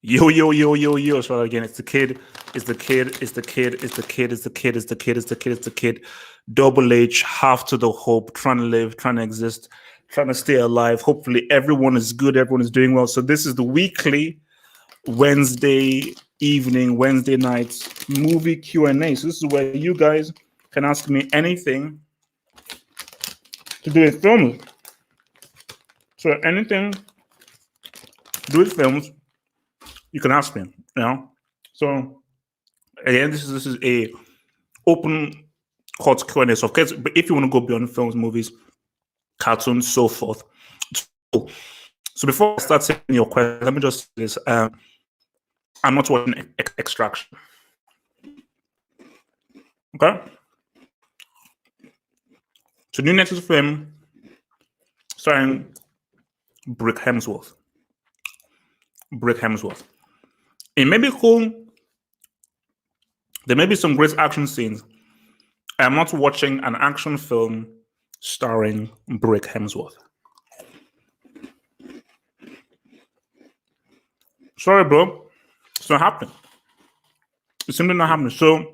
Yo, yo, yo, yo, yo. So again, it's the kid, it's the kid, it's the kid, it's the kid, it's the kid, it's the kid, it's the kid, it's the kid. Double H, half to the hope, trying to live, trying to exist, trying to stay alive. Hopefully, everyone is good, everyone is doing well. So, this is the weekly Wednesday evening, Wednesday night movie Q&A. So, this is where you guys can ask me anything to do with films. So, anything to do with films, you can ask me, So again, this is a open hot Q&A. So of course, but if you want to go beyond films, movies, cartoons, so forth. So before I start saying your question, let me just say this. I'm not watching Extraction. Okay? So new Netflix film starring Brick Hemsworth. It may be cool. There may be some great action scenes. I am not watching an action film starring Brick Hemsworth. Sorry, bro. It's not happening. It's simply not happening. So,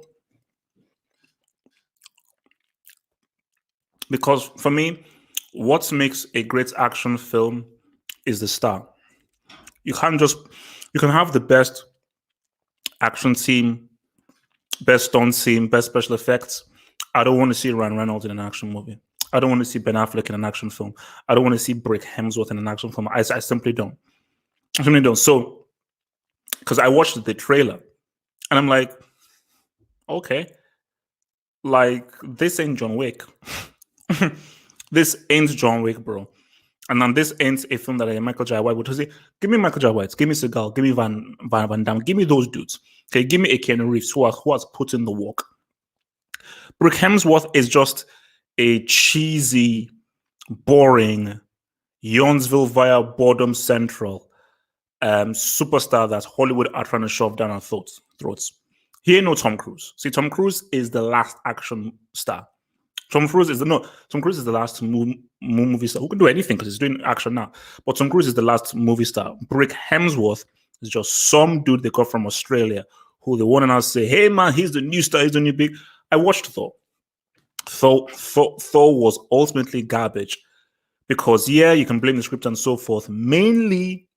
because for me, what makes a great action film is the star. You can have the best action team, best stunt team, best special effects. I don't want to see Ryan Reynolds in an action movie. I don't want to see Ben Affleck in an action film. I don't want to see Brick Hemsworth in an action film. I simply don't. So, because I watched the trailer and I'm like, okay, like this ain't John Wick. This ain't John Wick, bro. And then this ain't a film that Michael Jai White would say, give me Michael Jai White, give me Seagal, give me Van Damme, give me those dudes. Okay, give me a Keanu Reeves who has put in the work. Brick Hemsworth is just a cheesy, boring, Yawnsville via Boredom Central superstar that Hollywood are trying to shove down our throats. He ain't no Tom Cruise. See, Tom Cruise is the last action star. Tom Cruise is the last movie star who can do anything because he's doing action now. But Tom Cruise is the last movie star. Brick Hemsworth is just some dude they got from Australia who they want to now say, hey man, he's the new star, he's the new big. I watched Thor. Thor was ultimately garbage because you can blame the script and so forth, mainly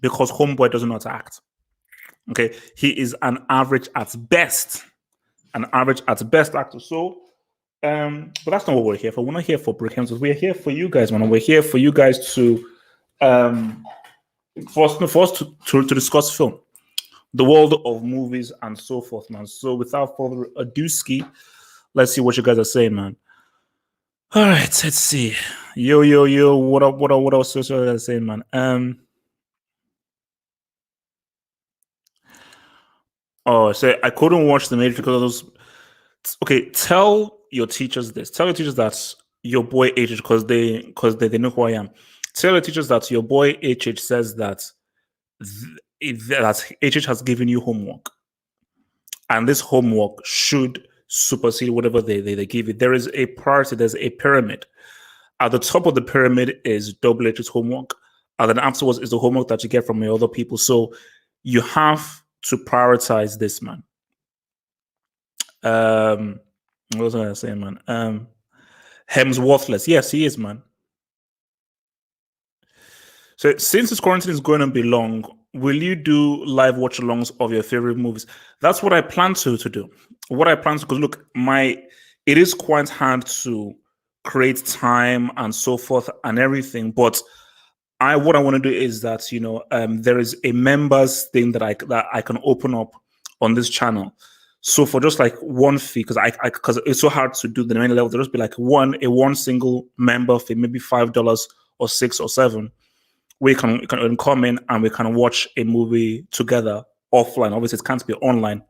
because Homeboy doesn't know how to act. Okay, he is an average at best actor. So, but that's not what we're here for. We're not here for Brick Hemsworth. We're here for you guys, man. We're here for you guys to, for us to discuss film, the world of movies and so forth, man. So, without further ado, let's see what you guys are saying, man. All right, let's see. Yo, what up? So saying, man. Oh, so I couldn't watch The Matrix because of those. Okay, tell your teachers this. Tell your teachers that your boy HH, because they know who I am. Tell your teachers that your boy HH says that HH has given you homework, and this homework should supersede whatever they give you. There is a priority. There's a pyramid. At the top of the pyramid is Double H's homework, and then afterwards is the homework that you get from your other people. So you have to prioritize this, man. What was I gonna say, man? Hemsworthless. Yes, he is, man. So since this quarantine is going to be long, will you do live watch-alongs of your favorite movies? That's what I plan to do. Because look, it is quite hard to create time and so forth and everything, but what I want to do is that there is a members thing that I can open up on this channel. So for just like one fee, because it's so hard to do the main level, there'll just be like one single member fee, maybe $5 or $6 or $7. We can come in and we can watch a movie together offline. Obviously, it can't be online.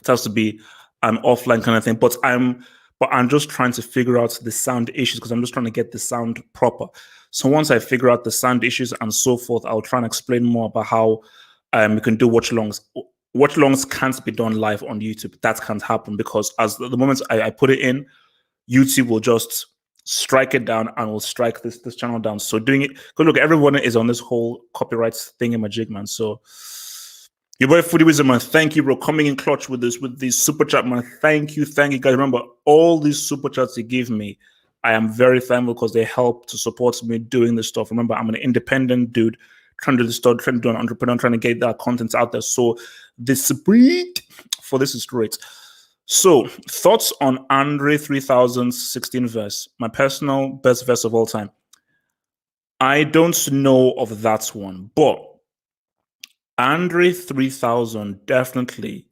It has to be an offline kind of thing. But I'm just trying to figure out the sound issues because I'm just trying to get the sound proper. So once I figure out the sound issues and so forth, I'll try and explain more about how we can do watch-alongs. Watch-alongs can't be done live on YouTube. That can't happen because as the moment I put it in, YouTube will just strike it down and will strike this channel down. So doing it, because look, everyone is on this whole copyright thing in my jig, man. So Your boy Foodie Wisdom, man. Thank you, bro. Coming in clutch with this super chat, man. Thank you, guys. Remember, all these super chats you give me, I am very thankful because they help to support me doing this stuff. Remember, I'm an independent dude trying to do this stuff, trying to do an entrepreneur, trying to get that content out there. So this breed for this is great. So thoughts on Andre 3016 verse, my personal best verse of all time. I don't know of that one, but Andre 3000 definitely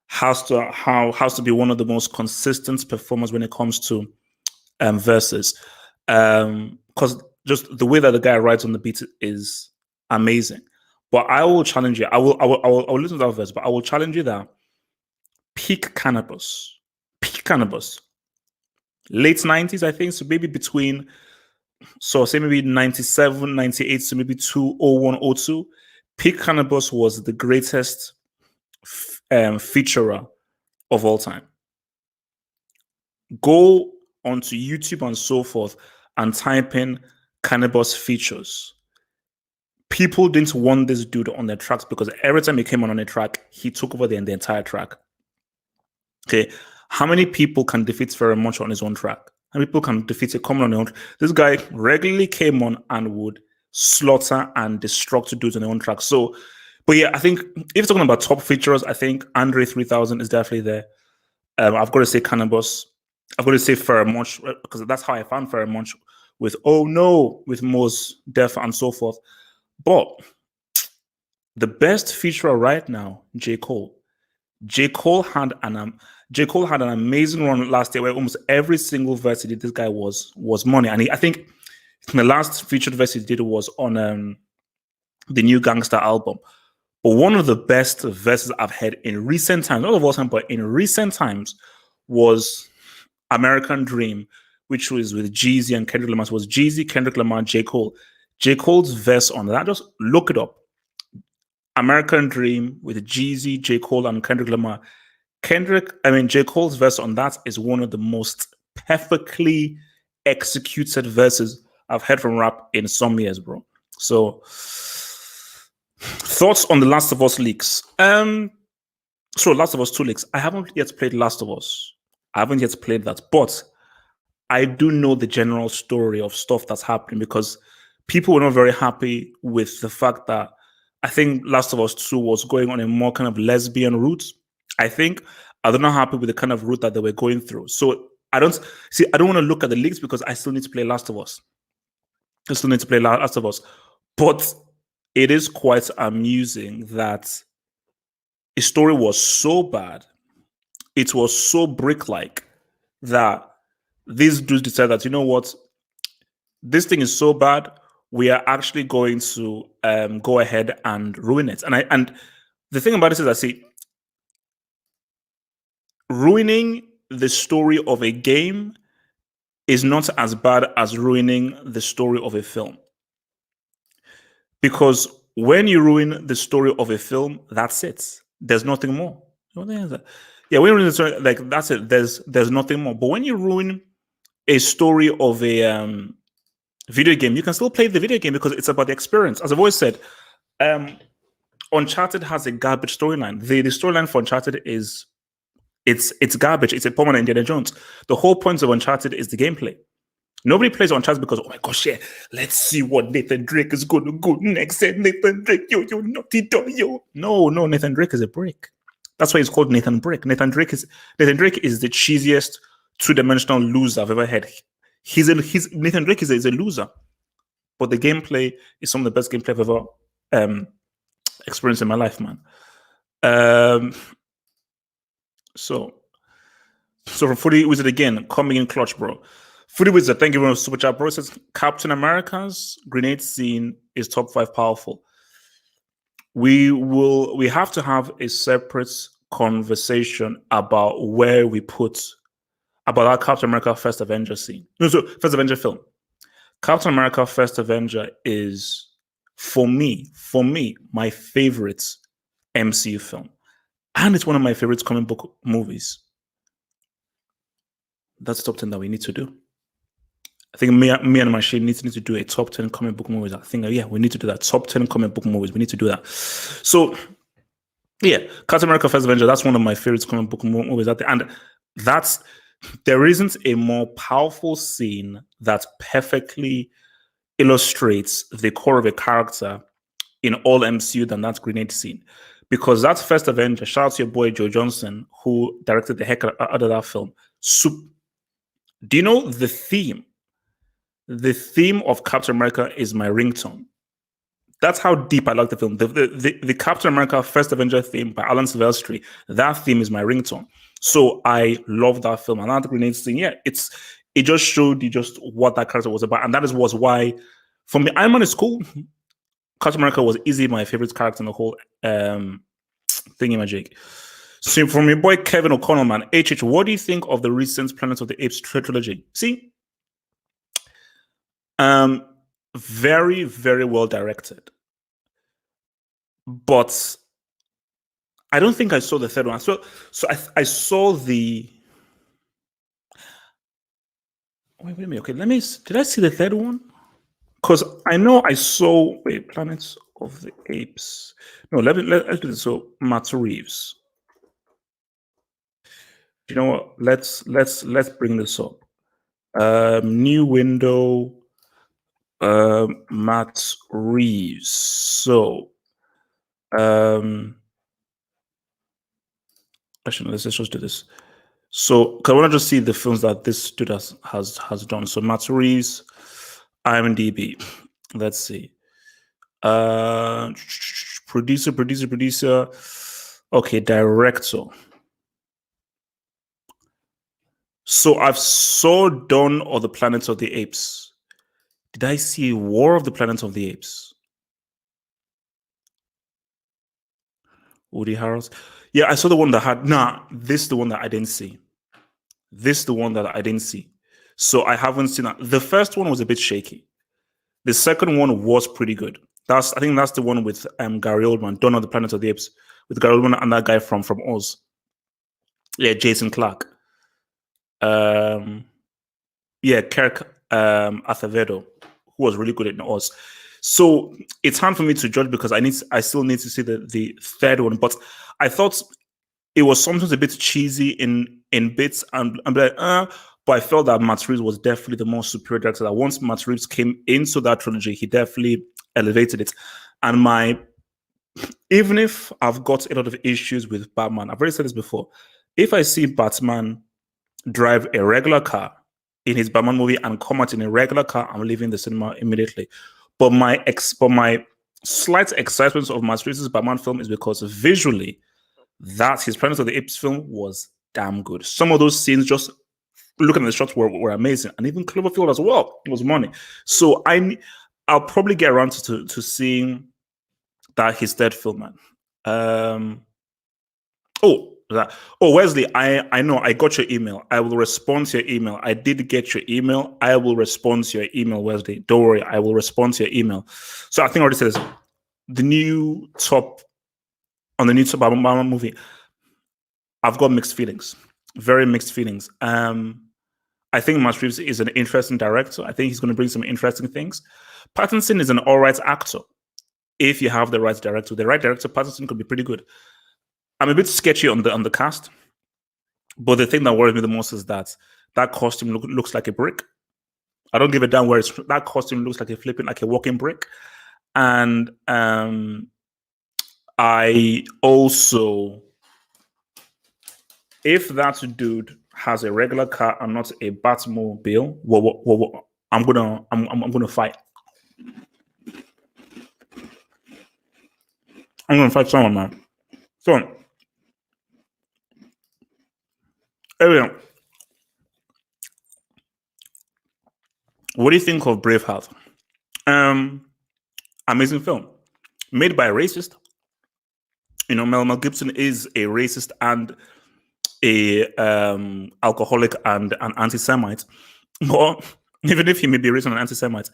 has to be one of the most consistent performers when it comes to verses. Because just the way that the guy writes on the beat is amazing. But I will challenge you. I will listen to that verse, but I will challenge you that peak cannabis, late 90s, I think. So maybe between say maybe 97, 98 to maybe 201, 02. Peak Cannabis was the greatest featurer of all time. Go onto YouTube and so forth and type in Cannabis features. People didn't want this dude on their tracks because every time he came on a track, he took over the entire track. Okay, how many people can defeat Pharoah Monch on his own track? How many people can defeat a common on their own? This guy regularly came on and would slaughter and destruct dudes on their own track. So, but yeah, I think if you're talking about top features, I think Andre 3000 is definitely there. I've got to say Cannabis. I've got to say Pharoah Monch because that's how I found Pharoah Monch with Oh No, with Mos Def and so forth. But the best featurer right now, J. Cole. J. Cole had an amazing run last year where almost every single verse he did, this guy was money. And I think the last featured verse he did was on the new Gangster album. But one of the best verses I've heard in recent times, not of all time, but in recent times, was American Dream, which was with Jeezy and Kendrick Lamar. So it was Jeezy, Kendrick Lamar, J. Cole. J. Cole's verse on that, just look it up. American Dream with Jeezy, J. Cole, and Kendrick Lamar. J. Cole's verse on that is one of the most perfectly executed verses I've heard from rap in some years, bro. So, thoughts on the Last of Us leaks? Last of Us 2 leaks. I haven't yet played Last of Us. I haven't yet played that, but I do know the general story of stuff that's happening because people were not very happy with the fact that I think Last of Us 2 was going on a more kind of lesbian route. I think they're not happy with the kind of route that they were going through. So I don't want to look at the leaks because I still need to play Last of Us. But it is quite amusing that a story was so bad, it was so brick-like that these dudes decided that, you know what, this thing is so bad, we are actually going to go ahead and ruin it. And the thing about this is, ruining the story of a game is not as bad as ruining the story of a film. Because when you ruin the story of a film, that's it. There's nothing more. Yeah, when you ruin the story, like that's it. There's nothing more. But when you ruin a story of a video game, you can still play the video game because it's about the experience. As I've always said, Uncharted has a garbage storyline. The storyline for Uncharted is it's garbage. It's a permanent Indiana Jones. The whole point of Uncharted is the gameplay. Nobody plays Uncharted because, oh my gosh, yeah, let's see what Nathan Drake is going to go next. And Nathan Drake, yo, naughty dog, yo. No, Nathan Drake is a brick. That's why he's called Nathan Drake. Nathan Drake is the cheesiest two-dimensional loser I've ever had. Nathan Drake is a loser. But the gameplay is some of the best gameplay I've ever experienced in my life, man. So from Footy Wizard again, coming in clutch, bro. Footy Wizard, thank you very much, super chat, bro. It says Captain America's grenade scene is top 5 powerful. We have to have a separate conversation about where we put about our Captain America First Avenger scene. No, so First Avenger film. Captain America First Avenger is for me, my favorite MCU film. And it's one of my favorite comic book movies. That's top 10 that we need to do. I think me and Machine need to do a top 10 comic book movies. I think, we need to do that. Top 10 comic book movies. We need to do that. So Yeah, Captain America: First Avenger. That's one of my favorite comic book movies out there, and that's there isn't a more powerful scene that perfectly illustrates the core of a character in all MCU than that grenade scene. Because that's First Avenger. Shout out to your boy Joe Johnson, who directed the heck out of that film. Do you know the theme? The theme of Captain America is my ringtone. That's how deep I like the film. The Captain America First Avenger theme by Alan Silvestri, that theme is my ringtone. So I love that film. And that grenade scene, yeah, it just showed you just what that character was about. And that was why, for me, Iron Man is cool. Captain America was easily my favorite character in the whole thingy magic. So from your boy Kevin O'Connell, man, HH, what do you think of the recent Planet of the Apes trilogy? See, very, very well directed. But I don't think I saw the third one. I saw the. Wait a minute. Okay, let me. Did I see the third one? Because I know I saw. Wait, Planets of the Apes. No, let's do this. So Matt Reeves. You know what? Let's bring this up. New window. Matt Reeves. So actually, let's just do this. So, I want to just see the films that this dude has done. So, Matt Reeves, IMDb. Let's see. Producer. Okay, director. So, I've saw Dawn of the Planet of the Apes. Did I see War of the Planet of the Apes? Woody Harrelson. Yeah, I saw the one that had. This is the one that I didn't see. This is the one that I didn't see. So I haven't seen that. The first one was a bit shaky. The second one was pretty good. I think that's the one with Gary Oldman, Dawn of the Planet of the Apes, with Gary Oldman and that guy from Oz. Yeah, Jason Clarke. Yeah, Kirk Acevedo, who was really good in Oz. So it's hard for me to judge because I still need to see the third one. But I thought it was sometimes a bit cheesy in bits, and I'm like, but I felt that Matt Reeves was definitely the more superior director. That once Matt Reeves came into that trilogy, he definitely elevated it. And even if I've got a lot of issues with Batman, I've already said this before. If I see Batman drive a regular car in his Batman movie and come out in a regular car, I'm leaving the cinema immediately. But my slight excitement of Matt Reeves' Batman film is because visually, that his Planet of the Apes film was damn good. Some of those scenes, just looking at the shots, were amazing, and even Cloverfield as well. It was money. So I'll probably get around to seeing that his third film, man. Wesley, I know I got your email. I will respond to your email. I did get your email. I will respond to your email, Wesley. Don't worry, I will respond to your email. So I think I already said this. The new top Batman movie, I've got mixed feelings, very mixed feelings. I think Matt Reeves is an interesting director. I think he's going to bring some interesting things. Pattinson is an all right actor. If you have the right director, Pattinson could be pretty good. I'm a bit sketchy on the cast, but the thing that worries me the most is that costume looks like a brick. I don't give a damn where that costume looks like a walking brick. And I also, if that dude has a regular car and not a Batmobile, I'm gonna fight. I'm gonna fight someone, man. So, anyway, what do you think of Braveheart? Amazing film, made by a racist. Mel Gibson is a racist and a alcoholic and an anti-Semite. But even if he may be racist and an anti-Semite,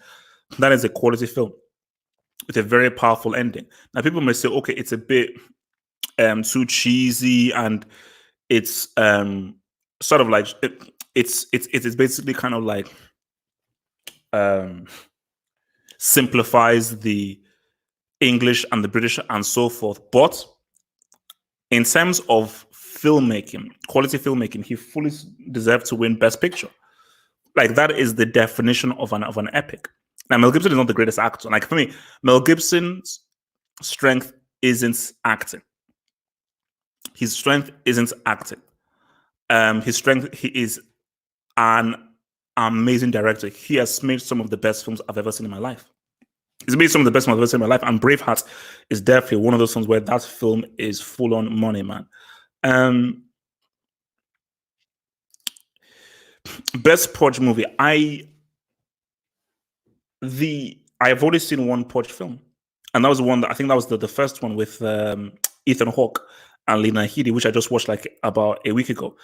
that is a quality film with a very powerful ending. Now, people may say, okay, it's a bit too cheesy, and it's sort of like it's basically kind of like simplifies the English and the British and so forth. But in terms of filmmaking, quality filmmaking, he fully deserved to win Best Picture. Like that is the definition of an epic. Now Mel Gibson is not the greatest actor. Like for me, Mel Gibson's strength isn't acting. His strength isn't acting. His strength, he is an amazing director. He has made some of the best films I've ever seen in my life. He's made some of the best films I've ever seen in my life. And Braveheart is definitely one of those films where that film is full on money, man. Best Porch movie. I've only seen one Porch film, and that was one that I think that was the first one with Ethan Hawke and Lena Headey, which I just watched like about a week ago.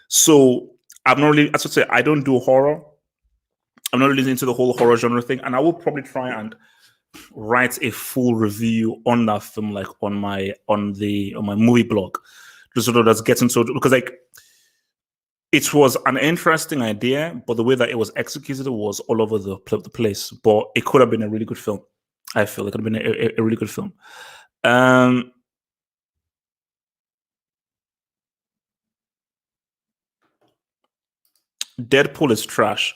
So I'm not really, I should say, I don't do horror. I'm not really into the whole horror genre thing, and I will probably try and write a full review on that film, like on my movie blog, just so that's getting so because like it was an interesting idea, but the way that it was executed was all over the place. But it could have been a really good film. I feel it could have been a really good film. Deadpool is trash.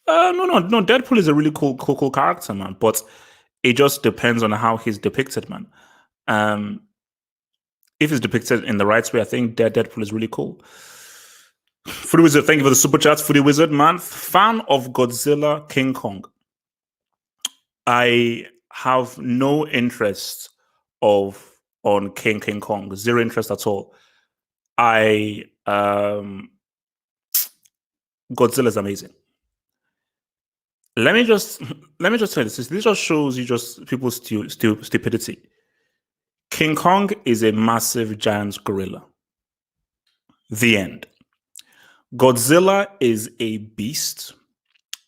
No. Deadpool is a really cool character, man. But it just depends on how he's depicted, man. If it's depicted in the right way, I think Deadpool is really cool. Foodie Wizard, thank you for the super chat. Foodie Wizard, man. Fan of Godzilla, King Kong. I have no interest on King Kong. Zero interest at all. Godzilla is amazing. Let me just tell you this. This just shows you just people's stupidity. King Kong is a massive giant gorilla. The end. Godzilla is a beast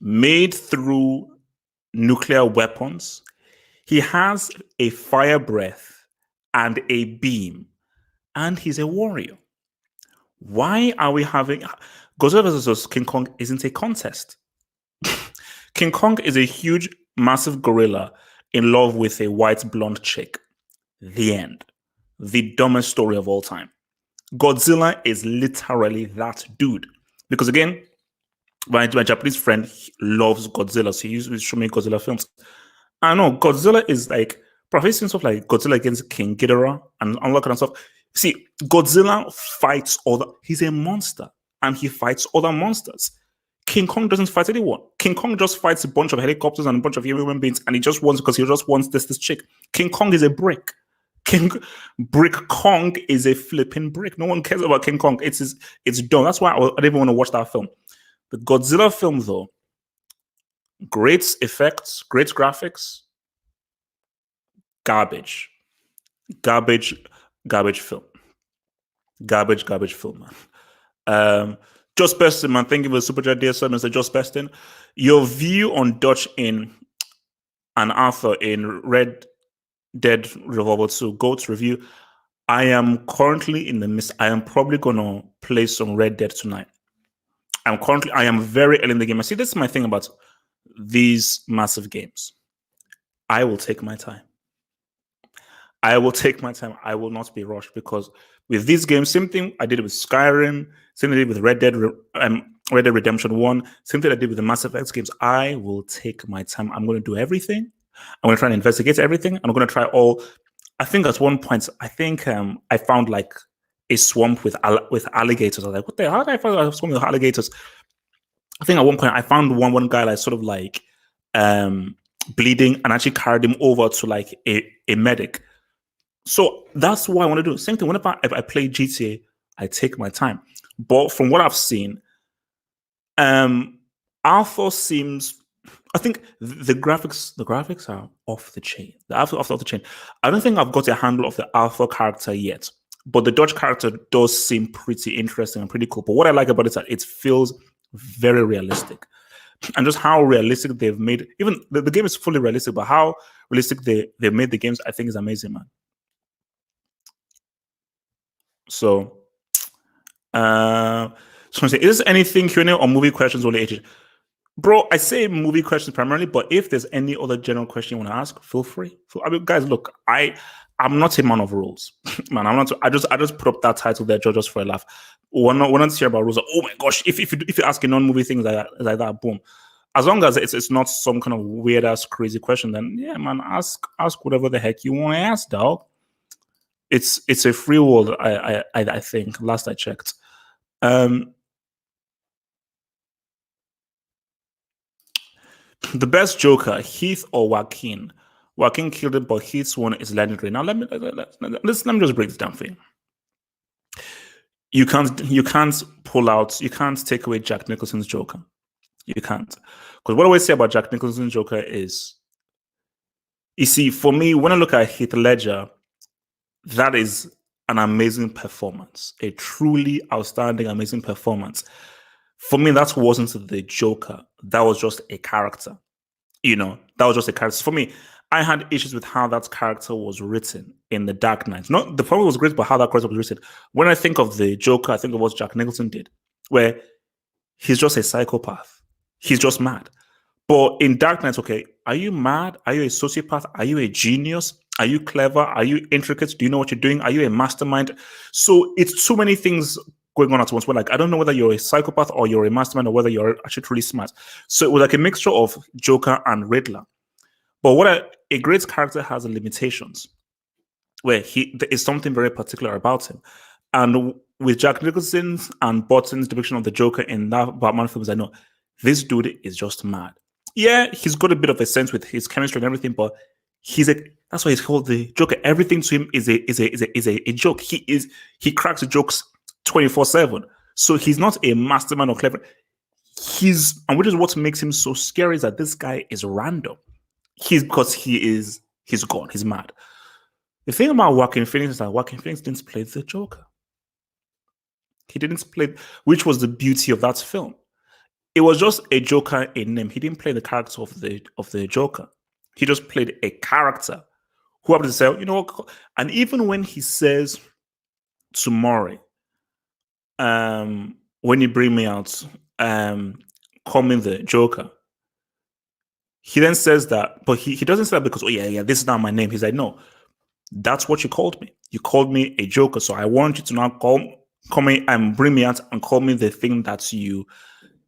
made through nuclear weapons. He has a fire breath and a beam, and he's a warrior. Why are we having Godzilla versus King Kong? Isn't a contest. King Kong is a huge, massive gorilla in love with a white blonde chick. The end. The dumbest story of all time. Godzilla is literally that dude. Because again, my Japanese friend loves Godzilla, so he used to show me Godzilla films. I know Godzilla is like, probably seen stuff like Godzilla against King Ghidorah and all that kind of stuff. See, Godzilla fights he's a monster and he fights other monsters. King Kong doesn't fight anyone. King Kong just fights a bunch of helicopters and a bunch of human beings, and he just wants this chick. King Kong is a brick. Brick Kong is a flipping brick. No one cares about King Kong. It's dumb. That's why I didn't even want to watch that film. The Godzilla film, though, great effects, great graphics, garbage film. Garbage film, man. Just Bestin, man. Thank you for the super chat, dear sir, Mr. Just Bestin. Your view on Dutch and Arthur in Red Dead Revolver 2 GOAT review. I am currently in the midst. I am probably gonna play some Red Dead tonight. I am very early in the game. I see, this is my thing about these massive games. I will take my time. I will not be rushed, because with these games, same thing I did with Skyrim, same thing I did with Red Dead Redemption 1, same thing I did with the Mass Effect games. I will take my time. I'm going to do everything. I'm going to try and investigate everything. I'm going to try all. I think at one point, I found like a swamp with alligators. I was like, what the hell? How did I find a swamp with alligators? I think at one point I found one guy like sort of like bleeding, and actually carried him over to like a medic. So that's what I want to do. Same thing. Whenever I play GTA, I take my time. But from what I've seen, Alpha seems. I think the graphics are off the chain. The Alpha off the chain. I don't think I've got a handle of the Alpha character yet, but the Dutch character does seem pretty interesting and pretty cool. But what I like about it is that it feels very realistic, and just how realistic they've made. Even the game is fully realistic, but how realistic they've made the games, I think, is amazing, man. So, so say, is there anything Q&A or movie questions only, AJ? Bro, I say movie questions primarily, but if there's any other general question you want to ask, feel free. I mean, guys, look, I I'm not a man of rules, man. I'm not. I just put up that title there just for a laugh. We're not here about rules. Oh my gosh! If you ask a non-movie things like that, boom. As long as it's not some kind of weird ass crazy question, then yeah, man, ask whatever the heck you want to ask, dog. It's a free world. I think. Last I checked. Um, the best Joker, Heath or Joaquin? Joaquin killed it, but Heath's one is legendary. Now let me just break this down for you. You can't pull out. You can't take away Jack Nicholson's Joker. You can't, because what I always say about Jack Nicholson's Joker is, you see, for me, when I look at Heath Ledger, that is an amazing performance, a truly outstanding, amazing performance. For me, that wasn't the Joker. That was just a character. That was just a character. For me, I had issues with how that character was written in The Dark Knight. Not the problem was great, but how that character was written. When I think of the Joker, I think of what Jack Nicholson did, where he's just a psychopath. He's just mad. But in Dark Knight, okay, are you mad? Are you a sociopath? Are you a genius? Are you clever? Are you intricate? Do you know what you're doing? Are you a mastermind? So it's too many things going on at once. Where like, I don't know whether you're a psychopath or you're a mastermind or whether you're actually truly smart. So it was like a mixture of Joker and Riddler. But a great character has limitations, where there is something very particular about him. And with Jack Nicholson's and Burton's depiction of the Joker in that Batman films, I know this dude is just mad. Yeah, he's got a bit of a sense with his chemistry and everything, but that's why he's called the Joker. Everything to him is a joke. He cracks jokes 24/7. So he's not a mastermind or clever. And which is what makes him so scary, is that this guy is random. Because he's gone. He's mad. The thing about Joaquin Phoenix is that Joaquin Phoenix didn't play the Joker. He didn't play, which was the beauty of that film. It was just a Joker in name. He didn't play the character of the Joker. He just played a character who happened to say, and even when he says to Maury, when you bring me out, call me the Joker. He then says that, but he doesn't say that because, oh yeah, this is not my name. He's like, no, that's what you called me. You called me a Joker. So I want you to now call me and bring me out and call me the thing that you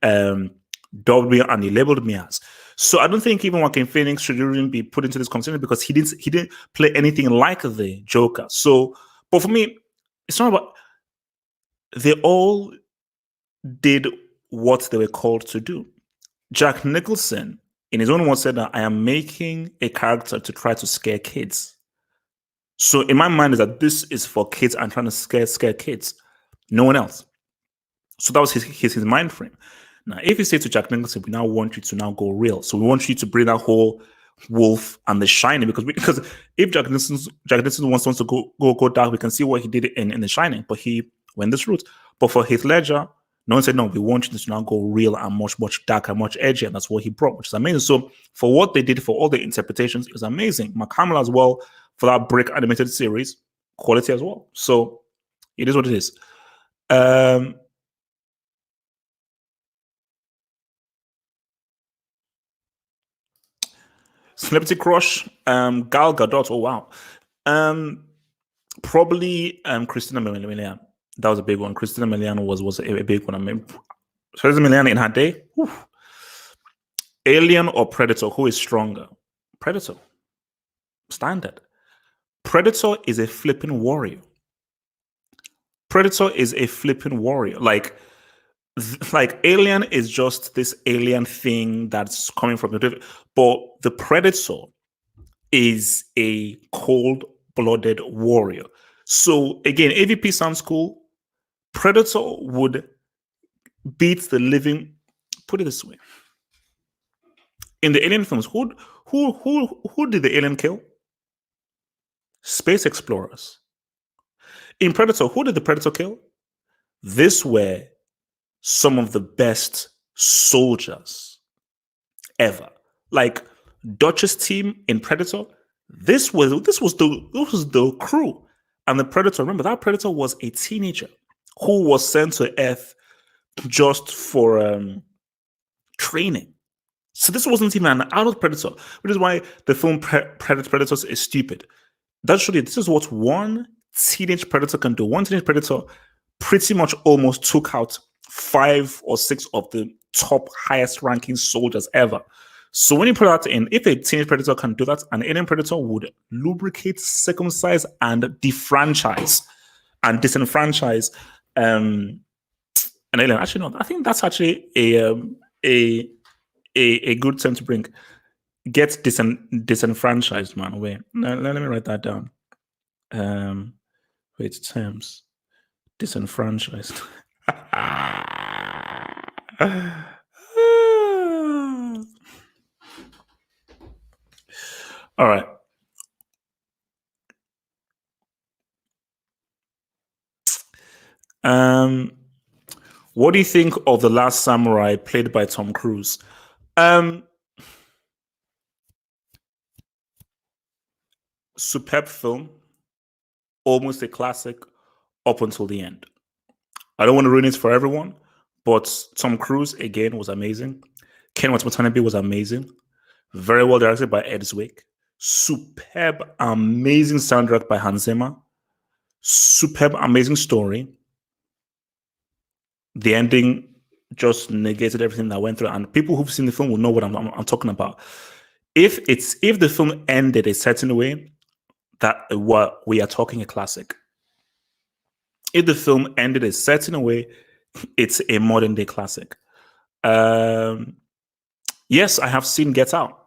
dubbed me and you labeled me as. So I don't think even Joaquin Phoenix should even be put into this conversation, because he didn't play anything like the Joker. So, but for me, it's not about, they all did what they were called to do. Jack Nicholson, in his own words, said that I am making a character to try to scare kids. So in my mind is that this is for kids and trying to scare kids, no one else. So that was his mind frame. Now, if you say to Jack Nicholson, we now want you to now go real. So we want you to bring that whole Wolf and The Shining, because if Jack Nicholson wants to go dark, we can see what he did in The Shining, but he went this route. But for Heath Ledger, no one said, no, we want you to now go real and much, much darker, much edgier. And that's what he brought, which is amazing. So for what they did, for all the interpretations, it was amazing. Mark Hamill as well, for that Brick animated series, quality as well. So it is what it is. Celebrity crush, Gal Gadot. Oh wow. Probably Christina Milian. That was a big one. Christina Milian was a big one. I mean, Christina Milian in her day. Whew. Alien or Predator? Who is stronger? Predator. Standard. Predator is a flipping warrior. Predator is a flipping warrior. Like Alien is just this alien thing that's coming from the, but the Predator is a cold-blooded warrior. So again, AVP sounds cool. Predator would beat the living. Put it this way: in the Alien films, who did the alien kill? Space explorers. In Predator, who did the Predator kill? These were some of the best soldiers ever. Like Dutch's team in Predator, this was the crew. And the Predator, remember that Predator was a teenager who was sent to Earth just for training. So this wasn't even an adult Predator, which is why the film Predators is stupid. That should this is what one teenage predator can do. One teenage predator pretty much almost took out 5 or 6 of the top highest ranking soldiers ever. So when you put that in, if a teenage predator can do that, an alien predator would lubricate, circumcise, and defranchise and disenfranchise an alien. Actually, no, I think that's actually a good term to bring. Get disenfranchised, man. Wait, let me write that down. Wait, terms disenfranchised. All right. What do you think of The Last Samurai, played by Tom Cruise? Superb film, almost a classic up until the end. I don't want to ruin it for everyone, but Tom Cruise again was amazing. Ken Watanabe was amazing. Very well directed by Ed Zwick. Superb, amazing soundtrack by Hans Zimmer. Superb, amazing story. The ending just negated everything that went through, and people who've seen the film will know what I'm talking about. If the film ended a certain way, that what we are talking a classic. If the film ended a certain way, it's a modern day classic. Yes, I have seen Get Out.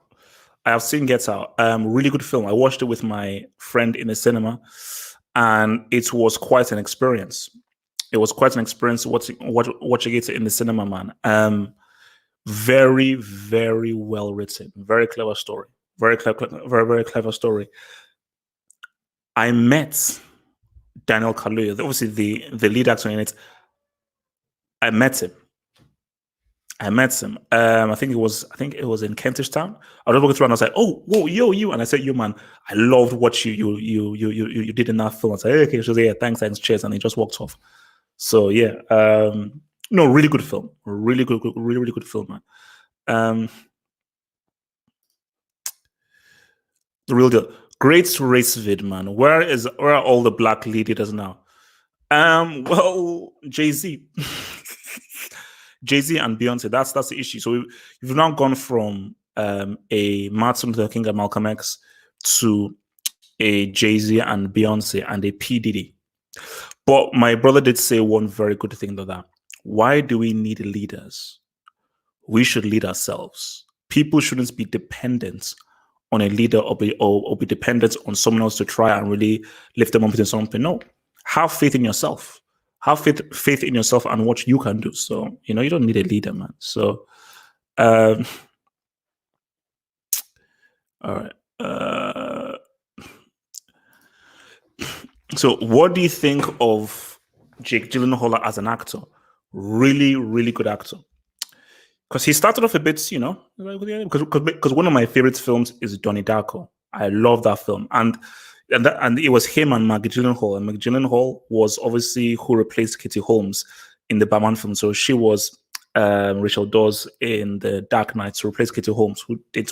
Really good film. I watched it with my friend in the cinema, and it was quite an experience. It was quite an experience watching it in the cinema, man. Very, very well written. Very clever story. Very clever story. I met Daniel Kaluuya, obviously the lead actor in it. I met him. I think it was in Kentish Town. I was walking through and I was like, "Oh, whoa, yo, you!" And I said, "You man, I loved what you did in that film." I was like, "Hey, okay." She was like, "Yeah, thanks, cheers," and he just walked off. So yeah, no, really good film, really good film, man. The real deal. Great race vid, man. Where are all the black leaders now? Well, Jay-Z. Jay-Z and Beyonce, that's the issue. So we've now gone from a Martin Luther King and Malcolm X to a Jay-Z and Beyonce and a P. Diddy. But my brother did say one very good thing to that. Why do we need leaders? We should lead ourselves. People shouldn't be dependent on a leader or be dependent on someone else to try and really lift them up into something. No, have faith in yourself. Have faith in yourself and what you can do. So, you don't need a leader, man. So, all right. So, what do you think of Jake Gyllenhaal as an actor? Really, really good actor. Because he started off a bit, because one of my favorite films is Donnie Darko. I love that film, and it was him and Maggie Gyllenhaal. And Maggie Gyllenhaal was obviously who replaced Katie Holmes in the Batman film. So she was Rachel Dawes in the Dark Knight to replace Katie Holmes, who did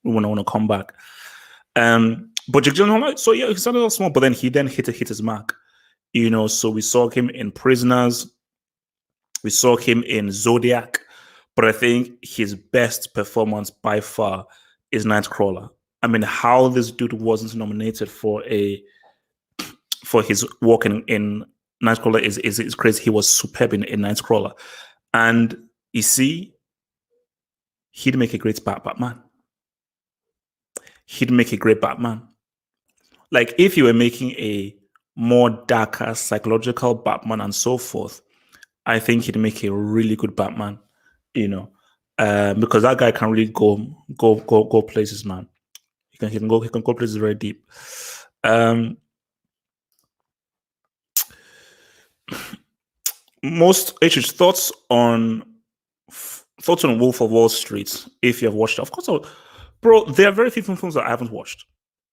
want to come back. But Jake Gyllenhaal, so yeah, he started off small, but then he hit his mark. So we saw him in Prisoners, we saw him in Zodiac, but I think his best performance by far is Nightcrawler. I mean, how this dude wasn't nominated for his work in Nightcrawler is crazy. He was superb in Nightcrawler, and you see, he'd make a great Batman. He'd make a great Batman. Like if you were making a more darker psychological Batman and so forth, I think he'd make a really good Batman. Because that guy can really go places, man. He can go places very deep. Most thoughts on Wolf of Wall Street, if you have watched it. Of course, bro, there are very few films that I haven't watched.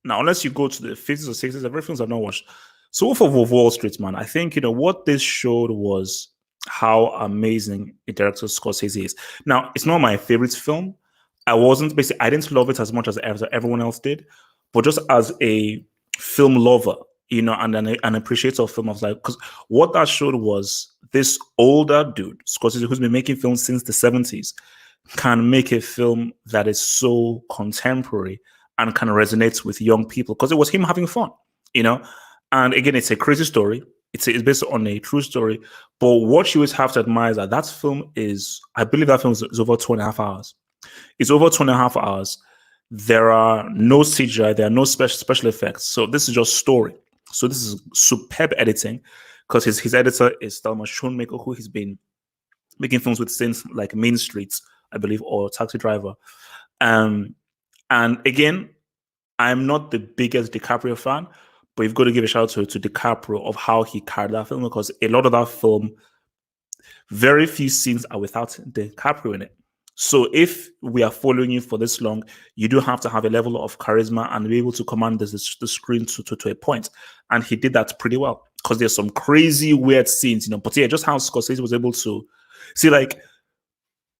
Now, unless you go to the 50s or 60s, there are very few films I've not watched. So Wolf of Wall Street, man, I think, what this showed was how amazing a director Scorsese is. Now, it's not my favorite film. I didn't love it as much as everyone else did, but just as a film lover, and an appreciator of film. I was like, because what that showed was this older dude, Scorsese, who's been making films since the 70s, can make a film that is so contemporary and can resonate with young people because it was him having fun, you know. And again, it's a crazy story. It's based on a true story. But what you always have to admire is that film is, I believe that film is over 2.5 hours. It's over 2.5 hours. There are no CGI, there are no special effects. So this is just story. So this is superb editing because his editor is Thelma Schoonmaker, who has been making films with since like Main Streets, I believe, or Taxi Driver. Um, and again, I'm not the biggest DiCaprio fan, but you've got to give a shout out to DiCaprio of how he carried that film because a lot of that film, very few scenes are without DiCaprio in it. So if we are following you for this long, you do have to have a level of charisma and be able to command the screen to a point. And he did that pretty well because there's some crazy weird scenes, But yeah, just how Scorsese was able to see, like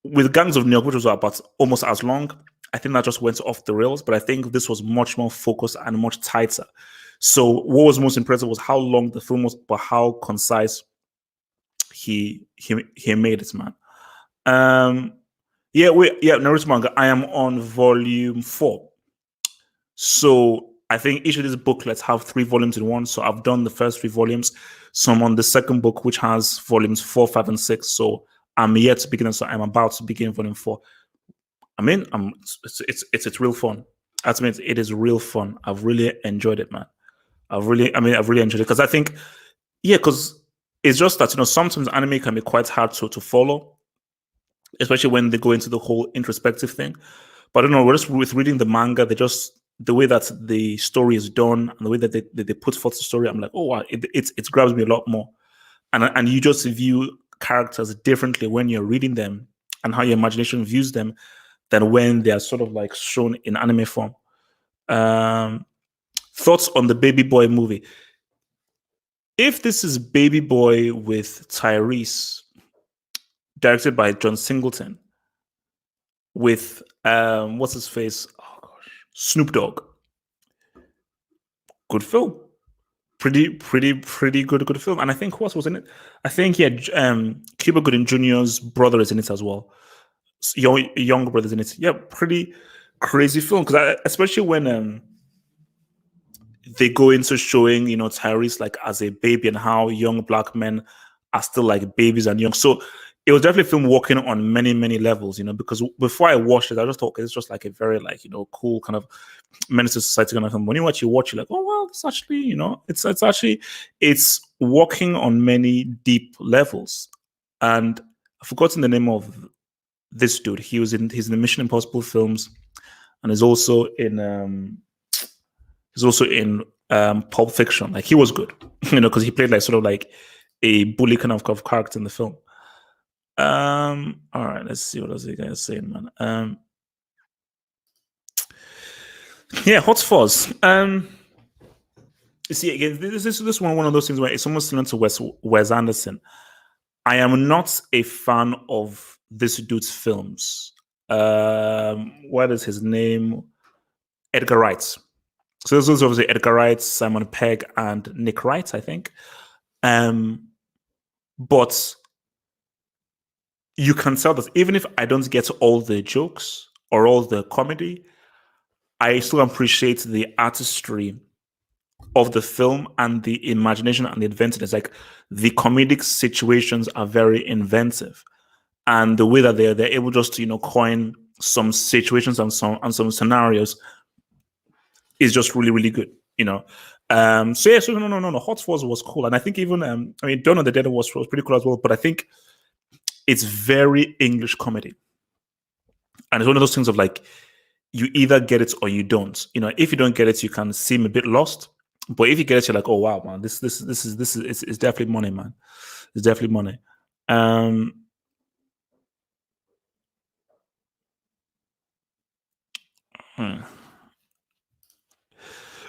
with Gangs of New York, which was about almost as long, I think that just went off the rails. But I think this was much more focused and much tighter. So what was most impressive was how long the film was, but how concise he made it, man. Naruto manga. I am on volume 4. So I think each of these booklets have 3 volumes in one. So I've done the first 3 volumes. So I'm on the second book, which has volumes 4, 5, and 6. So I'm yet to begin. So I'm about to begin volume 4. I mean, it's real fun. I admit it is real fun. I've really enjoyed it, man. I've really enjoyed it because I think, because it's just that sometimes anime can be quite hard to follow, especially when they go into the whole introspective thing. But I don't know, just with reading the manga, the way that the story is done and the way that they put forth the story, I'm like, oh wow, it grabs me a lot more. And you just view characters differently when you're reading them and how your imagination views them than when they are sort of like shown in anime form. Thoughts on the Baby Boy movie? If this is Baby Boy with Tyrese, directed by John Singleton, with what's his face? Oh gosh, Snoop Dogg. Good film. Pretty good film. And I think who else was in it? I think Cuba Gooding Jr.'s brother is in it as well. Young brothers in it. Yeah, pretty crazy film because especially when they go into showing Tyrese like as a baby and how young black men are still like babies and young. So it was definitely a film working on many levels, because before I watched it, I just thought it's just like a very like cool kind of menace to society kind of film. When you watch, you're like, oh wow, it's actually it's working on many deep levels. And I've forgotten the name of this dude. He's in the Mission Impossible films, and he's also in Pulp Fiction. Like he was good, because he played like sort of like a bully kind of character in the film. All right, let's see what else you guys saying, man. Hot Fuzz. You see, again, this is one of those things where it's almost similar to Wes Anderson. I am not a fan of this dude's films. What is his name? Edgar Wright. So this was obviously Edgar Wright, Simon Pegg, and Nick Wright, I think. But you can tell that even if I don't get all the jokes or all the comedy, I still appreciate the artistry of the film and the imagination and the inventiveness. Like the comedic situations are very inventive, and the way that they're able just to coin some situations and some scenarios is just really good. So no. Hot Fuzz was cool, and I think even Dawn of the Dead was pretty cool as well. But I think it's very English comedy, and it's one of those things of like you either get it or you don't. If you don't get it, you can seem a bit lost. But if you get it, you're like, oh wow, man, this is it's definitely money, man. It's definitely money.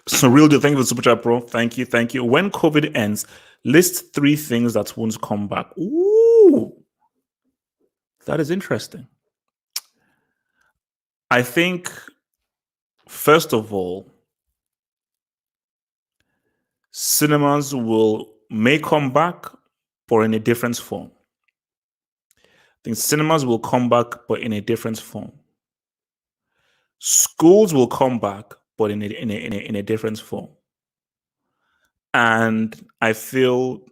So real deal. Thank you for the super chat, bro. Thank you. When COVID ends, list 3 things that won't come back. Ooh, that is interesting. I think, first of all, cinemas may come back, but in a different form. I think cinemas will come back, but in a different form. Schools will come back, but in a different form. And I feel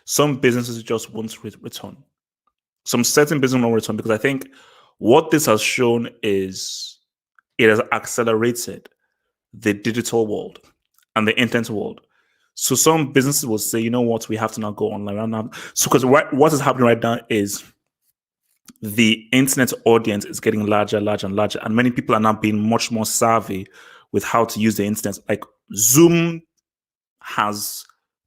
some businesses just won't return. Some certain business won't return because I think what this has shown is it has accelerated the digital world and the internet world. So some businesses will say, you know what, we have to now go online now. So because what is happening right now is the internet audience is getting larger, larger, and larger, and many people are now being much more savvy with how to use the internet. Like Zoom has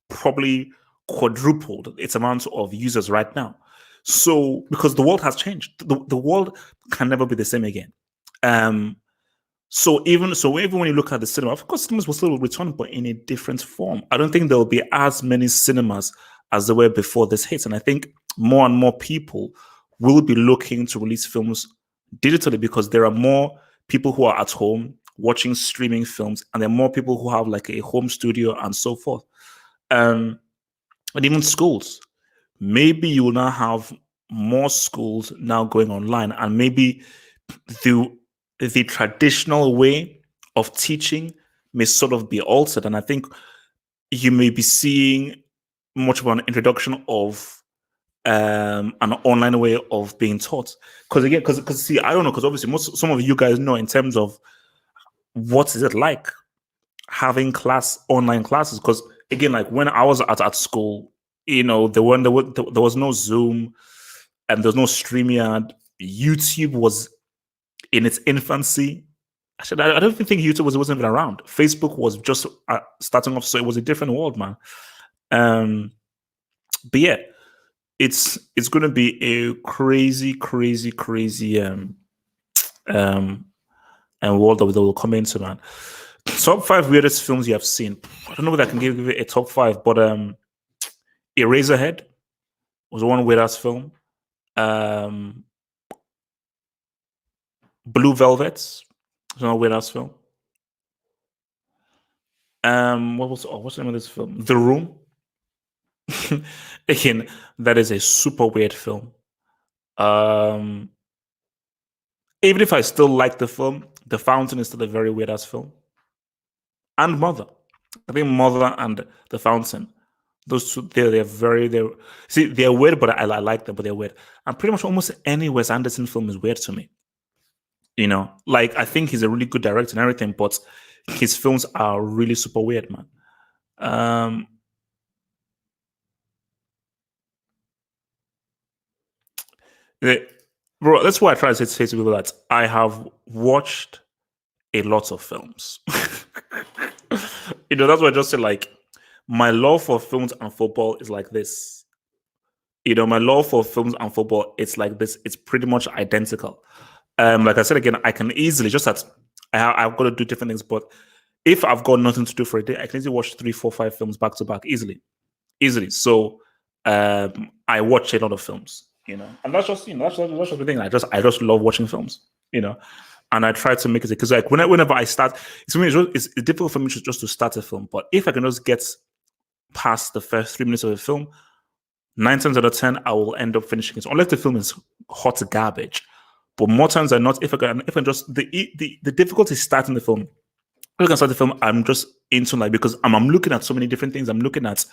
probably quadrupled its amount of users right now. So because the world has changed, the world can never be the same again. So even when you look at the cinema, of course, cinemas will still return, but in a different form. I don't think there will be as many cinemas as there were before this hit, and I think more and more people will be looking to release films digitally because there are more people who are at home watching streaming films, and there are more people who have like a home studio and so forth. And even schools, maybe you will now have more schools now going online, and maybe the traditional way of teaching may sort of be altered. And I think you may be seeing much of an introduction of an online way of being taught. Because see, I don't know, because obviously some of you guys know in terms of what is it like having online classes. Because again, like when I was at school, there was no Zoom and there's no StreamYard. YouTube was in its infancy. I don't even think YouTube wasn't even around. Facebook was just starting off, so it was a different world, man. But yeah, it's going to be a crazy, crazy, crazy and world that we'll come into, man. Top 5 weirdest films you have seen. I don't know whether I can give it a top 5, but Eraserhead was one weird-ass film. Blue Velvets was another weird-ass film. What's the name of this film? The Room. Again, that is a super weird film. Even if I still like the film, The Fountain is still a very weird-ass film. And Mother. I think Mother and The Fountain, those two, they're weird, but I like them, but they're weird. And pretty much almost any Wes Anderson film is weird to me. Like I think he's a really good director and everything, but his films are really super weird, man. Bro, that's why I try to say to people that I have watched a lot of films. That's why I just say like my love for films and football is like this. My love for films and football, it's like this. It's pretty much identical. Like I said again, I can easily just that I've got to do different things, but if I've got nothing to do for a day, I can easily watch 3, 4, 5 films back to back easily. So I watch a lot of films, and that's just that's just the thing. I just love watching films, and I try to make it because like whenever I start, it's difficult for me just to start a film. But if I can just get past the first 3 minutes of a film, 9 times out of 10, I will end up finishing it. Unless the film is hot garbage. But more times than not, if I can just the difficulty is starting the film. If I can start the film, I'm just into like because I'm looking at so many different things. I'm looking at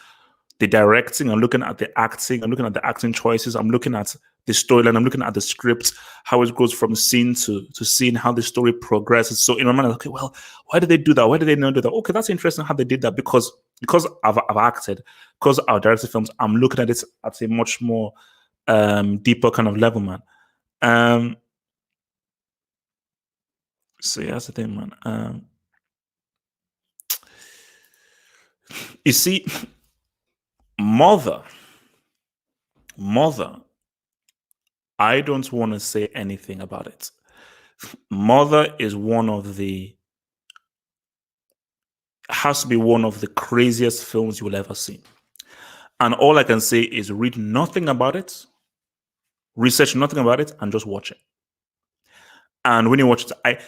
the directing, I'm looking at the acting, I'm looking at the acting choices, I'm looking at the storyline, I'm looking at the script, how it goes from scene to scene, how the story progresses. So in my mind, okay, well, why did they do that? Why did they not do that? Okay, that's interesting how they did that because I've acted, because I've directed films, I'm looking at it at a much more deeper kind of level, man. So yeah, that's the thing, man. You see, Mother, I don't want to say anything about it. Mother is has to be one of the craziest films you will ever see. And all I can say is read nothing about it, research nothing about it, and just watch it. And when you watch it, I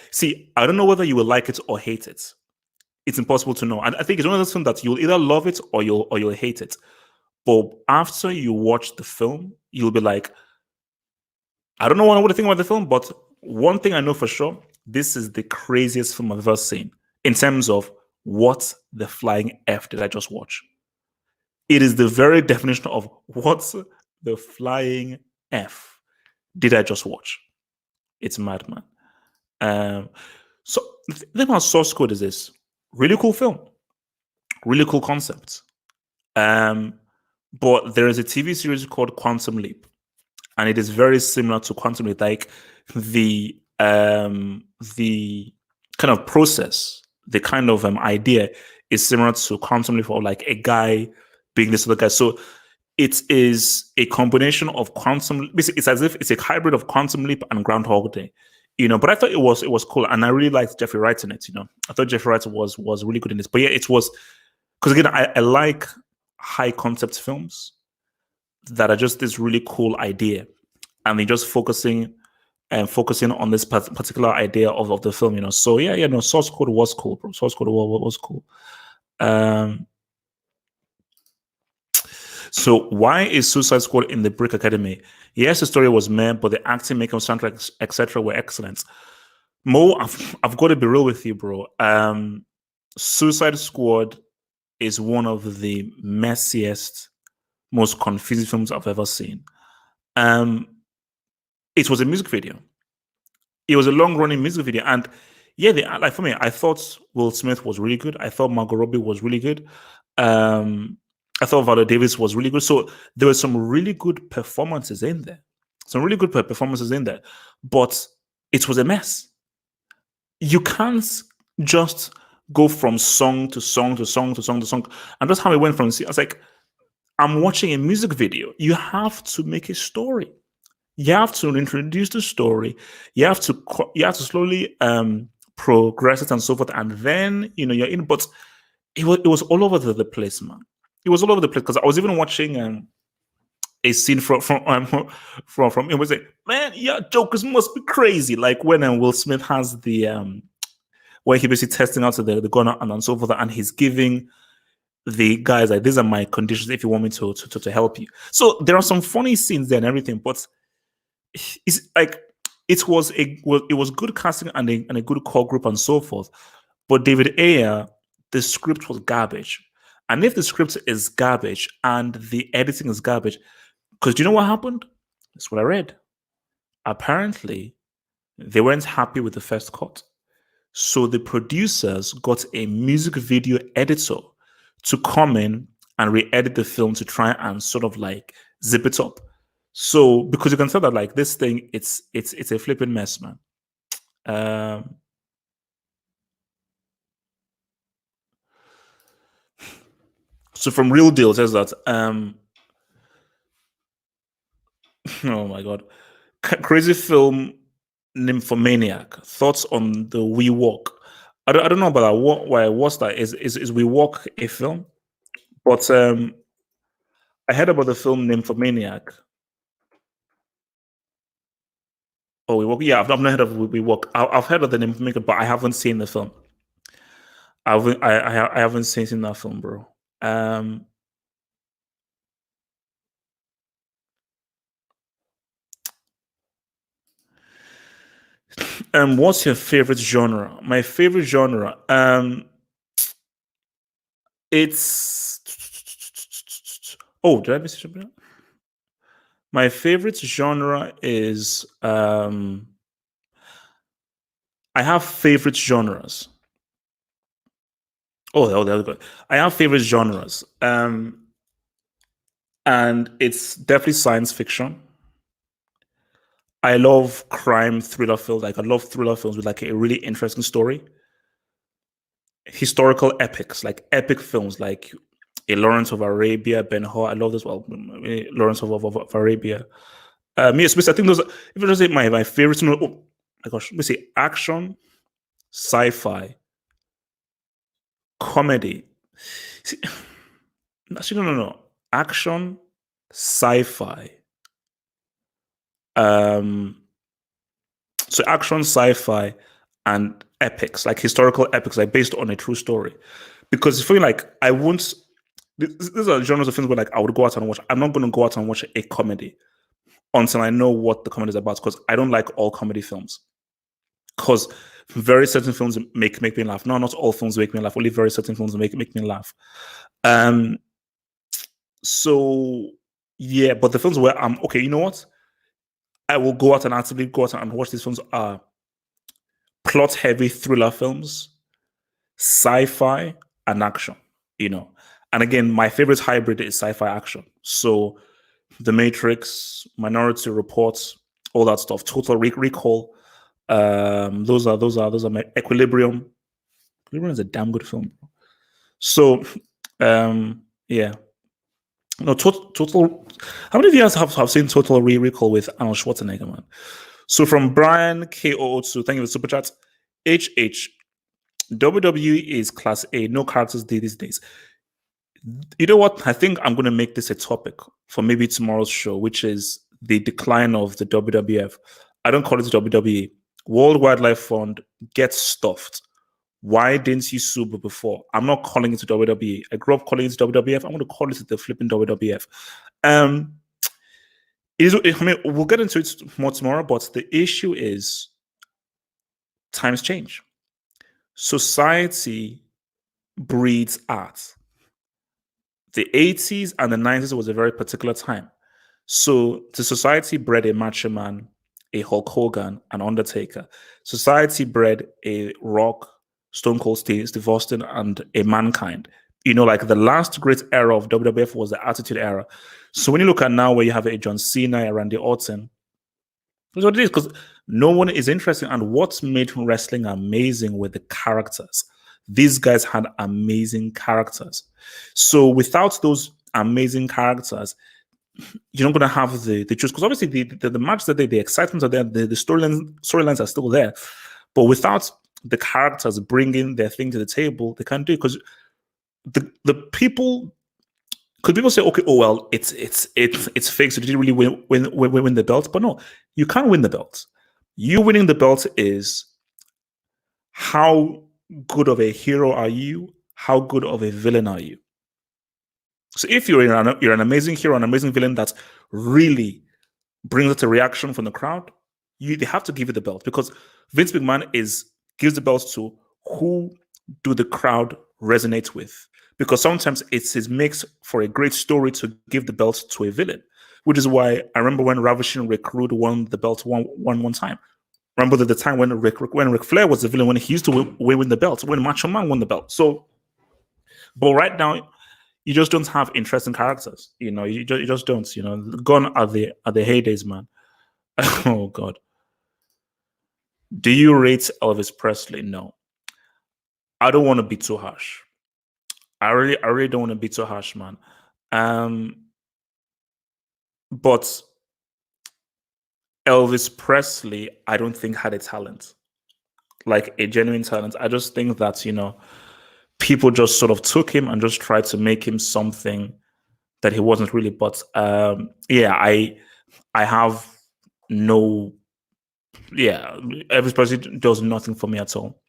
don't know whether you will like it or hate it. it's impossible to know. And I think it's one of those films that you'll either love it or you'll hate it. But after you watch the film, you'll be like, I don't know what to think about the film, but one thing I know for sure, this is the craziest film I've ever seen in terms of what the flying F did I just watch. It is the very definition of what the flying F did I just watch. It's mad, man. Um, so the thing about Source Code is this really cool film, really cool concept. Um, but there is a TV series called Quantum Leap, and it is very similar to Quantum Leap. Like the kind of process, the kind of idea is similar to Quantum Leap, or like a guy being this other guy. So it is a combination of quantum. Basically, it's as if it's a hybrid of Quantum Leap and Groundhog Day. But I thought it was cool, and I really liked Jeffrey Wright in it. I thought Jeffrey Wright was really good in this. But yeah, it was because again, I like high concept films that are just this really cool idea, and they're just focusing on this particular idea of the film. So yeah, no, Source Code was cool, bro. Source Code was cool. So why is Suicide Squad in the Brick Academy? Yes, the story was meh, but the acting, makeup, soundtrack, etc., were excellent. Mo, I've got to be real with you, bro. Suicide Squad is one of the messiest, most confusing films I've ever seen. It was a music video. It was a long-running music video, and yeah, like for me, I thought Will Smith was really good. I thought Margot Robbie was really good. I thought Viola Davis was really good. So there were some really good performances in there. But it was a mess. You can't just go from song to song to song to song to song. And that's how it went from. I was like, I'm watching a music video. You have to make a story. You have to introduce the story. You have to slowly progress it and so forth, and then you're in. But it was all over the place, man. It was all over the place because I was even watching a scene from it was like, man, yeah, Jokers must be crazy. Like when Will Smith has the where he basically testing out the gun and so forth, and he's giving the guys like, these are my conditions if you want me to help you. So there are some funny scenes there and everything, but it's like it was good casting and a good core group and so forth. But David Ayer, the script was garbage. And if the script is garbage and the editing is garbage, because do you know what happened? That's what I read. Apparently, they weren't happy with the first cut. So the producers got a music video editor to come in and re-edit the film to try and sort of like zip it up. So because you can tell that like this thing, it's a flipping mess, man. So from Real Deal says that oh my god, crazy film Nymphomaniac. Thoughts on the We Walk? I don't know about that. What's that? Is We Walk a film? But I heard about the film Nymphomaniac. Oh, We Walk. Yeah, I've not heard of We Walk. I've heard of the Nymphomaniac, but I haven't seen the film. I haven't seen that film, bro. What's your favorite genre? My favorite genre, it's oh, did I miss it? My favorite genre is I have favorite genres. Oh, that was good. I have favorite genres, and it's definitely science fiction. I love crime thriller films. Like I love thriller films with like a really interesting story. Historical epics, like epic films, like a Lawrence of Arabia, Ben Hur. I love this. Well, Lawrence of Arabia. Yes, I think those. If I just say my favorites, oh my gosh, let me see: action, sci-fi, comedy. See, actually, no. Action, sci-fi. Um, so action, sci-fi, and epics, like historical epics, like based on a true story. Because I feel like I won't. These are genres of films where like I would go out and watch. I'm not going to go out and watch a comedy until I know what the comedy is about. Because I don't like all comedy films. Because very certain films make me laugh. No, not all films make me laugh. Only very certain films make me laugh. Um. So yeah, but the films where I'm okay, you know what? I will go out and actively go out and watch these films are plot heavy thriller films, sci-fi, and action. You know, and again, my favorite hybrid is sci-fi action. So The Matrix, Minority Reports, all that stuff. Total Recall. Those are my Equilibrium. Equilibrium is a damn good film. So yeah. No, total. How many of you guys have seen Total Recall with Arnold Schwarzenegger, man? So from Brian K002, thank you for the super chat. HH, WWE is class A, no characters these days. You know what? I think I'm going to make this a topic for maybe tomorrow's show, which is the decline of the WWF. I don't call it WWE. World Wildlife Fund gets stuffed. Why didn't you sue before? I'm not calling it WWE. I grew up calling it WWF. I'm going to call it the flipping WWF. I mean, we'll get into it more tomorrow, but the issue is times change. Society breeds art. The 80s and the 90s was a very particular time. So the society bred a Macho Man, a Hulk Hogan, an Undertaker. Society bred a Rock, Stone Cold Steve Austin, and a Mankind. You know, like the last great era of WWF was the Attitude Era. So when you look at now where you have a John Cena, a Randy Orton, that's what it is, because no one is interested. And what's made wrestling amazing were the characters. These guys had amazing characters. So without those amazing characters, you're not going to have the truth. Because obviously the match that the excitement are there, the storylines are still there. But without the characters bringing their thing to the table, they can't do it. Because the people, could people say, okay, oh well, it's fake, so did you really win the belt? But no, you can't win the belt. You winning the belt is how good of a hero are you? How good of a villain are you? So if you're an amazing hero, an amazing villain that really brings out a reaction from the crowd, they have to give you the belt, because Vince McMahon gives the belt to who do the crowd resonate with. Because sometimes it makes for a great story to give the belt to a villain, which is why I remember when Ravishing Rick Rude won the belt one time. Remember the time when Ric Flair was the villain, when he used to win the belt, when Macho Man won the belt. So, but right now, you just don't have interesting characters. You know, you just don't. You know, gone are the heydays, man. Oh God. Do you rate Elvis Presley? No. I don't want to be too harsh. I really don't want to be too harsh, man. But Elvis Presley, I don't think had a talent, like a genuine talent. I just think that, you know, people just sort of took him and just tried to make him something that he wasn't really. But yeah, I have no, yeah, Elvis Presley does nothing for me at all.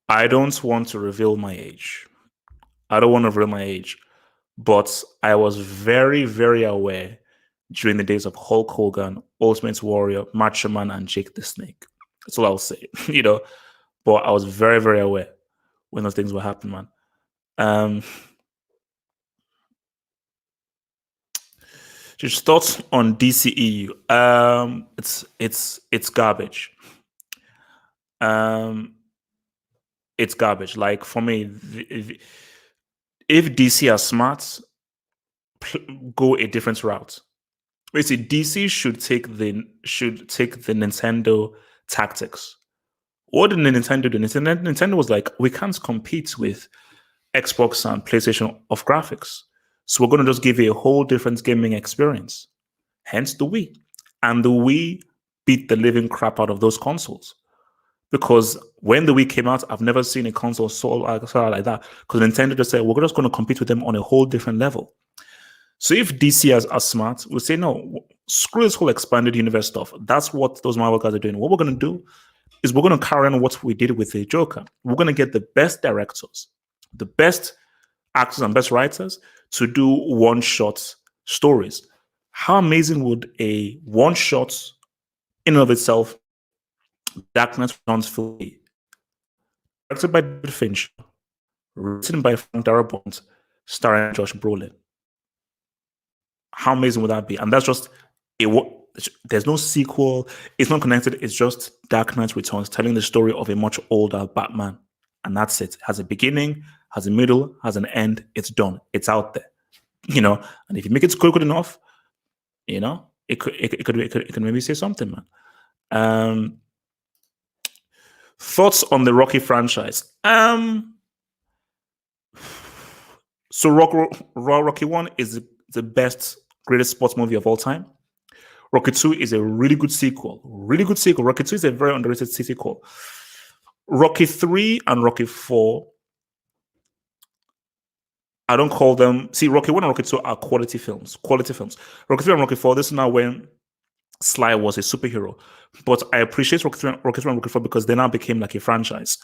I don't want to reveal my age. I don't want to reveal my age, but I was very, very aware during the days of Hulk Hogan, Ultimate Warrior, Macho Man, and Jake the Snake. That's all I'll say, you know. But I was very, very aware when those things were happening, man. Just thoughts on DCEU. It's garbage. It's garbage. Like for me, if DC are smart, go a different route. Basically, DC should take the Nintendo tactics. What did Nintendo do? Nintendo was like, we can't compete with Xbox and PlayStation of graphics, so we're going to just give you a whole different gaming experience. Hence the Wii, and the Wii beat the living crap out of those consoles. Because when the Wii came out, I've never seen a console so like that. Because Nintendo just said, we're just going to compete with them on a whole different level. So if DC are smart, we'll say, no, screw this whole expanded universe stuff. That's what those Marvel guys are doing. What we're going to do is we're going to carry on what we did with the Joker. We're going to get the best directors, the best actors and best writers to do one-shot stories. How amazing would a one-shot in and of itself Dark Knight Returns film be? Directed by David Fincher, written by Frank Darabont, starring Josh Brolin. How amazing would that be? And that's just there's no sequel. It's not connected. It's just Dark Knight Returns, telling the story of a much older Batman, and that's it. Has a beginning, has a middle, has an end. It's done. It's out there, And if you make it good enough, it could maybe say something, man. Thoughts on the Rocky franchise? So Rocky 1 is the best, greatest sports movie of all time. Rocky 2 is a really good sequel. Rocky 2 is a very underrated sequel. Rocky 3 and Rocky 4, I don't call them... See, Rocky 1 and Rocky 2 are quality films. Rocky 3 and Rocky 4, this is now when Sly was a superhero. But I appreciate Rocky 3 and Rocky 4 because they now became like a franchise.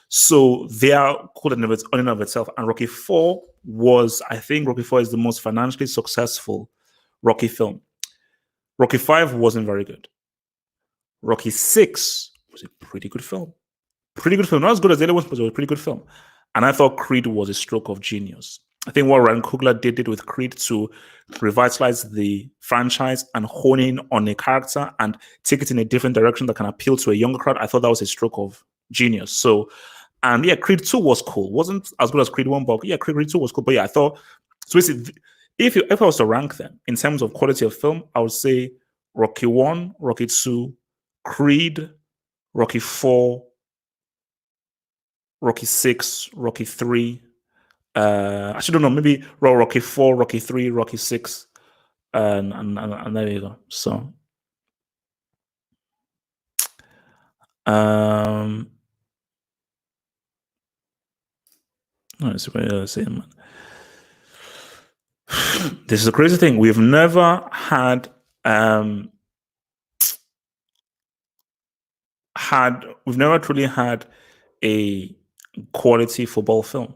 So they are cool in and of itself. And Rocky 4 I think Rocky 4 is the most financially successful Rocky film. Rocky 5 wasn't very good. Rocky 6 was a pretty good film. Not as good as the other ones, but it was a pretty good film. And I thought Creed was a stroke of genius. I think what Ryan Coogler did with Creed to revitalize the franchise and hone in on a character and take it in a different direction that can appeal to a younger crowd, I thought that was a stroke of genius. So, and yeah, Creed 2 was cool. Wasn't as good as Creed 1, but yeah, Creed 2 was cool. But yeah, I thought, so basically, if I was to rank them in terms of quality of film, I would say Rocky 1, Rocky 2, Creed, Rocky 4, Rocky 6, Rocky 3. Actually, don't know. Maybe Rocky 4, Rocky 3, Rocky 6, and there you go. So, let's see what else man. This is a crazy thing. We've never had we've never truly had a quality football film.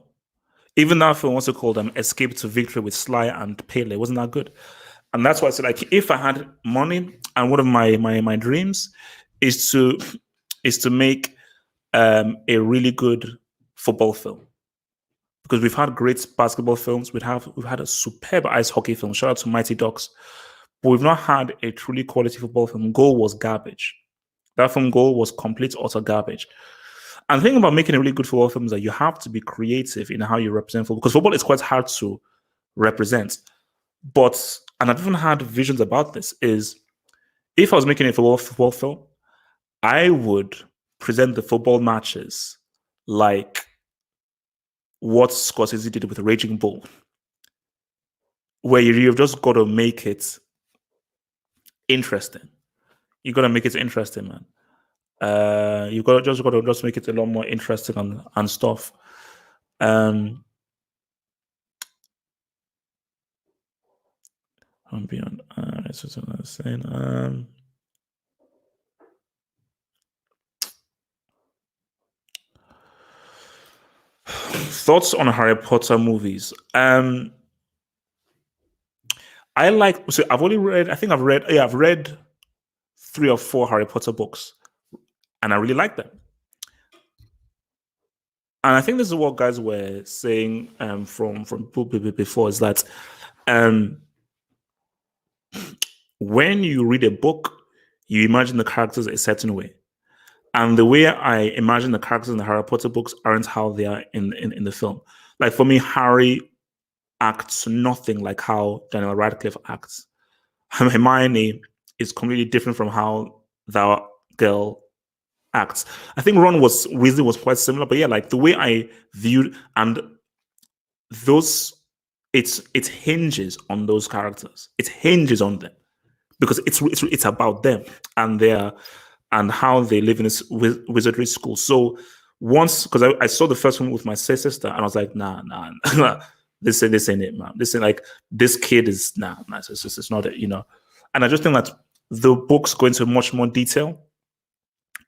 Even that film, what's it called? Escape to Victory with Sly and Pele. Wasn't that good? And that's why I said, like, if I had money, and one of my dreams is to make a really good football film. Because we've had great basketball films. We've had a superb ice hockey film. Shout out to Mighty Ducks. But we've not had a truly quality football film. Goal was garbage. That film Goal was complete, utter garbage. And the thing about making a really good football film is that you have to be creative in how you represent football, because football is quite hard to represent. But, and I've even had visions about this, is if I was making a football film, I would present the football matches like what Scorsese did with Raging Bull, where you've just got to make it interesting. You got to make it interesting, man. You got to just make it a lot more interesting and stuff. I'm beyond. That's what I was saying. Thoughts on Harry Potter movies? I like. So I've only read. I think I've read 3 or 4 Harry Potter books, and I really like them. And I think this is what guys were saying from before, is that when you read a book, you imagine the characters a certain way. And the way I imagine the characters in the Harry Potter books aren't how they are in the film. Like, for me, Harry acts nothing like how Daniel Radcliffe acts. Hermione is completely different from how that girl acts. I think Weasley was quite similar, but yeah, like the way I viewed, and those, it hinges on those characters. It hinges on them because it's about them and how they live in this wizardry school. So once, because I saw the first one with my sister, and I was like, nah, this ain't it, man. This ain't, like, this kid is it's not it, And I just think that the books go into much more detail,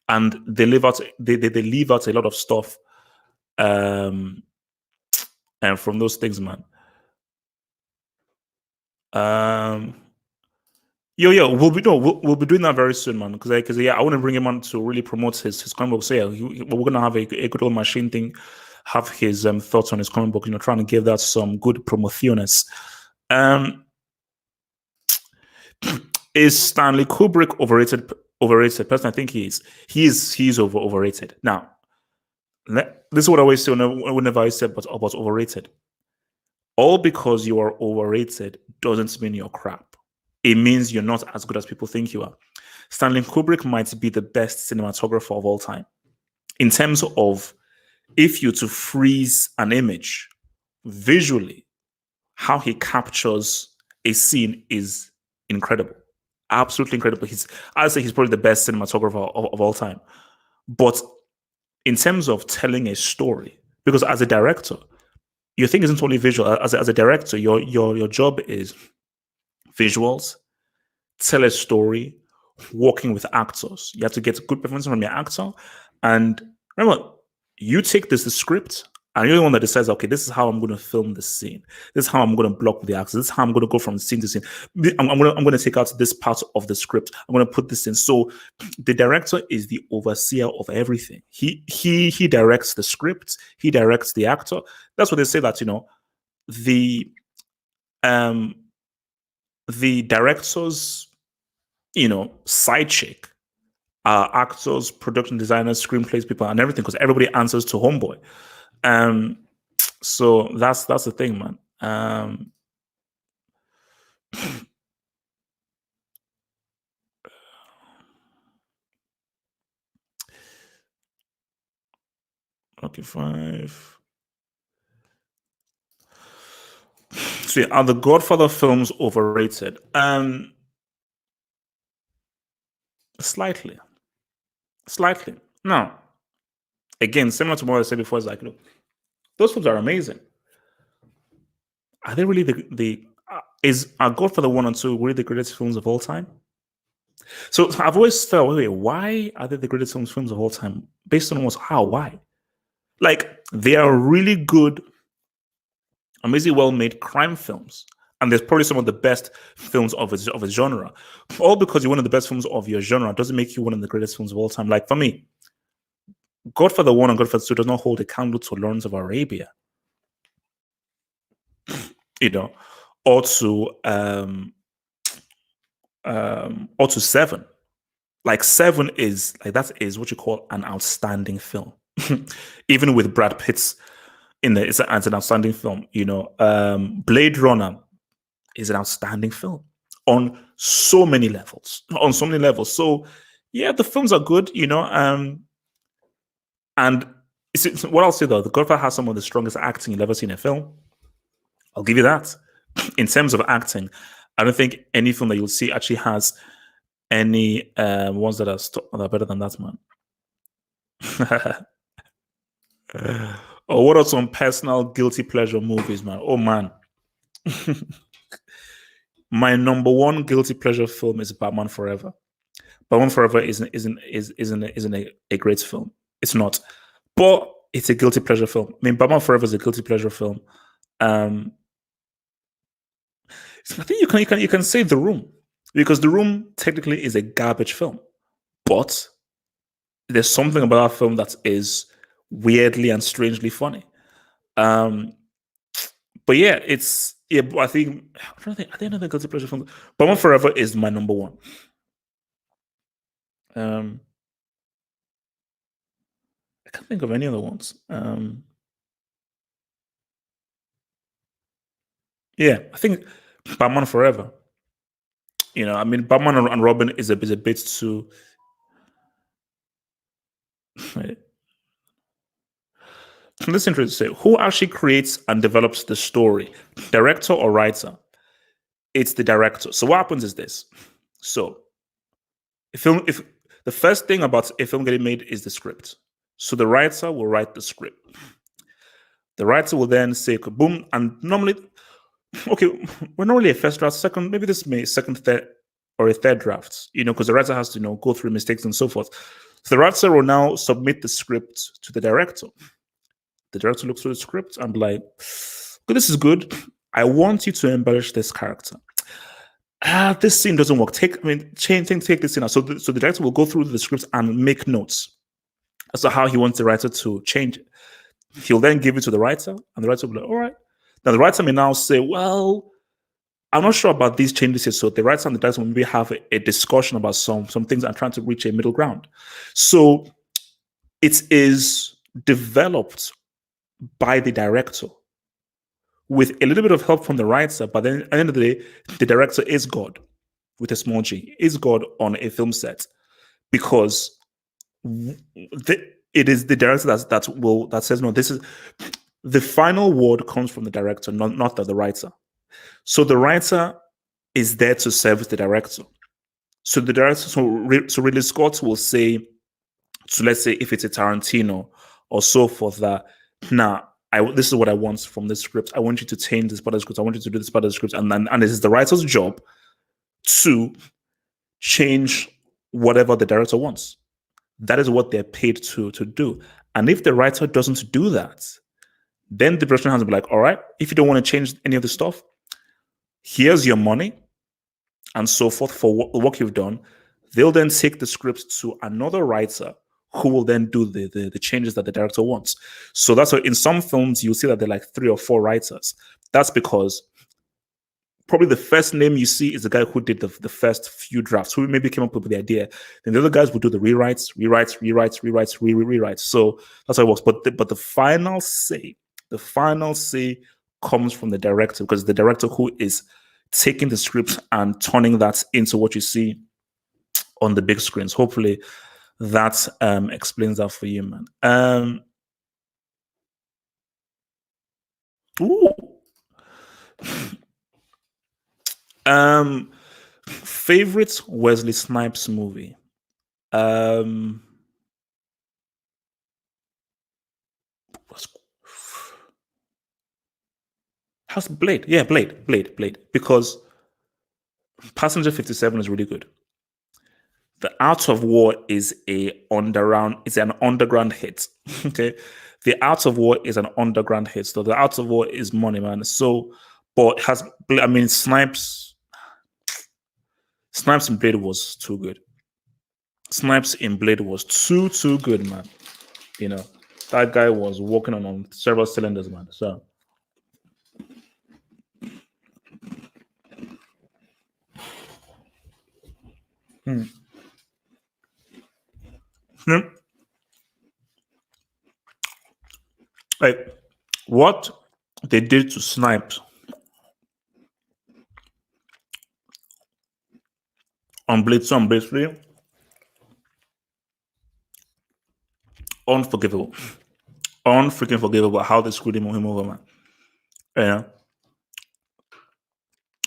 and they leave out they leave out a lot of stuff, um, and from those things, man. Um, yo, we'll be doing that very soon, man. Because yeah, I want to bring him on to really promote his comic book. So yeah, we're gonna have a good old machine thing, have his thoughts on his comic book. Trying to give that some good promociones. Um, is Stanley Kubrick overrated? Overrated person, I think he is. He's overrated. Now, this is what I always say whenever I say about overrated. All because you are overrated doesn't mean you're crap. It means you're not as good as people think you are. Stanley Kubrick might be the best cinematographer of all time. In terms of, if you to freeze an image visually, how he captures a scene is incredible. Absolutely incredible. I'd say he's probably the best cinematographer of all time. But in terms of telling a story, because as a director, your thing isn't only visual. As a director, your job is visuals, tell a story, working with actors. You have to get a good performance from your actor. And remember, you take the script, and you're the one that decides, okay, this is how I'm going to film this scene. This is how I'm going to block the actors. This is how I'm going to go from scene to scene. I'm going to take out this part of the script. I'm going to put this in. So the director is the overseer of everything. He directs the script. He directs the actor. That's what they say, that the director's side chick are actors, production designers, screenplays people, and everything, because everybody answers to homeboy. So that's the thing, man. Okay, 5. So yeah, are the Godfather films overrated? Slightly. Now, again, similar to what I said before, it's like, look, those films are amazing. Are they really are Godfather 1 and 2 really the greatest films of all time? So I've always felt, wait, why are they the greatest films of all time? Based on what? How? Why? Like, they are really good, amazing, well-made crime films, and there's probably some of the best films of a genre. All because you're one of the best films of your genre doesn't make you one of the greatest films of all time. Like, for me, Godfather 1 and Godfather 2 does not hold a candle to Lawrence of Arabia, or to 7. Like, 7 is like, that is what you call an outstanding film. Even with Brad Pitt's in there, it's an outstanding film. Blade Runner is an outstanding film on so many levels. So yeah, the films are good, and what I'll say though, The Godfather has some of the strongest acting you've ever seen in a film. I'll give you that. In terms of acting, I don't think any film that you'll see actually has any ones that are better than that, man. Or what are some personal guilty pleasure movies, man? Oh man. My number one guilty pleasure film is Batman Forever. Batman Forever isn't a great film. It's not. But it's a guilty pleasure film. I mean, Batman Forever is a guilty pleasure film. I think you can say The Room, because The Room technically is a garbage film, but there's something about that film that is weirdly and strangely funny. But yeah, but I think I think another guilty pleasure film. Batman Forever is my number one. I can't think of any other ones. Yeah, I think Batman Forever. I mean, Batman and Robin is a bit too. Listen to it say, who actually creates and develops the story, director or writer? It's the director. So what happens is this. So if the first thing about a film getting made is the script. So the writer will write the script. The writer will then say, boom, and normally, okay, we're not really a first draft, second, maybe this may second, third. or a third draft, because the writer has to, go through mistakes and so forth. So the writer will now submit the script to the director. The director looks through the script and be like, "Good, this is good. I want you to embellish this character. This scene doesn't work. Take this scene out." So the director will go through the script and make notes as to how he wants the writer to change it. He'll then give it to the writer, and the writer will be like, "All right." Now the writer may now say, "Well, I'm not sure about these changes here." So the writer and the director will maybe have a discussion about some things and trying to reach a middle ground. So it is developed by the director with a little bit of help from the writer, but then at the end of the day, the director is God with a small g, is God on a film set, because it is the director that says, no, this is the final word comes from the director, not the writer. So the writer is there to service the director. So the director, so Ridley Scott will say, so let's say if it's a Tarantino or so forth, that this is what I want from this script. I want you to change this part of the script. I want you to do this part of the script, and it is the writer's job to change whatever the director wants. That is what they're paid to do. And if the writer doesn't do that, then the production has to be like, "All right, if you don't want to change any of the stuff, here's your money," and so forth for the work you've done. They'll then take the script to another writer who will then do the changes that the director wants. So that's why in some films you'll see that they're like 3 or 4 writers. That's because probably the first name you see is the guy who did the first few drafts, who maybe came up with the idea. Then the other guys will do the rewrites. So that's how it works. But the final say comes from the director, because the director who is taking the script and turning that into what you see on the big screens. Hopefully that explains that for you, man. Ooh. Favorite Wesley Snipes movie. How's Blade? Yeah, Blade. Because Passenger 57 is really good. The Art of War is an underground hit. Okay. The Art of War is an underground hit. So the Art of War is money, man. So, but Snipes in Blade was too good. Snipes in Blade was too good, man. That guy was working on several cylinders, man. So like what they did to Snipes on Blade 2 and Blade 3, unforgivable. Unfreaking forgivable how they screwed him over, man. Yeah.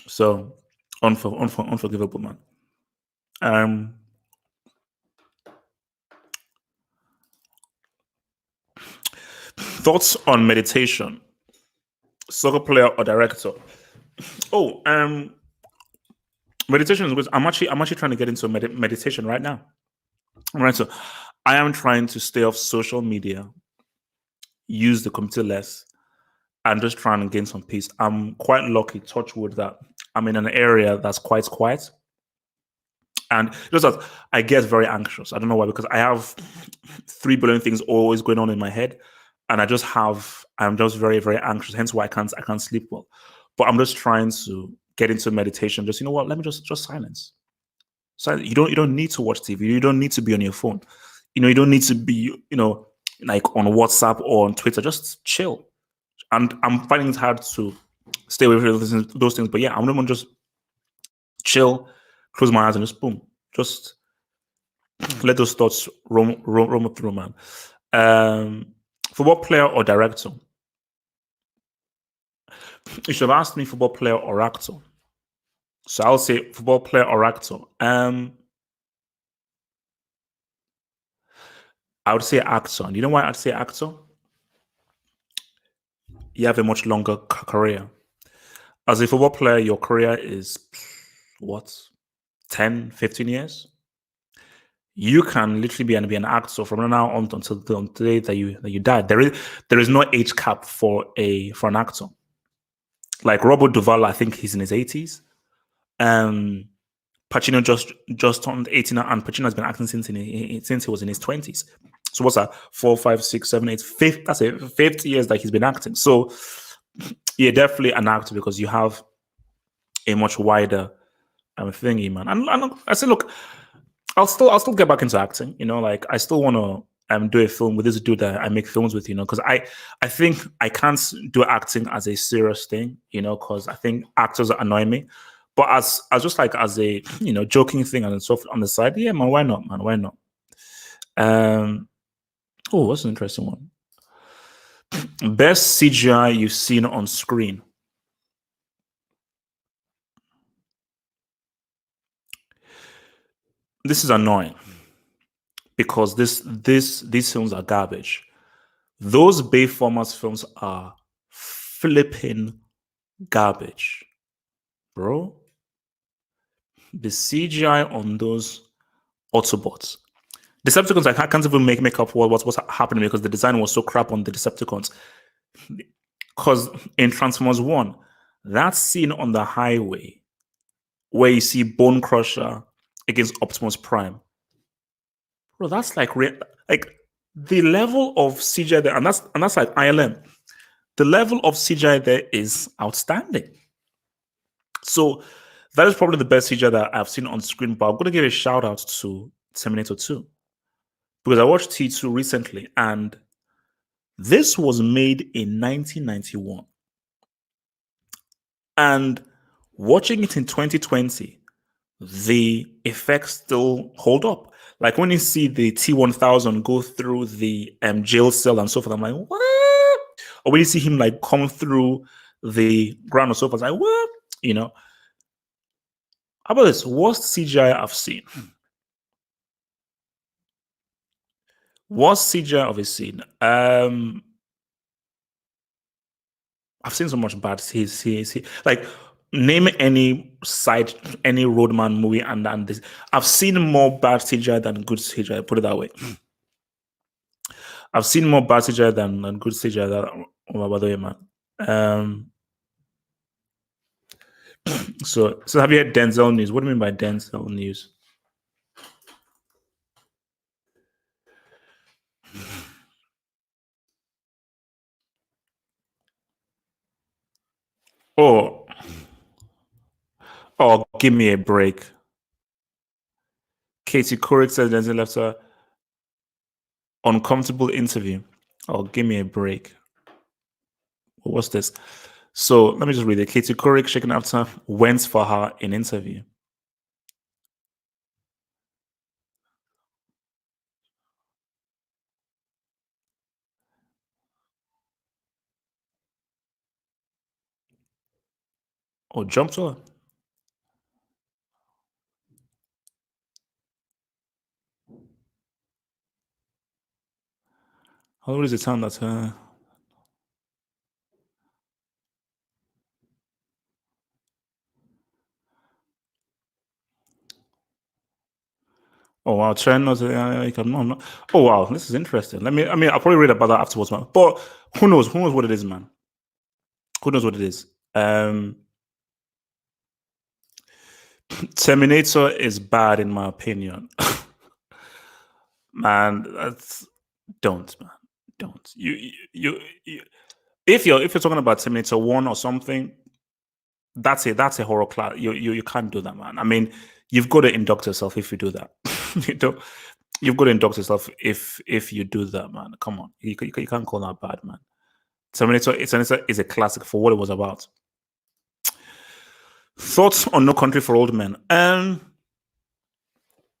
So unforgivable, man. Thoughts on meditation? Soccer player or director? Oh, meditation is good. I'm actually trying to get into meditation right now. Right, so I am trying to stay off social media, use the computer less, and just trying to gain some peace. I'm quite lucky, touch wood, that I'm in an area that's quite quiet. And just that I get very anxious. I don't know why, because I have 3 billion things always going on in my head. And I'm just very, very anxious. Hence why I can't sleep well. But I'm just trying to get into meditation. Just, let me just silence. So you don't need to watch TV. You don't need to be on your phone. You don't need to be, like on WhatsApp or on Twitter. Just chill. And I'm finding it hard to stay away from those things. But yeah, I'm gonna just chill, close my eyes, and just boom, just let those thoughts roam through, man. Football player or director? You should have asked me football player or actor. So I'll say football player or actor. I would say actor. You know why I'd say actor? You have a much longer career. As a football player, your career is what? 10, 15 years, you can literally be an actor from now on until the day that you die. There is no age cap for an actor. Like Robert Duvall, I think he's in his 80s. Um, Pacino just turned 18, and Pacino has been acting since he was in his 20s. So what's that? 4, 5, 6, 7, 8, 5. That's it. 50 years that he's been acting. So yeah, definitely an actor because you have a much wider thingy, man. And I said, look, I'll still get back into acting. Like I still want to do a film with this dude that I make films with. Because I think I can't do acting as a serious thing. Because I think actors annoy me. But as just like as a joking thing and stuff on the side, yeah, man, why not, man? Why not? Oh, what's an interesting one? Best CGI you've seen on screen. This is annoying because these films are garbage. Those Bayformers films are flipping garbage, bro. The CGI on those Autobots. Decepticons, I can't even make up what's happening because the design was so crap on the Decepticons. Because in Transformers 1, that scene on the highway where you see Bone Crusher against Optimus Prime, bro, that's like the level of CGI there, and that's like ILM. The level of CGI there is outstanding. So that is probably the best CGI that I've seen on screen. But I'm going to give a shout out to Terminator 2 because I watched T2 recently, and this was made in 1991. And watching it in 2020, the effects still hold up. Like when you see the T-1000 go through the jail cell and so forth, I'm like, what? Or when you see him like come through the ground and so forth, I'm like, what? How about this? Worst CGI I've seen. Worst CGI of a scene. I've seen so much bad. Like name any roadman movie and this. I've seen more bad CGI than good CGI. Put it that way. I've seen more bad CGI than good CGI. By the way, man. So have you heard Denzel news? What do you mean by Denzel news? Oh, give me a break. Katie Couric says Denzel left her uncomfortable interview. Oh, give me a break. What's this? So let me just read it. Katie Couric shaken after went for her in interview. Oh, jumped to her. How old is the time that Oh wow, trend not. No. Oh wow, this is interesting. I'll probably read about that afterwards, man. But who knows? Who knows what it is, man? Who knows what it is? Terminator is bad in my opinion. Man, don't, man, don't. You if you're talking about Terminator 1 or something, that's a horror class. You can't do that, man. I mean, you've got to induct yourself if you do that. You've got to induct yourself if you do that, man. Come on, you can't call that bad, man. Terminator is a classic for what it was about. Thoughts on No Country for Old Men?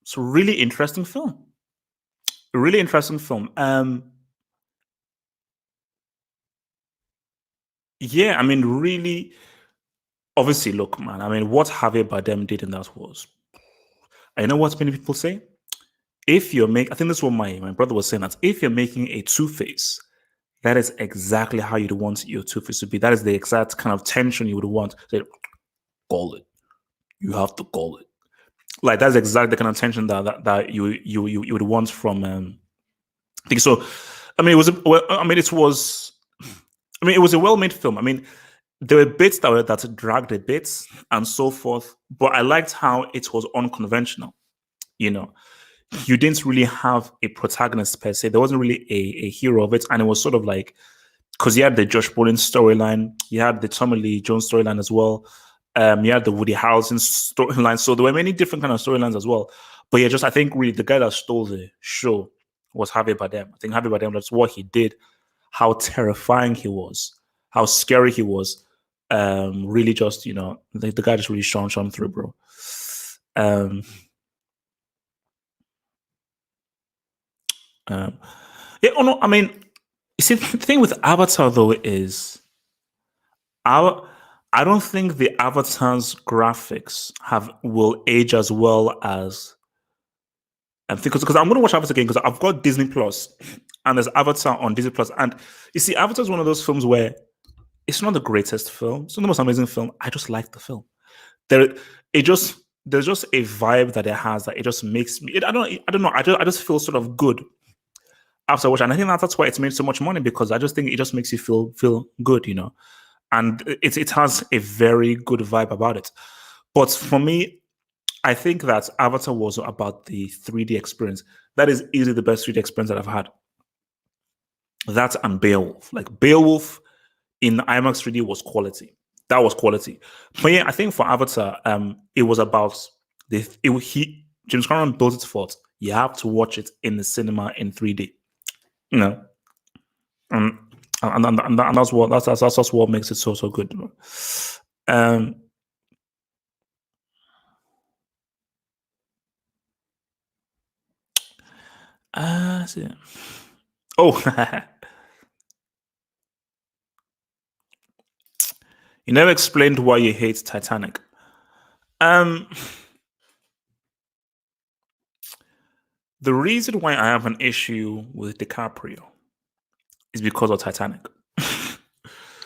It's a really interesting film. A really interesting film. Yeah, I mean, really, obviously, look, man. I mean, what Javier Bardem did in that was, I know what many people say. If you're I think that's what my brother was saying, that if you're making a Two-Face, that is exactly how you'd want your Two-Face to be. That is the exact kind of tension you would want. Say, call it. You have to call it. Like that's exactly the kind of tension that you would want from. I think so. I mean, it was. Well, I mean, it was. I mean, it was a well-made film. I mean, there were bits that dragged a bit and so forth, but I liked how it was unconventional. You know, you didn't really have a protagonist per se. There wasn't really a hero of it, and it was sort of like because you had the Josh Brolin storyline, you had the Tommy Lee Jones storyline as well. You had the Woody Harrelson storyline, so there were many different kind of storylines as well. But yeah, just I think really the guy that stole the show was Javier Bardem. I think Javier Bardem, that's what he did, how terrifying he was, how scary he was. Really, just the guy just really shone through, bro. Um, um, yeah, oh no, I mean, you see, the thing with Avatar though is our. I don't think the Avatar's graphics have will age as well as and because I'm going to watch Avatar again because I've got Disney Plus and there's Avatar on Disney Plus and you see Avatar is one of those films where it's not the greatest film, it's not the most amazing film. I just like the film. There, it just there's just a vibe that it has that it just makes me. I don't know. I just feel sort of good after watching. And I think that's why it's made so much money because I just think it just makes you feel good, and it has a very good vibe about it. But for me, I think that Avatar was about the 3D experience. That is easily the best 3D experience that I've had. That and Beowulf. Like Beowulf in IMAX 3D was quality. That was quality. But yeah, I think for Avatar, it was about he James Cameron built it for it. You have to watch it in the cinema in 3D. You know, and and that's what makes it so good. Um, see. Oh, you never explained why you hate Titanic. Um, the reason why I have an issue with DiCaprio is because of Titanic.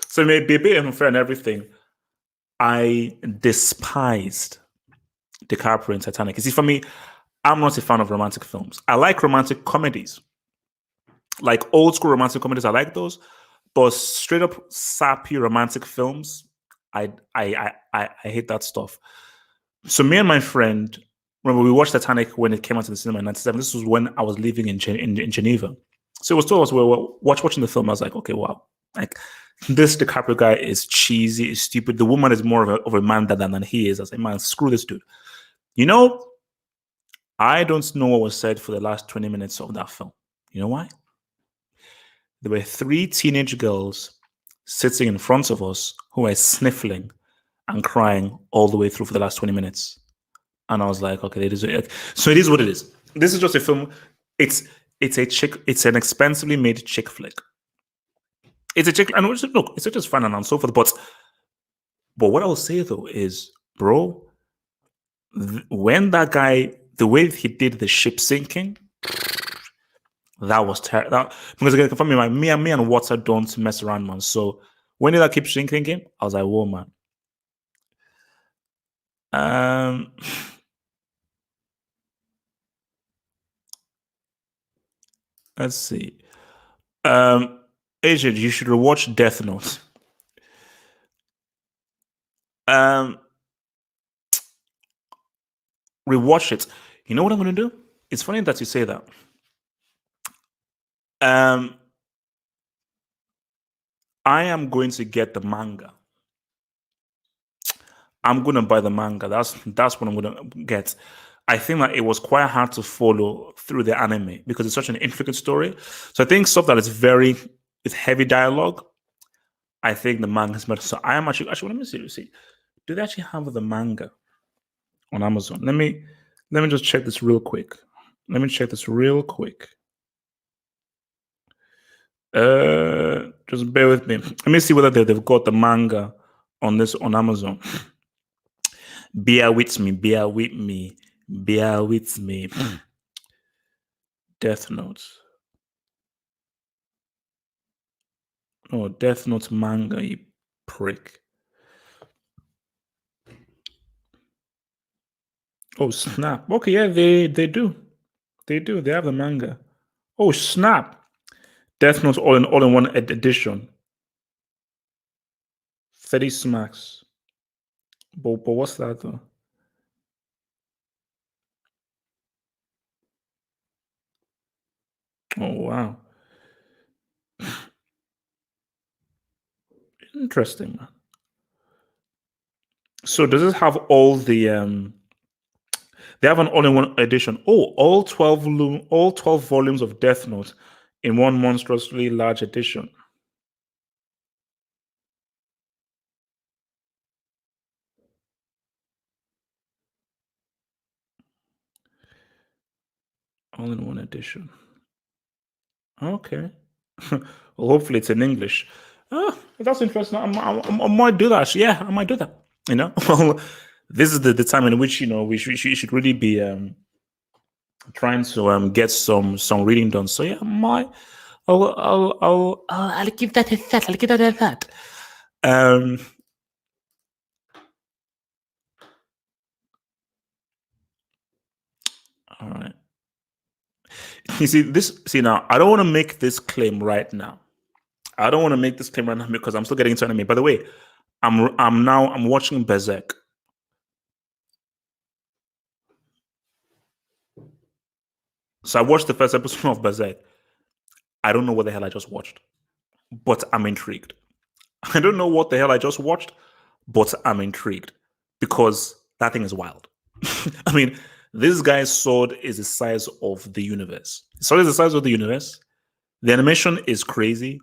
So it may be a bit unfair and everything. I despised DiCaprio in Titanic. You see, for me, I'm not a fan of romantic films. I like romantic comedies, like old school romantic comedies. I like those, but straight up sappy romantic films, I hate that stuff. So me and my friend, remember we watched Titanic when it came out in the cinema in '97. This was when I was living in Geneva. So it was told us we were watching the film. I was like, okay, wow, like this DiCaprio guy is cheesy, is stupid. The woman is more of a man than he is. I was like, man, screw this dude. You know, I don't know what was said for the last 20 minutes of that film. You know why? There were three teenage girls sitting in front of us who were sniffling and crying all the way through for the last 20 minutes. And I was like, okay, it is. So it is what it is. This is just a film. It's it's a chick. It's an expensively made chick flick. It's a chick, and look, it's just fun and so forth. But what I'll say though is, bro, when that guy, the way he did the ship sinking, that was terrible. Because again, for me, me and water don't mess around, man. So when did that keep sinking, I was like, whoa, man. Um, let's see. Agent, you should watch Death Note. Um, rewatch it. You know what I'm going to do? It's funny that you say that. Um, I am going to get the manga. I'm going to buy the manga. That's what I'm going to get. I think that it was quite hard to follow through the anime because it's such an intricate story. So I think stuff that is very with heavy dialogue. I think the manga is better. So I am actually let me see. Do they actually have the manga on Amazon? Let me just check this real quick. Let me check this real quick. Just bear with me. Let me see whether they've got the manga on this on Amazon. Bear with me. Bear with me. Bear with me. Death Note. Oh, Death Note manga, you prick. Oh snap! Okay, yeah, they do. They do. They have the manga. Oh snap! Death Note all in one edition. 30 smacks. But what's that though? Oh wow, interesting, man. So does it have all the they have an all-in-one edition. Oh, all 12 volumes of Death Note in one monstrously large edition. All in one edition. Okay. Well, hopefully it's in English. Oh, that's interesting. I might do that. Yeah, I might do that. You know, well, this is the time in which we should really be trying to get some reading done. So yeah, I'll give that a that. I'll give that a that. Um, all right. You see this. See now, I don't want to make this claim right now. I don't want to make this claim right now because I'm still getting into anime. By the way, I'm watching Berserk. So I watched the first episode of Berserk. I don't know what the hell I just watched, but I'm intrigued. I don't know what the hell I just watched, but I'm intrigued because that thing is wild. I mean, this guy's sword is the size of the universe. His sword is the size of the universe. The animation is crazy,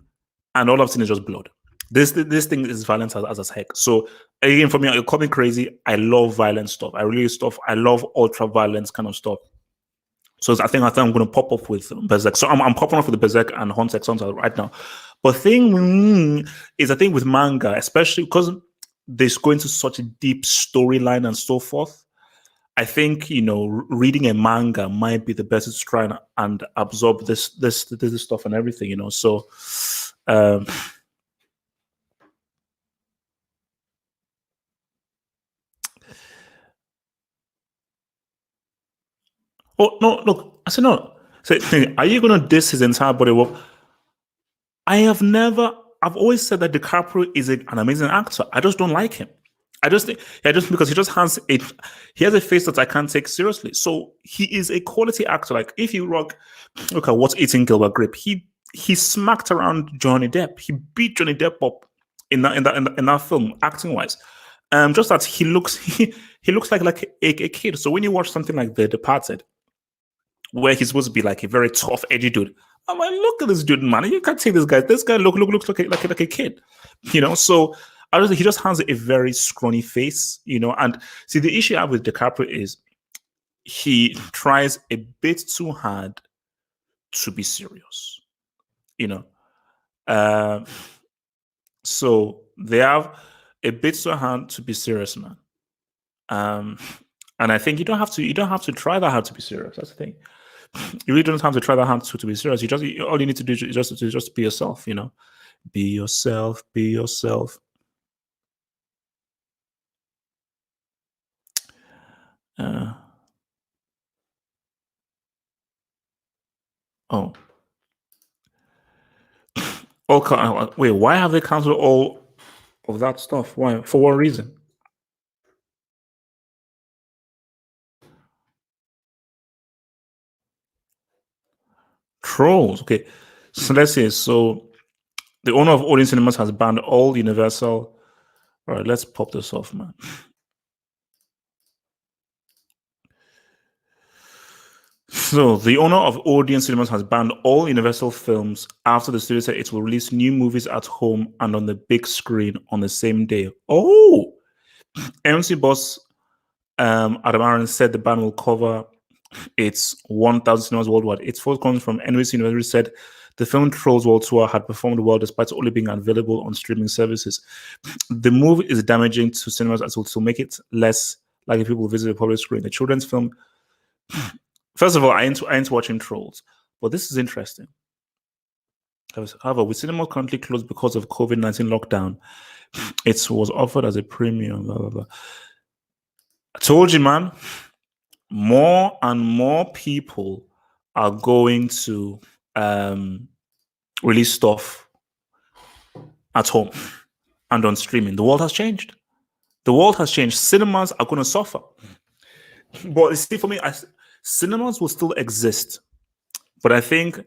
and all I've seen is just blood. This thing is violent as heck. So again, for me, it call me crazy. I love violent stuff. I love ultra violence kind of stuff. So I think I'm going to pop up with Berserk. So I'm popping off with the Berserk and Hunter x Hunter right now. But thing is, I think with manga, especially because they go into such a deep storyline and so forth. I think reading a manga might be the best to try and absorb this stuff and everything. So um, oh no, look, I said no. So, are you going to diss his entire body? Well, I have never. I've always said that DiCaprio is an amazing actor. I just don't like him. I just think, yeah, just because he has a face that I can't take seriously. So he is a quality actor. Like if you look at what's eating Gilbert Grape, he smacked around Johnny Depp. He beat Johnny Depp up in that film, acting wise. Just that he looks he looks like a kid. So when you watch something like The Departed, where he's supposed to be like a very tough, edgy dude. I'm like, look at this dude, man. You can't take this guy. This guy looks like a kid, So he just has a very scrawny face, And see, the issue I have with DiCaprio is he tries a bit too hard to be serious, you know. Uh, so they have a bit too hard to be serious, man. Um, and I think you don't have to try that hard to be serious. That's the thing. You really don't have to try that hard to be serious. All you need to do is just be yourself, Be yourself, be yourself. Uh, oh, okay. Wait, why have they canceled all of that stuff? Why? For what reason? Trolls. Okay, so let's see. So the owner of Odeon Cinemas has banned all Universal. All right, let's pop this off, man. So the owner of Odeon Cinemas has banned all Universal films after the studio said it will release new movies at home and on the big screen on the same day. Oh, MC boss Adam Aaron said the ban will cover its 1,000 cinemas worldwide. Its source comes from NBC University said the film Trolls World Tour had performed well despite only being available on streaming services. The move is damaging to cinemas as well to make it less likely people visit the public screen. The children's film. First of all, I ain't watching Trolls, but this is interesting. However, with cinema currently closed because of COVID-19 lockdown, it was offered as a premium. Blah, blah, blah. I told you, man. more and more people are going to um, release stuff at home and on streaming. The world has changed. The world has changed. Cinemas are going to suffer. But you see, for me, cinemas will still exist. But I think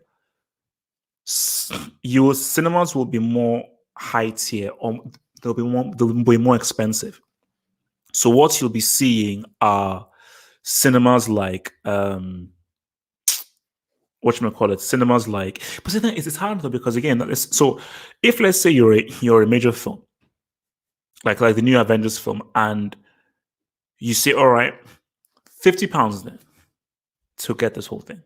your cinemas will be more high tier, or they'll be more expensive. So what you'll be seeing are cinemas like what you call it, cinemas like. But the thing is, it's hard though because again, so if let's say you're a major film, like the new Avengers film, and you say, all right, £50 then to get this whole thing.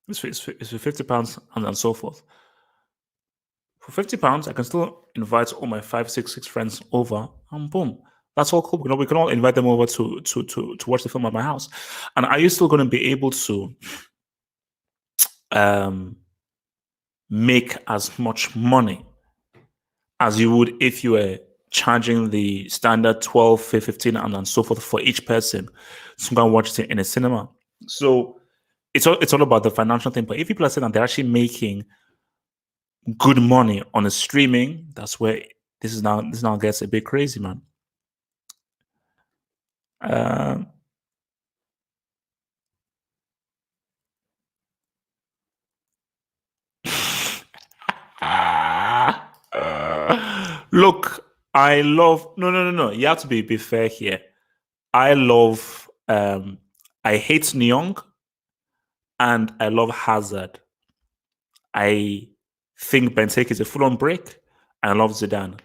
It's for £50 and so forth. For £50, I can still invite all my five, six friends over, and boom, that's all cool. We can all invite them over to watch the film at my house. And are you still going to be able to um, make as much money as you would if you were charging the standard 12, 15, and so forth for each person to go and watch it in a cinema? So it's all about the financial thing. But if people are saying that they're actually making good money on a streaming, that's where this now gets a bit crazy, man. Uh, look, I love no. You have to be fair here. I love I hate Neon and I love Hazard. I think Benteke is a full-on break. I love Zidane.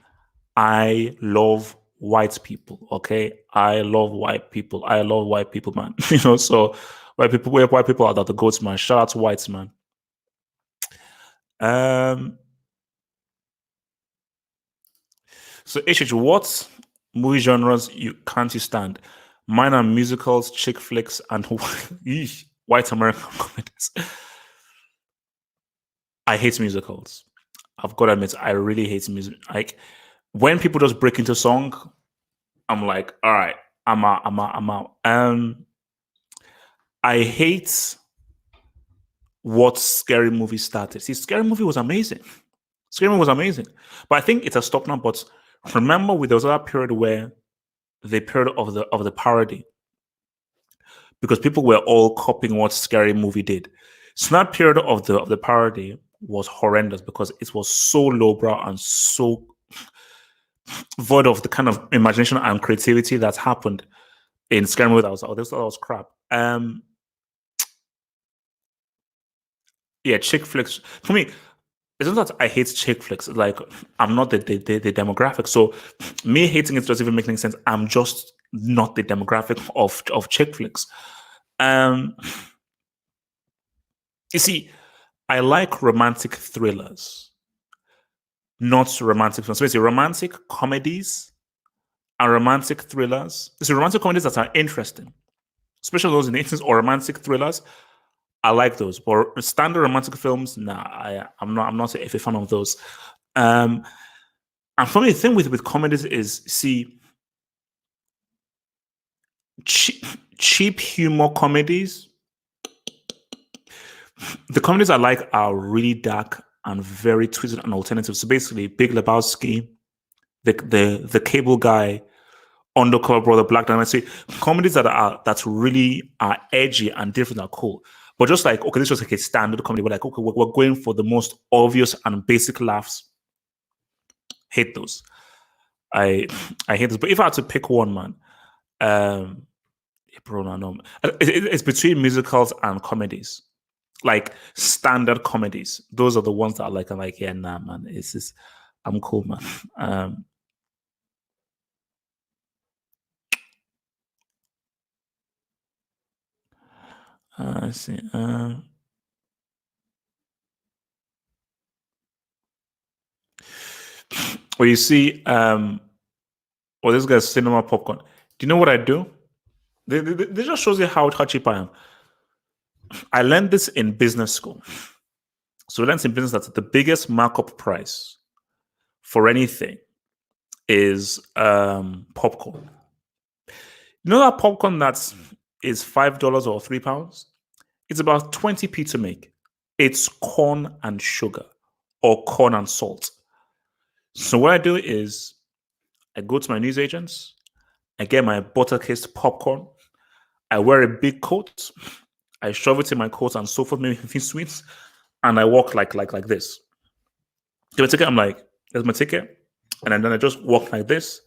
I love white people. Okay, I love white people. I love white people, man. So white people are the goats, man. Shout out to whites, man. Um, so HH, what movie genres can't you stand? Mine are musicals, chick flicks, and white American comedies. I hate musicals. I've got to admit, I really hate music. Like when people just break into song, I'm like, all right, I'm out, I'm out, I'm out. I hate what Scary Movie started. See, Scary Movie was amazing. Scary Movie was amazing, but I think it has stopped now. But remember, there was that period where the period of the parody, because people were all copying what Scary Movie did. So that period of the parody was horrendous because it was so lowbrow and so void of the kind of imagination and creativity that happened in Scary Movie. That was crap. Yeah, chick flicks for me. It's not that I hate chick flicks. Like I'm not the demographic. So me hating it doesn't even make any sense. I'm just not the demographic of chick flicks. Um, you see, I like romantic thrillers, not romantic films. Basically, romantic comedies and romantic thrillers. So romantic comedies that are interesting, especially those in the 80s, or romantic thrillers. I like those, but standard romantic films, nah, I'm not a fan of those. Um, and for me, the thing with comedies is, see, cheap, cheap humor comedies. The comedies I like are really dark and very twisted and alternative. So basically, Big Lebowski, the Cable Guy, Undercover Brother, Black Dynamite. See, comedies that really are edgy and different are cool. But just like, okay, this was like a standard comedy. We're like, okay, we're going for the most obvious and basic laughs. Hate those. I I hate this. But if I had to pick one, man, um, bro, no. It's between musicals and comedies, like standard comedies. Those are the ones that I like. I'm like, yeah, nah, man. It's just, I'm cool, man. Um, let's see. Well, you see, well, this guy's cinema popcorn. Do you know what I do? This just shows you how cheap I am. I learned this in business school. So we learned in business that the biggest markup price for anything is popcorn. You know that popcorn that's is $5 or £3. It's about 20p to make. It's corn and sugar or corn and salt. So what I do is I go to my newsagents, I get my butter cased popcorn, I wear a big coat, I shove it in my coat and so forth, maybe 15 sweets, and I walk like this. Get my ticket, I'm like, there's my ticket. And then I just walk like this.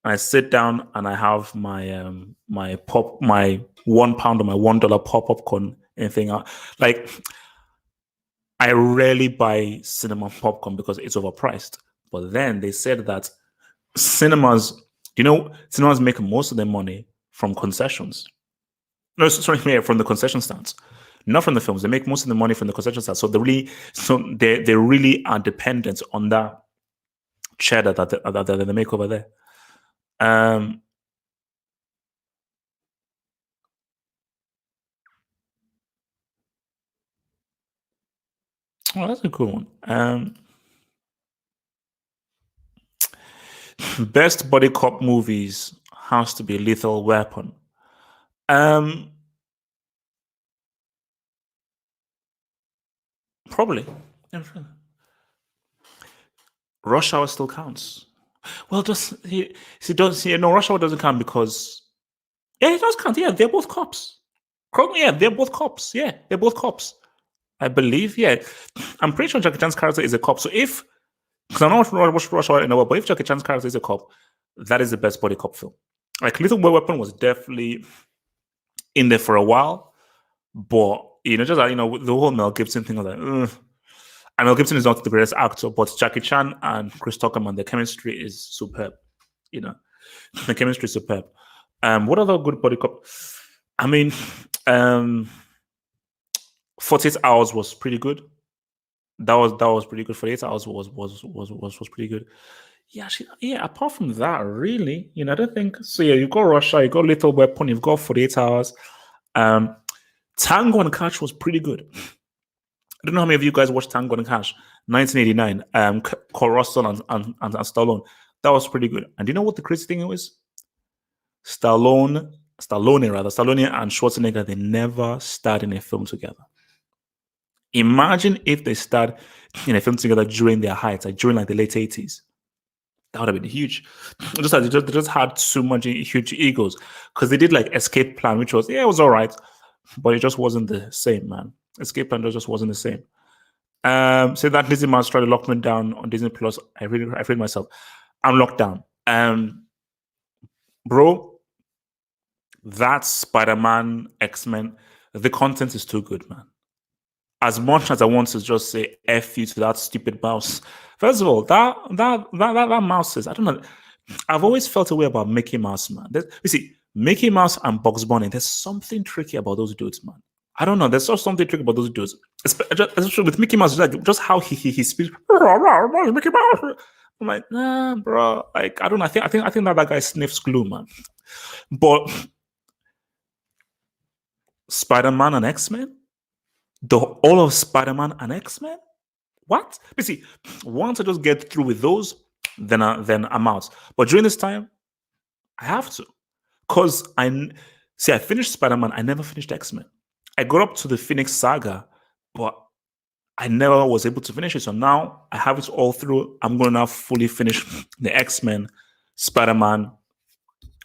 And I sit down and I have my £1 or my $1 popcorn, anything out. Like I rarely buy cinema popcorn because it's overpriced. But then they said that cinemas make most of their money from concessions. No, sorry, yeah, from the concession stands, not from the films. They make most of the money from the concession stands. So they really are dependent on that cheddar that they make over there. Oh, that's a cool one. Best body cop movies has to be Lethal Weapon. Um, Probably. Rush Hour still counts. Well, no, Rush Hour doesn't count because yeah, it does count. Yeah, they're both cops. Yeah, they're both cops. Yeah, they're both cops. I believe. Yeah, I'm pretty sure Jackie Chan's character is a cop. So because I'm not watched Rush Hour in a while, but if Jackie Chan's character is a cop, that is the best body cop film. Like Little Weapon was definitely in there for a while, but the whole Mel Gibson thing was like, ugh. And Mel Gibson is not the greatest actor, but Jackie Chan and Chris Tuckerman, the chemistry is superb. The chemistry is superb. What other good body cop? I mean, 48 Hours was pretty good. That was pretty good. 48 Hours was pretty good. Yeah, apart from that, really, I don't think so. Yeah, you got Russia, you got Little Weapon, you've got 48 Hours. Tango and Cash was pretty good. I don't know how many of you guys watched Tango and Cash, 1989. Kurt Russell and Stallone. That was pretty good. And do you know what the crazy thing was? Stallone and Schwarzenegger, they never starred in a film together. Imagine if they starred in a film together during their heights, like during the late 80s. That would have been huge. They just had too much huge egos because they did Escape Plan, which was, it was all right, but it just wasn't the same, man. Escape Plan just wasn't the same. So that Disney man tried to lock me down on Disney Plus. I read myself. I'm locked down. Bro, that Spider-Man, X-Men, the content is too good, man. As much as I want to just say F you to that stupid mouse. First of all, that mouse is, I don't know. I've always felt a way about Mickey Mouse, man. You see, Mickey Mouse and Bugs Bunny, there's something tricky about those dudes, man. I don't know. There's just something tricky about those dudes. Especially with Mickey Mouse, just how he speaks. Mickey Mouse. I'm like, nah, bro. I don't know. I think that guy sniffs glue, man. But Spider-Man and X-Men, all of Spider-Man and X-Men. What? You see, once I just get through with those, then I'm out. But during this time, I have to, because I finished Spider-Man. I never finished X-Men. I got up to the Phoenix Saga, but I never was able to finish it. So now I have it all through. I'm going to now fully finish the X-Men, Spider-Man,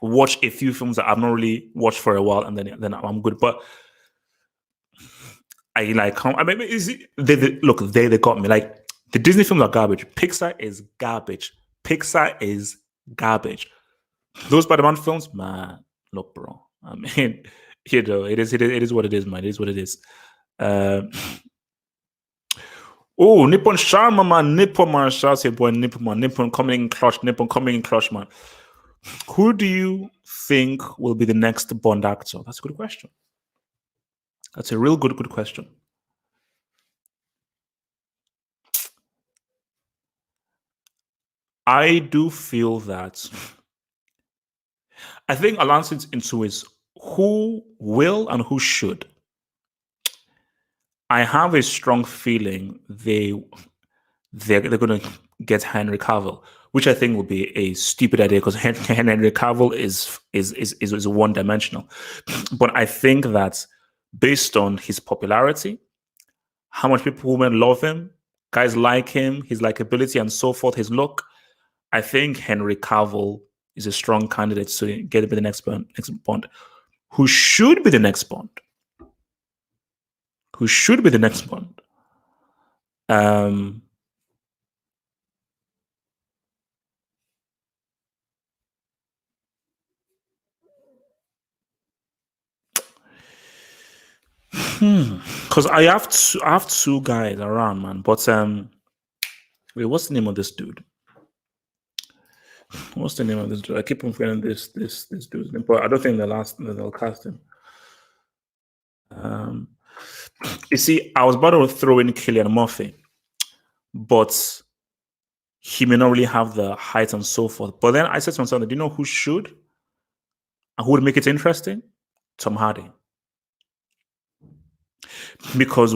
watch a few films that I've not really watched for a while, and then I'm good. But they got me. Like, the Disney films are garbage. Pixar is garbage. Those Spider-Man films, man, look, bro. I mean, it is what it is, man. It is what it is. Nippon Sharma, man. Nippon, man. Shouts your boy, Nippon, man. Nippon coming in clutch. Nippon coming in clutch, man. Who do you think will be the next Bond actor? That's a good question. That's a real good question. I do feel that. I think I'll answer it into is who will and who should. I have a strong feeling they're going to get Henry Cavill, which I think would be a stupid idea because Henry Cavill is one dimensional. But I think that based on his popularity, how much people women love him, guys like him, his likability and so forth, his look, I think Henry Cavill is a strong candidate to get to be the next Bond. Next Bond. Who should be the next Bond? Who should be the next Bond? Um, because I have two guys around, man. But wait, what's the name of this dude? What's the name of this dude? I keep on forgetting this dude's name, but I don't think they'll cast him. Um, you see, I was about to throw in Cillian Murphy, but he may not really have the height and so forth. But then I said to myself, do you know who should and who would make it interesting? Tom Hardy. Because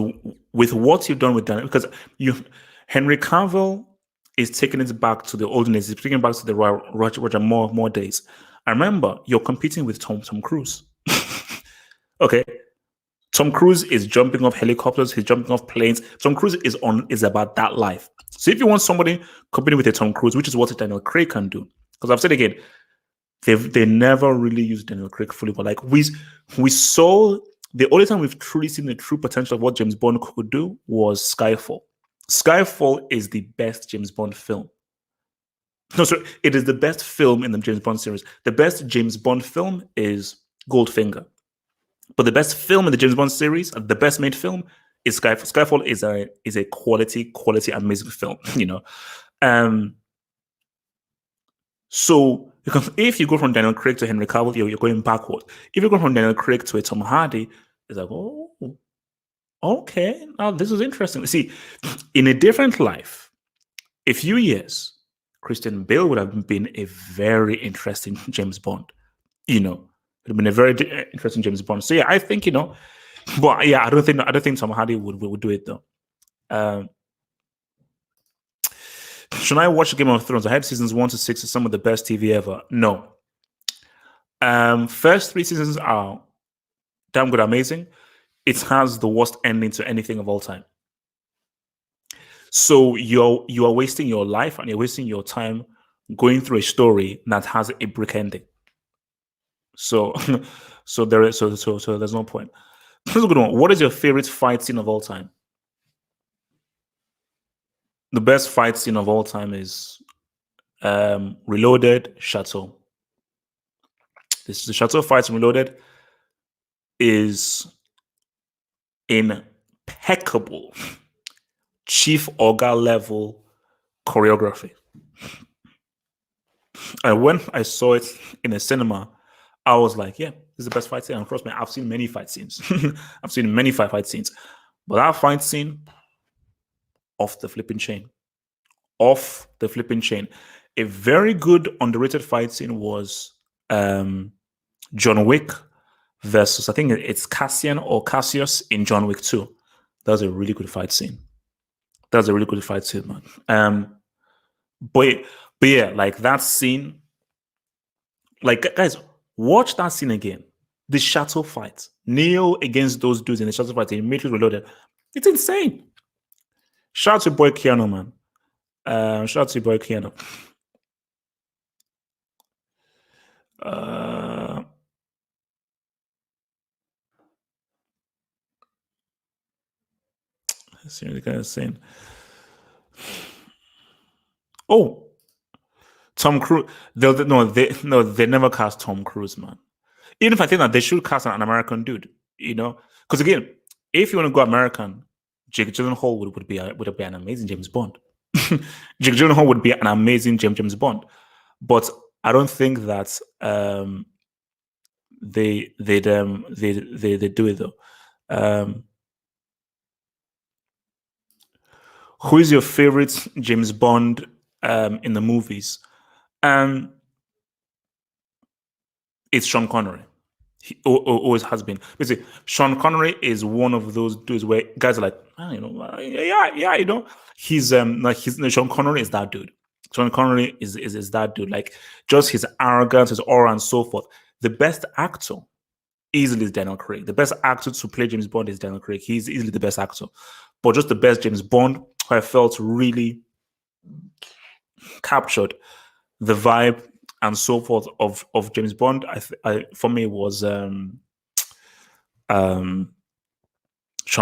with what you've done with Dan, because Henry Cavill is taking it back to the olden days. He's taking it back to the Roger Moore days. I remember you're competing with Tom Cruise. Okay, Tom Cruise is jumping off helicopters. He's jumping off planes. Tom Cruise is about that life. So if you want somebody competing with a Tom Cruise, which is what Daniel Craig can do, because I've said again, they never really used Daniel Craig fully, but like we saw the only time we've truly seen the true potential of what James Bond could do was Skyfall. Skyfall is the best James Bond film. No, sorry, it is the best film in the James Bond series. The best James Bond film is Goldfinger. But the best film in the James Bond series, the best made film, is Skyfall. Skyfall is a quality amazing film, you know. So because if you go from Daniel Craig to Henry Cavill, you're going backward. If you go from Daniel Craig to a Tom Hardy, it's like, oh, okay, now this is interesting. See, in a different life, a few years, Christian Bale would have been a very interesting James Bond. You know, it would have been a very interesting James Bond. So yeah, I think but yeah, I don't think Tom Hardy would do it though. Should I watch Game of Thrones? I had seasons 1 to 6 is some of the best TV ever. No. First 3 seasons are damn good, amazing. It has the worst ending to anything of all time. So you are wasting your life and you're wasting your time going through a story that has a brick ending. So there's no point. Here's a good one. What is your favorite fight scene of all time? The best fight scene of all time is Reloaded, Chateau. The Chateau fights in Reloaded is impeccable Chief Oga level choreography. And when I saw it in a cinema, I was like, yeah, this is the best fight scene. And trust me, I've seen many fight scenes. I've seen many fight scenes. But that fight scene, off the flipping chain. Off the flipping chain. A very good underrated fight scene was John Wick versus, I think it's Cassian or Cassius in John Wick 2. That was a really good fight scene. That was a really good fight scene, man. But yeah, like that scene, like guys, watch that scene again. The Chateau fight. Neo against those dudes in the Chateau fight in Matrix Reloaded. It's insane. Shout out to boy Keanu, man. Shout out to boy Keanu. Let's see what the guy is saying. Oh, Tom Cruise. They never cast Tom Cruise, man. Even if I think that they should cast an American dude, you know, because again, if you want to go American, Jake Gyllenhaal would be an amazing James Bond. Jake Gyllenhaal would be an amazing James Bond, but I don't think that they do it though. Who is your favorite James Bond in the movies? It's Sean Connery. Always has been. Basically, Sean Connery is one of those dudes where guys are like, "Ah, yeah, yeah, he's like he's no, Sean Connery is that dude. Sean Connery is that dude. Like just his arrogance, his aura, and so forth. The best actor easily is Daniel Craig. The best actor to play James Bond is Daniel Craig. He's easily the best actor. But just the best James Bond, who I felt really captured the vibe and so forth of James Bond. For me was um, Sean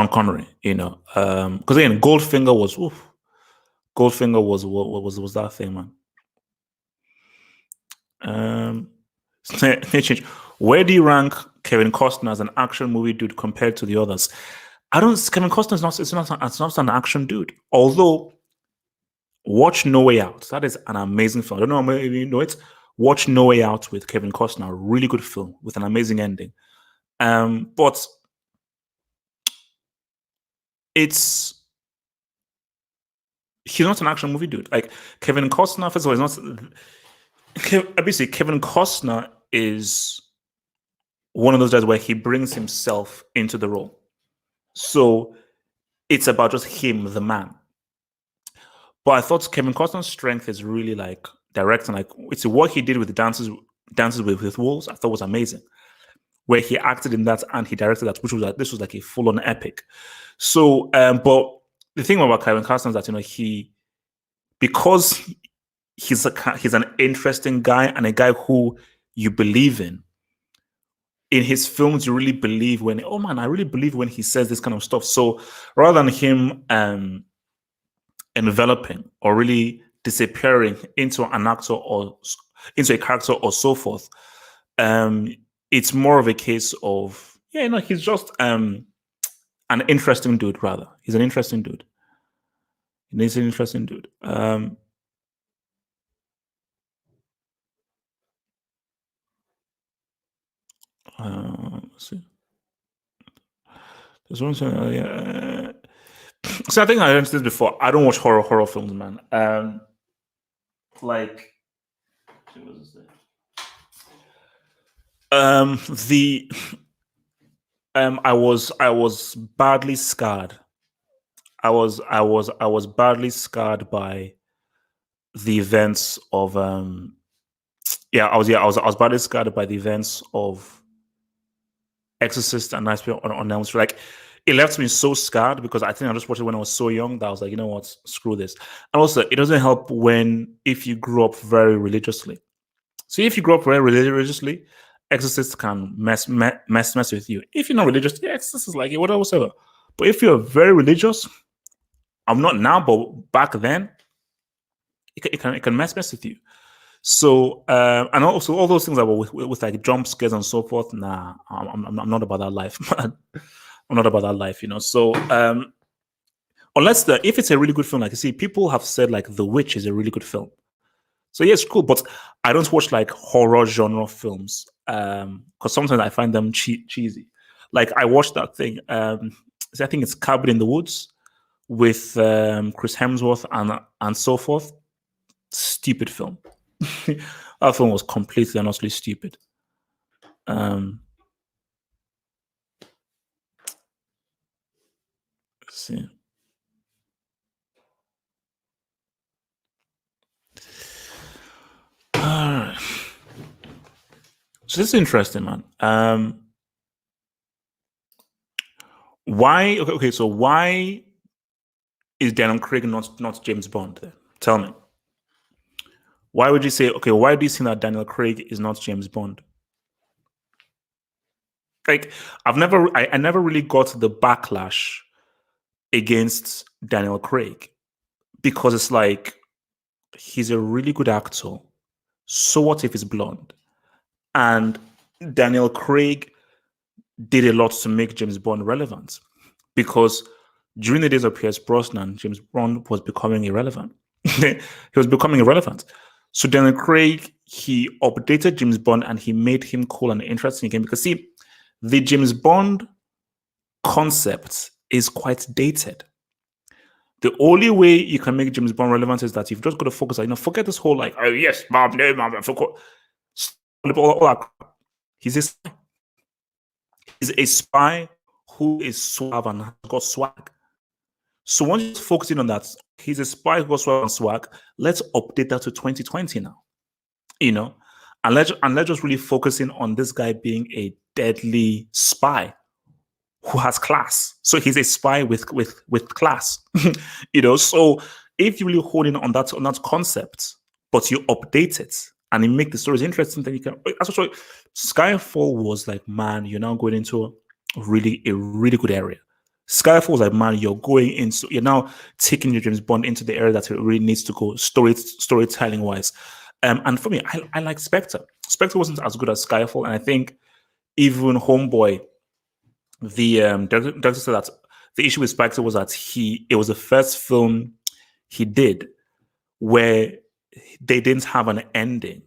Connery. Because again, Goldfinger was oof, Goldfinger was what was that thing, man. Um, change. Where do you rank Kevin Costner as an action movie dude compared to the others? I don't. Kevin Costner is not. It's not an action dude. Although, watch No Way Out. That is an amazing film. I don't know if you know it. Watch No Way Out with Kevin Costner. Really good film with an amazing ending. But it's he's not an action movie dude. Like Kevin Costner, first of all, is not. Obviously, Kevin Costner is one of those guys where he brings himself into the role. So it's about just him, the man. But I thought Kevin Costner's strength is really like directing. Like it's what he did with the dances with wolves. I thought was amazing. Where he acted in that and he directed that, which was like this was like a full on epic. So, but the thing about Kevin Costner is that because he's an interesting guy and a guy who you believe in. In his films, you really believe when, oh man, I really believe when he says this kind of stuff. So rather than him enveloping or really disappearing into an actor or into a character or so forth, it's more of a case of he's just an interesting dude. Rather, he's an interesting dude. He's an interesting dude. Let's see. There's one thing. Yeah. So I think I mentioned this before. I don't watch horror films, man. Like, what was this? The I was badly scarred. I was badly scarred by the events of I was badly scarred by the events of Exorcist and Nightmare on Elm Street. Like it left me so scarred because I think I just watched it when I was so young that I was like, you know what, screw this. And also, it doesn't help if you grew up very religiously. So if you grow up very religiously, Exorcist can mess with you. If you're not religious, yeah, Exorcist is like whatever. But if you're very religious, I'm not now, but back then, it can mess with you. So and also all those things that were with like jump scares and so forth. Nah, I'm not about that life, man. I'm not about that life, So if it's a really good film, like you see, people have said like The Witch is a really good film. So yes, cool, but I don't watch like horror genre films because sometimes I find them cheesy. Like I watched that thing. I think it's Cabin in the Woods with Chris Hemsworth and so forth. Stupid film. That film was completely and utterly stupid. Let's see. Alright. So this is interesting, man. Why? Okay. So why is Daniel Craig not James Bond? Then tell me. Why would you say? Okay, why do you think that Daniel Craig is not James Bond? Like I never really got the backlash against Daniel Craig because it's like he's a really good actor. So what if he's blonde? And Daniel Craig did a lot to make James Bond relevant because during the days of Pierce Brosnan, James Bond was becoming irrelevant. He was becoming irrelevant. So Daniel Craig, he updated James Bond and he made him cool and interesting again because see, the James Bond concept is quite dated. The only way you can make James Bond relevant is that you've just got to focus on, forget this whole like, oh yes, mom, no, mom, I forgot. All that. He's a spy. He's a spy who is suave and has got swag. So once you're focusing on that, he's a spy who got swag and swag. Let's update that to 2020 now, you know, and let's just really focusing on this guy being a deadly spy who has class. So he's a spy with class, So if you really hold in on that concept, but you update it and you make the stories interesting, then you can. That's what Skyfall was like. Man, you're now going into a really good area. Skyfall was like, man, you're now taking your James Bond into the area that it really needs to go storytelling wise. And for me, I like Spectre. Spectre wasn't as good as Skyfall, and I think even Homeboy, the director said that the issue with Spectre was that it was the first film he did where they didn't have an ending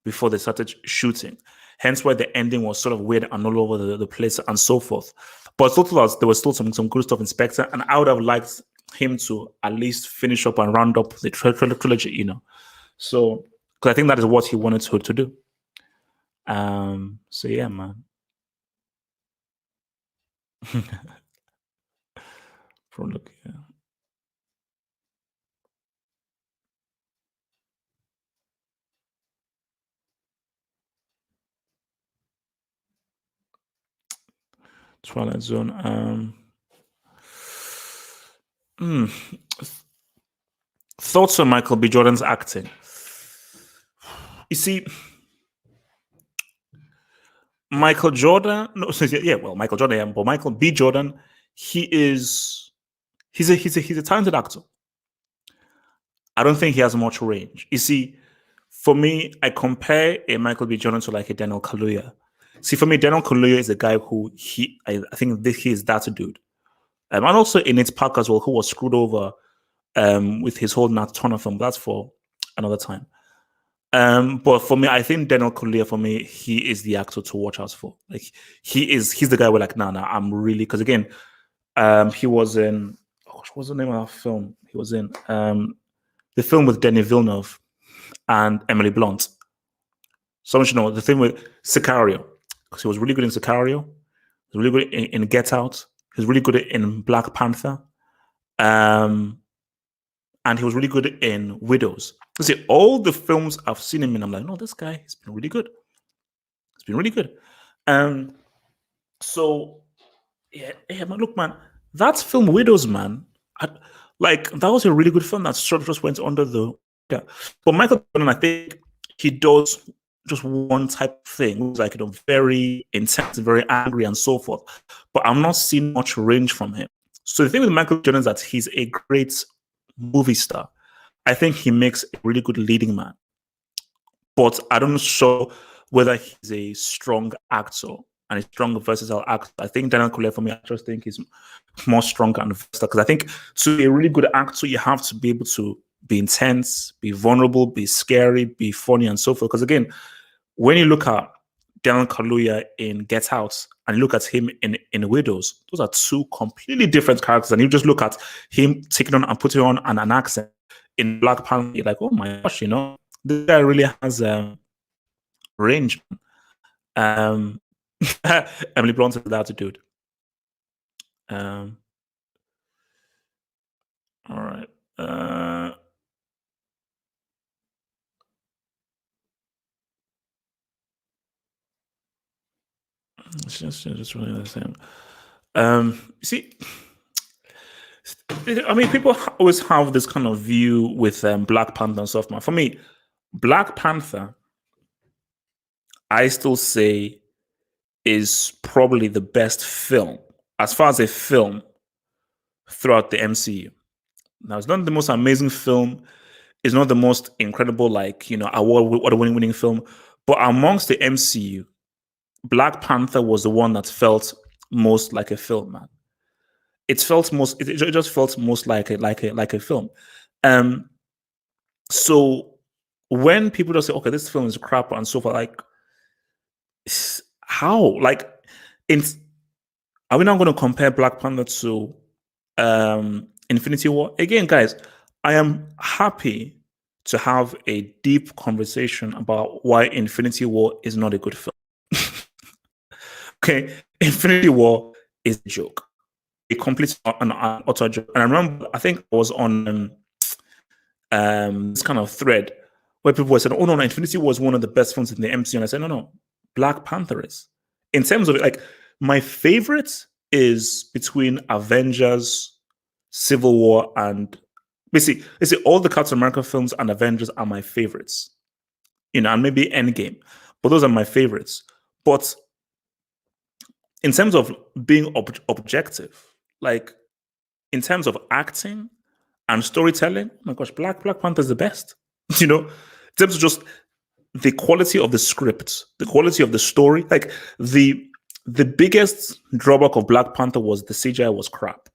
before they started shooting. Hence why the ending was sort of weird and all over the place and so forth. But there was still some good stuff in Spectre, and I would have liked him to at least finish up and round up the trilogy, So, because I think that is what he wanted to do. So yeah, man. Prologue, yeah. Twilight Zone. Thoughts on Michael B. Jordan's acting? You see, Michael Jordan. No, well, Michael Jordan, yeah, but Michael B. Jordan, he's a talented actor. I don't think he has much range. You see, for me, I compare a Michael B. Jordan to like a Daniel Kaluuya. See, for me, Daniel Kaluuya is a guy who I think he is that dude. And also Nate Park as well, who was screwed over with his whole Nat Turner film. That's for another time. But for me, I think Daniel Kaluuya, for me, he is the actor to watch out for. Like he's the guy where like, nah, I'm really, because again, he was in, what was the name of that film? He was in the film with Denis Villeneuve and Emily Blunt. So much, the thing with Sicario, because he was really good in Sicario. He was really good in Get Out. He was really good in Black Panther. And he was really good in Widows. You see, all the films I've seen him in, I'm like, no, this guy has been really good. It's been really good. So yeah, man, look, man, that film Widows, man, that was a really good film that sort of just went under the. Yeah. But Michael Jordan, I think he does just one type of thing, like very intense, very angry, and so forth. But I'm not seeing much range from him. So the thing with Michael Jordan is that he's a great movie star. I think he makes a really good leading man. But I don't know whether he's a strong actor and a strong versatile actor. I think Daniel Kaluuya, for me, I just think he's more stronger and versatile. Because I think to be a really good actor, you have to be able to be intense, be vulnerable, be scary, be funny, and so forth. Because again, when you look at Daniel Kaluuya in Get Out and you look at him in Widows, those are two completely different characters. And you just look at him taking on and putting on an accent in Black Panther, you're like, oh my gosh, this guy really has range. Emily Blunt is that dude. All right. It's just really the same. See, I mean, people always have this kind of view with Black Panther and stuff, man. For me, Black Panther, I still say, is probably the best film as far as a film throughout the MCU. Now, it's not the most amazing film. It's not the most incredible, award-winning film. But amongst the MCU, Black Panther was the one that felt most like a film, man. It just felt most like a film. So when people just say, okay, this film is crap and so forth, like, how? Like, are we not going to compare Black Panther to Infinity War? Again, guys, I am happy to have a deep conversation about why Infinity War is not a good film. Okay, Infinity War is a joke, a complete an utter joke. And I remember, I think I was on this kind of thread where people were saying, "Oh no, Infinity War is one of the best films in the MCU," and I said, "No, no, Black Panther is." In terms of like my favorite is between Avengers, Civil War, and basically all the Captain America films and Avengers are my favorites. And maybe Endgame, but those are my favorites. But in terms of being objective, like in terms of acting and storytelling, oh my gosh, Black Panther is the best. In terms of just the quality of the script, the quality of the story, like the biggest drawback of Black Panther was the CGI was crap.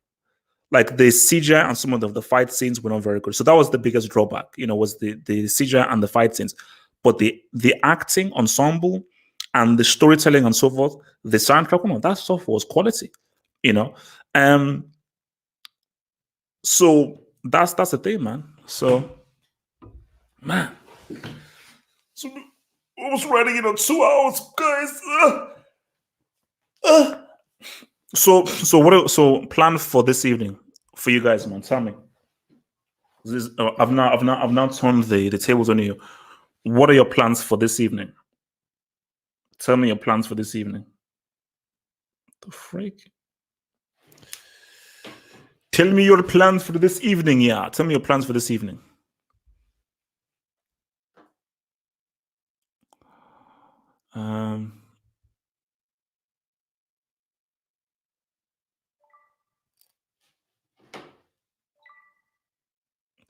Like the CGI and some of the fight scenes were not very good. So that was the biggest drawback, was the CGI and the fight scenes. But the acting ensemble and the storytelling and so forth, the soundtrack, that stuff was quality, you know. Um, so that's the thing, man. So man, so I was writing it on 2 hours, guys. So plan for this evening for you guys, man. Tell me. I've now turned the tables on you. What are your plans for this evening? Tell me your plans for this evening. The freak? Tell me your plans for this evening, yeah. Tell me your plans for this evening.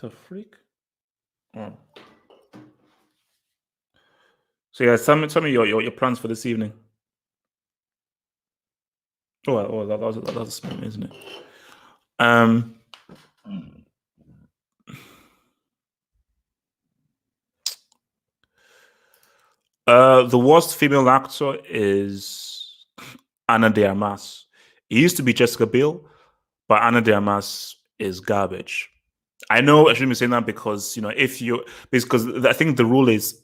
The freak? Oh. So yeah, tell me your plans for this evening. That was small, isn't it? The worst female actor is Anna de Armas. It used to be Jessica Biel, but Anna de Armas is garbage. I know I shouldn't be saying that because because I think the rule is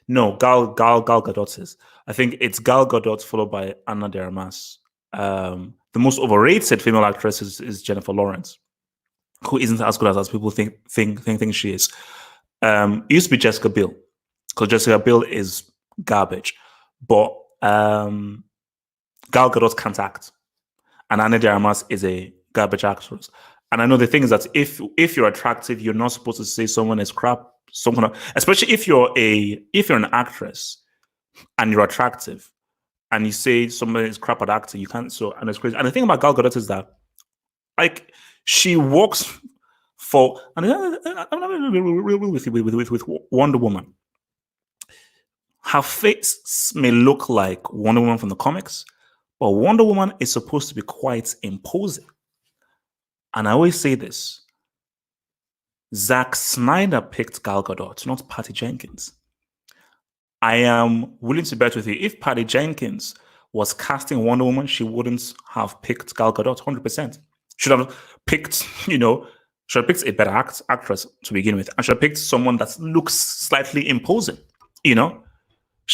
no Gal Gadot is. I think it's Gal Gadot followed by Anna de Armas. The most overrated female actress is Jennifer Lawrence, who isn't as good as people think she is. It used to be Jessica Biel because Jessica Biel is garbage, but Gal Gadot can't act, and Anna de Armas is a garbage actress. And I know the thing is that if you're attractive, you're not supposed to say someone is crap. Especially if you're an actress and you're attractive, and you say someone is crap at acting, you can't. So and it's crazy. And the thing about Gal Gadot is that, like, she works for. And I'm not real with Wonder Woman. Her face may look like Wonder Woman from the comics, but Wonder Woman is supposed to be quite imposing. And I always say this: Zack Snyder picked Gal Gadot, not Patty Jenkins. I am willing to bet with you, if Patty Jenkins was casting Wonder Woman, she wouldn't have picked Gal Gadot 100%. Should have picked, should have picked a better actress to begin with, and should have picked someone that looks slightly imposing. She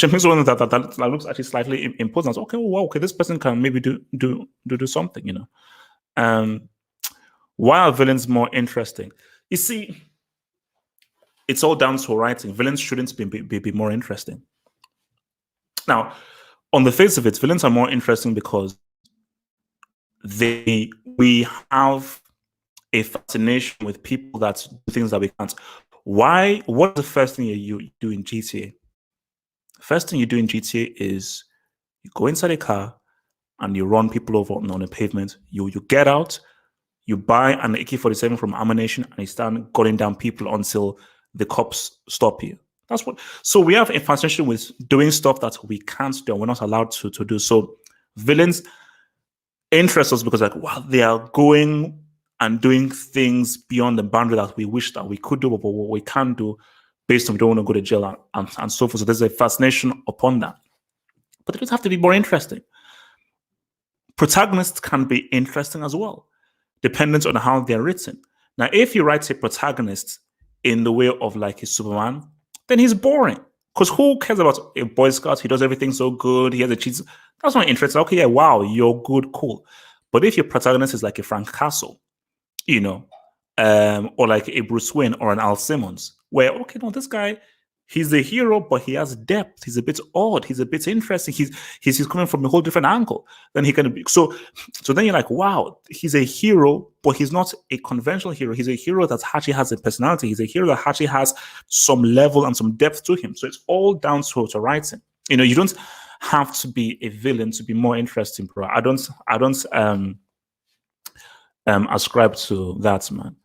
picks someone that looks actually slightly imposing. Like, okay, well, okay, this person can maybe do something. Why are villains more interesting? You see, it's all down to writing. Villains shouldn't be more interesting. Now, on the face of it, villains are more interesting because we have a fascination with people that do things that we can't. Why? What is the first thing you do in GTA? First thing you do in GTA is you go inside a car and you run people over on a pavement. You get out, you buy an AK-47 from Ammunition, and you start gunning down people until the cops stop you. That's what. So we have a fascination with doing stuff that we can't do and we're not allowed to do. So villains interest us because, like, wow, they are going and doing things beyond the boundary that we wish that we could do, but what we can't do based on we don't want to go to jail and so forth. So there's a fascination upon that. But it doesn't have to be more interesting. Protagonists can be interesting as well, dependent on how they're written. Now, if you write a protagonist in the way of like a Superman, then he's boring Because who cares about a Boy Scout? He does everything so good. He has a cheese. That's not interesting. Okay, yeah, wow, you're good, cool. But if your protagonist is like a Frank Castle, you know, or like a Bruce Wayne or an Al Simmons, where okay, no, this guy, he's a hero, but he has depth. He's a bit odd. He's a bit interesting. He's coming from a whole different angle. Then he can be so then you're like, wow, he's a hero, but he's not a conventional hero. He's a hero that actually has a personality. He's a hero that actually has some level and some depth to him. So it's all down to writing. You don't have to be a villain to be more interesting, bro. I don't ascribe to that, man.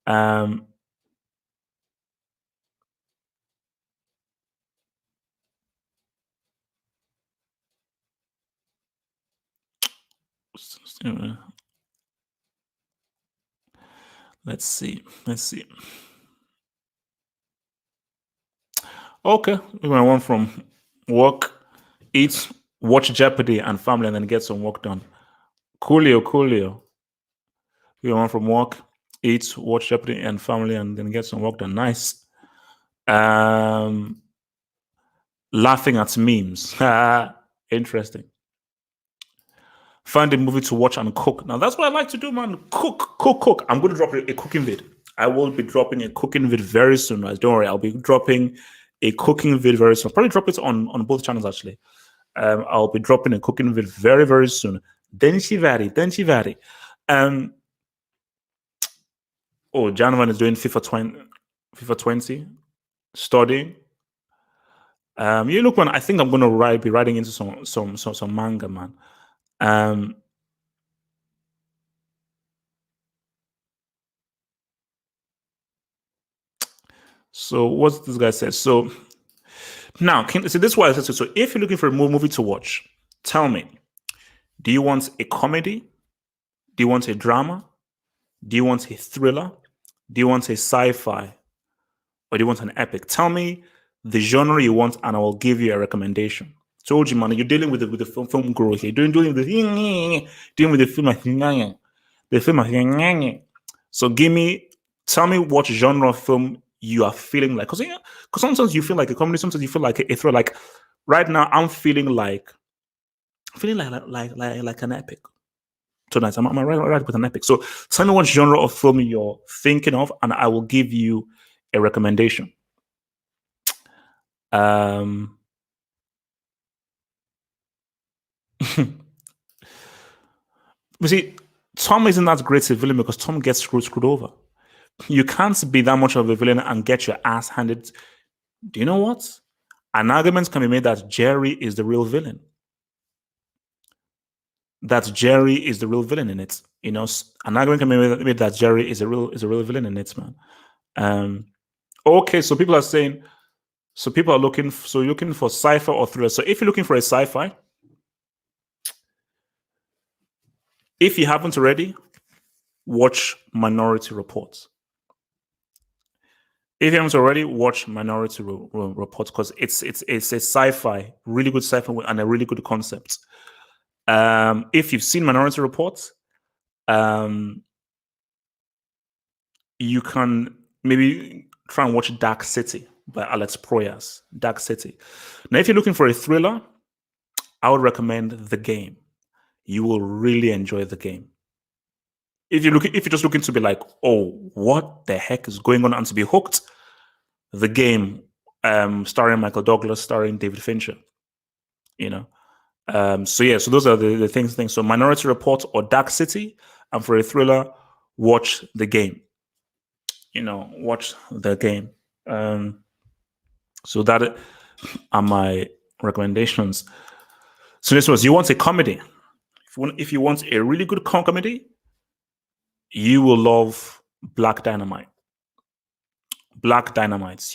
Um, let's see. Let's see. Okay, we went one from work, eat, watch Jeopardy and family, and then get some work done. Coolio, coolio. We went from work, eat, watch Jeopardy and family, and then get some work done. Nice. Um, laughing at memes. Interesting. Find a movie to watch and cook. Now that's what I like to do, man. Cook, cook, cook. I'm going to drop a cooking vid. I will be dropping a cooking vid very soon, guys. Don't worry. I'll be dropping a cooking vid very soon. I'll probably drop it on both channels actually. I'll be dropping a cooking vid very, very soon. Denchi vari. Oh, Janovan is doing FIFA 20, studying. You look, man. I think I'm gonna be writing into some manga, man. So what this guy says. So now, see, this is why I said so. If you're looking for a movie to watch, tell me, do you want a comedy? Do you want a drama? Do you want a thriller? Do you want a sci-fi? Or do you want an epic? Tell me the genre you want, and I will give you a recommendation. Told you, man, you're dealing with the film guru here. Dealing with the film. So tell me what genre of film you are feeling like. Because sometimes you feel like a comedy, sometimes you feel like a thriller. Like right now, I'm feeling like an epic tonight. I'm right with an epic. So tell me what genre of film you're thinking of, and I will give you a recommendation. You see, Tom isn't that great a villain because Tom gets screwed over. You can't be that much of a villain and get your ass handed. Do you know what? An argument can be made that Jerry is the real villain. That Jerry is the real villain in it. An argument can be made that Jerry is a real villain in it, man. Okay, so people are saying, so people are looking for sci-fi or thriller. So if you're looking for a sci-fi, if you haven't already, watch Minority Report. If you haven't already, watch Minority Report because it's a sci-fi, really good sci-fi and a really good concept. If you've seen Minority Report, you can maybe try and watch Dark City by Alex Proyas. Dark City. Now, if you're looking for a thriller, I would recommend The Game. You will really enjoy The Game. If you're just looking to be like, oh, what the heck is going on, and to be hooked, The Game, starring Michael Douglas, starring David Fincher. So those are the things. So Minority Report or Dark City, and for a thriller, watch The Game. Watch The Game. So that are my recommendations. So this was, you want a comedy. If you want a really good comedy, you will love Black Dynamite. Black Dynamite.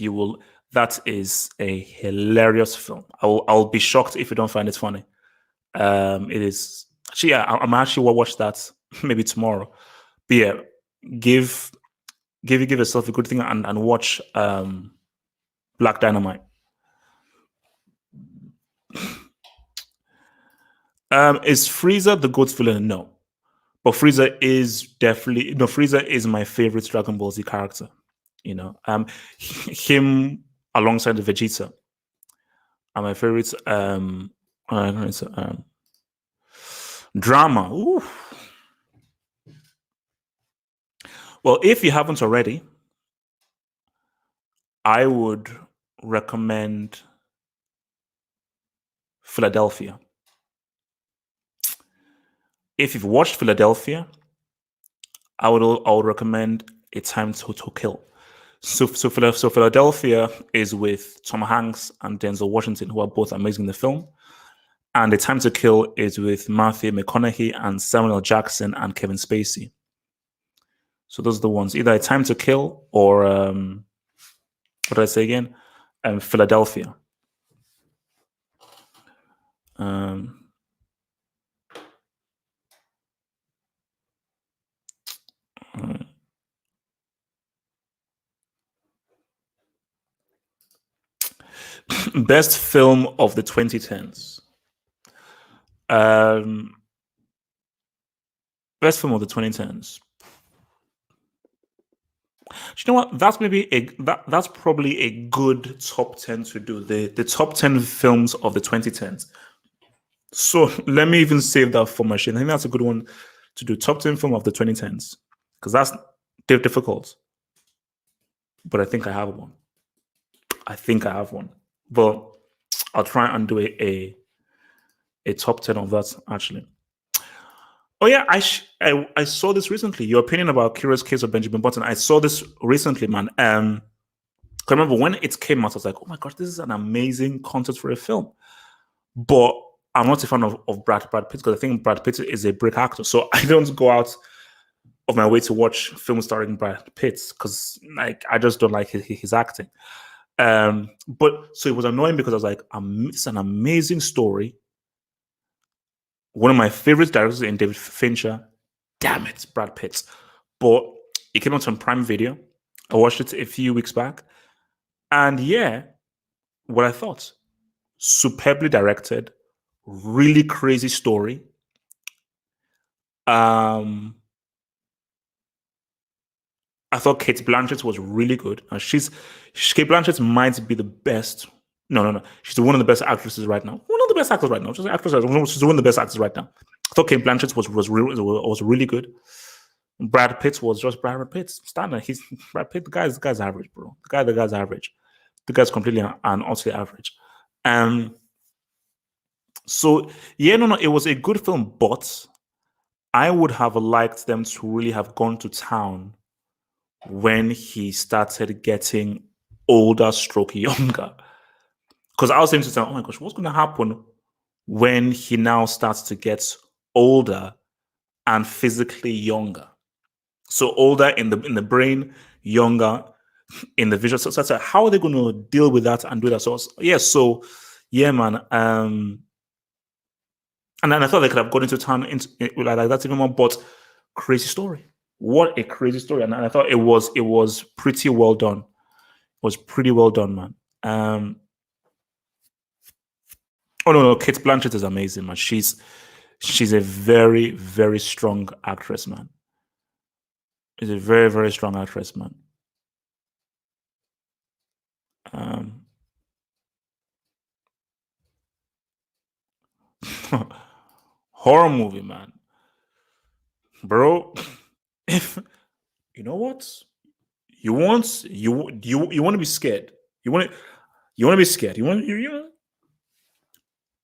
That is a hilarious film. I'll be shocked if you don't find it funny. It is actually, I'm actually will watch that maybe tomorrow. But yeah, give yourself a good thing and watch Black Dynamite. Is Frieza the GOAT villain? No. But Frieza is Frieza is my favorite Dragon Ball Z character. Him alongside the Vegeta. And my favorite it's, drama. Ooh. Well, if you haven't already, I would recommend Philadelphia. If you've watched Philadelphia, I would recommend A Time to Kill. So Philadelphia is with Tom Hanks and Denzel Washington, who are both amazing in the film. And A Time to Kill is with Matthew McConaughey and Samuel L. Jackson and Kevin Spacey. So those are the ones. Either A Time to Kill or what did I say again? Philadelphia. Um, Best film of the 2010s. Um, Best film of the 2010s. Do you know what? That's probably a good top 10 to do. The top 10 films of the 2010s. So let me even save that for my shit. I think that's a good one to do. Top 10 film of the 2010s. Because that's difficult. But I think I have one. But I'll try and do a top 10 of that actually. Oh yeah, I saw this recently. Your opinion about Curious Case of Benjamin Button. I saw this recently, man. I remember when it came out, I was like, oh my gosh, this is an amazing concept for a film. But I'm not a fan of Brad Pitt because I think Brad Pitt is a break actor. So I don't go out of my way to watch films starring Brad Pitt because like I just don't like his acting. But so it was annoying because I was like, it's an amazing story. One of my favorite directors in David Fincher. Damn it, Brad Pitt. But it came out on Prime Video. I watched it a few weeks back. And yeah, what I thought. Superbly directed, really crazy story. I thought Kate Blanchett was really good. And Kate Blanchett might be the best. No. She's one of the best actresses right now. One of the best actors right now. She's one of the best actors right now. I thought Kate Blanchett was really good. Brad Pitt was just Brad Pitt. Standard. He's Brad Pitt. The guy's average, bro. The guy's average. The guy's completely and utterly average. So yeah, no, it was a good film, but I would have liked them to really have gone to town when he started getting older, stroke younger. Because I was saying to myself, oh my gosh, what's going to happen when he now starts to get older and physically younger? So older in the brain, younger in the visual. So how are they going to deal with that and do that? So yeah, man. And then I thought they could have gone into town like that even more, but crazy story. What a crazy story. And I thought it was pretty well done. It was pretty well done, man. Oh no, Kate Blanchett is amazing, man. She's a very, very strong actress, man. She's a very, very strong actress, man. Horror movie, man. Bro, if you know what? You want to be scared. You want to be scared. You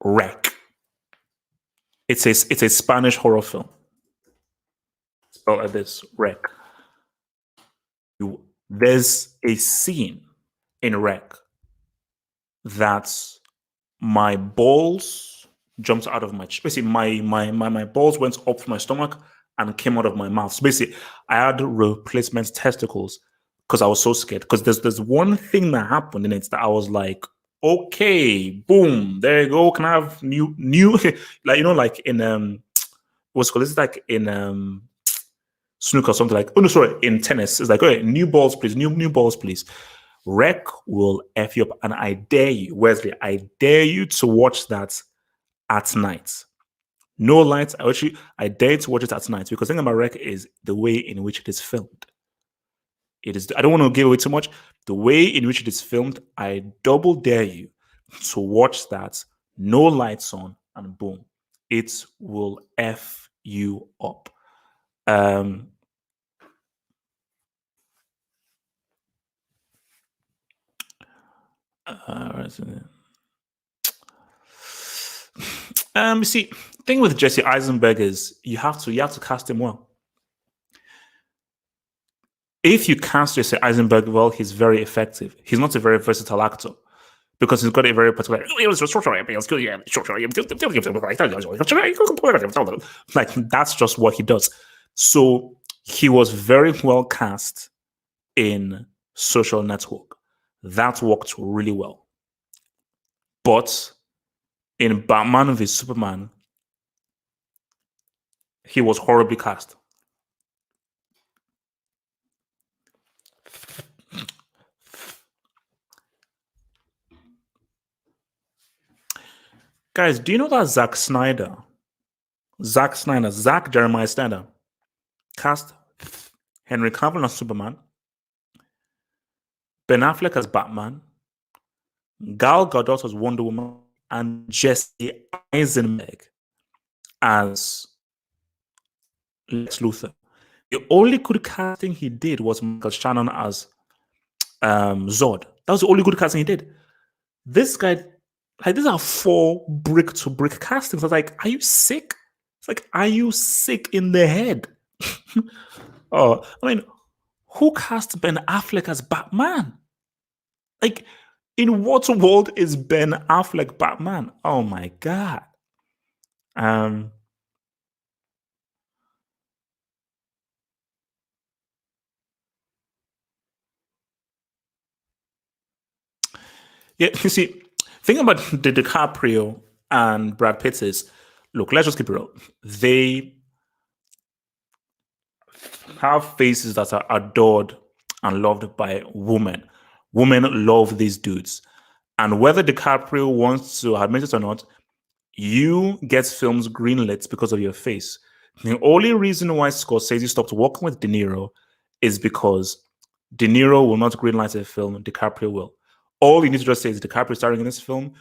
Wreck. It's a Spanish horror film. Spelled like this, Wreck. There's a scene in Wreck that my balls jumped out of my chest. Basically, my balls went up from my stomach and came out of my mouth. So basically, I had replacement testicles because I was so scared. Because there's one thing that happened in it that I was like, okay, boom, there you go. Can I have new like like in what's it called? This is like in snooker or something like. Oh no, sorry, in tennis, it's like, okay, new balls, please, new balls, please. Rec will F you up. And I dare you, Wesley, I dare you to watch that at night. No lights. I dare to watch it at night because the thing about Rec is the way in which it is filmed. It is. I don't want to give away too much. The way in which it is filmed, I double dare you to watch that, no lights on, and boom, it will F you up. Um, where is it? You see, thing with Jesse Eisenberg is you have to cast him well. If you cast Jesse Eisenberg well, he's very effective. He's not a very versatile actor because he's got a very particular like that's just what he does. So he was very well cast in Social Network. That worked really well. But in Batman v Superman, he was horribly cast. Guys, do you know that Zack Jeremiah Snyder, cast Henry Cavill as Superman, Ben Affleck as Batman, Gal Gadot as Wonder Woman, and Jesse Eisenberg as Lex Luthor. The only good casting he did was Michael Shannon as Zod. That was the only good casting he did. This guy, like, these are 4 brick to brick castings. I was like, are you sick? It's like, are you sick in the head? Oh, I mean, who cast Ben Affleck as Batman? Like, in what world is Ben Affleck Batman? Oh my god. Yeah, you see, thinking about the DiCaprio and Brad Pitt is, look, let's just keep it real. They have faces that are adored and loved by women. Women love these dudes. And whether DiCaprio wants to admit it or not, you get films greenlit because of your face. The only reason why Scorsese stopped working with De Niro is because De Niro will not greenlight a film, DiCaprio will. All you need to just say is DiCaprio starring in this film.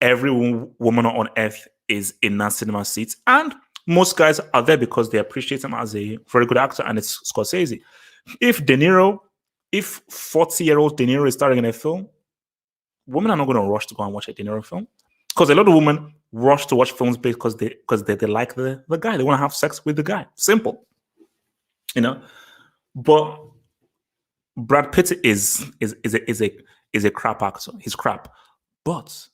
Every woman on earth is in that cinema seat. And most guys are there because they appreciate him as a very good actor, and it's Scorsese. If 40-year-old De Niro is starring in a film, women are not going to rush to go and watch a De Niro film. Because a lot of women rush to watch films because they like the guy. They want to have sex with the guy. Simple. You know? But Brad Pitt is a crap actor. He's crap. But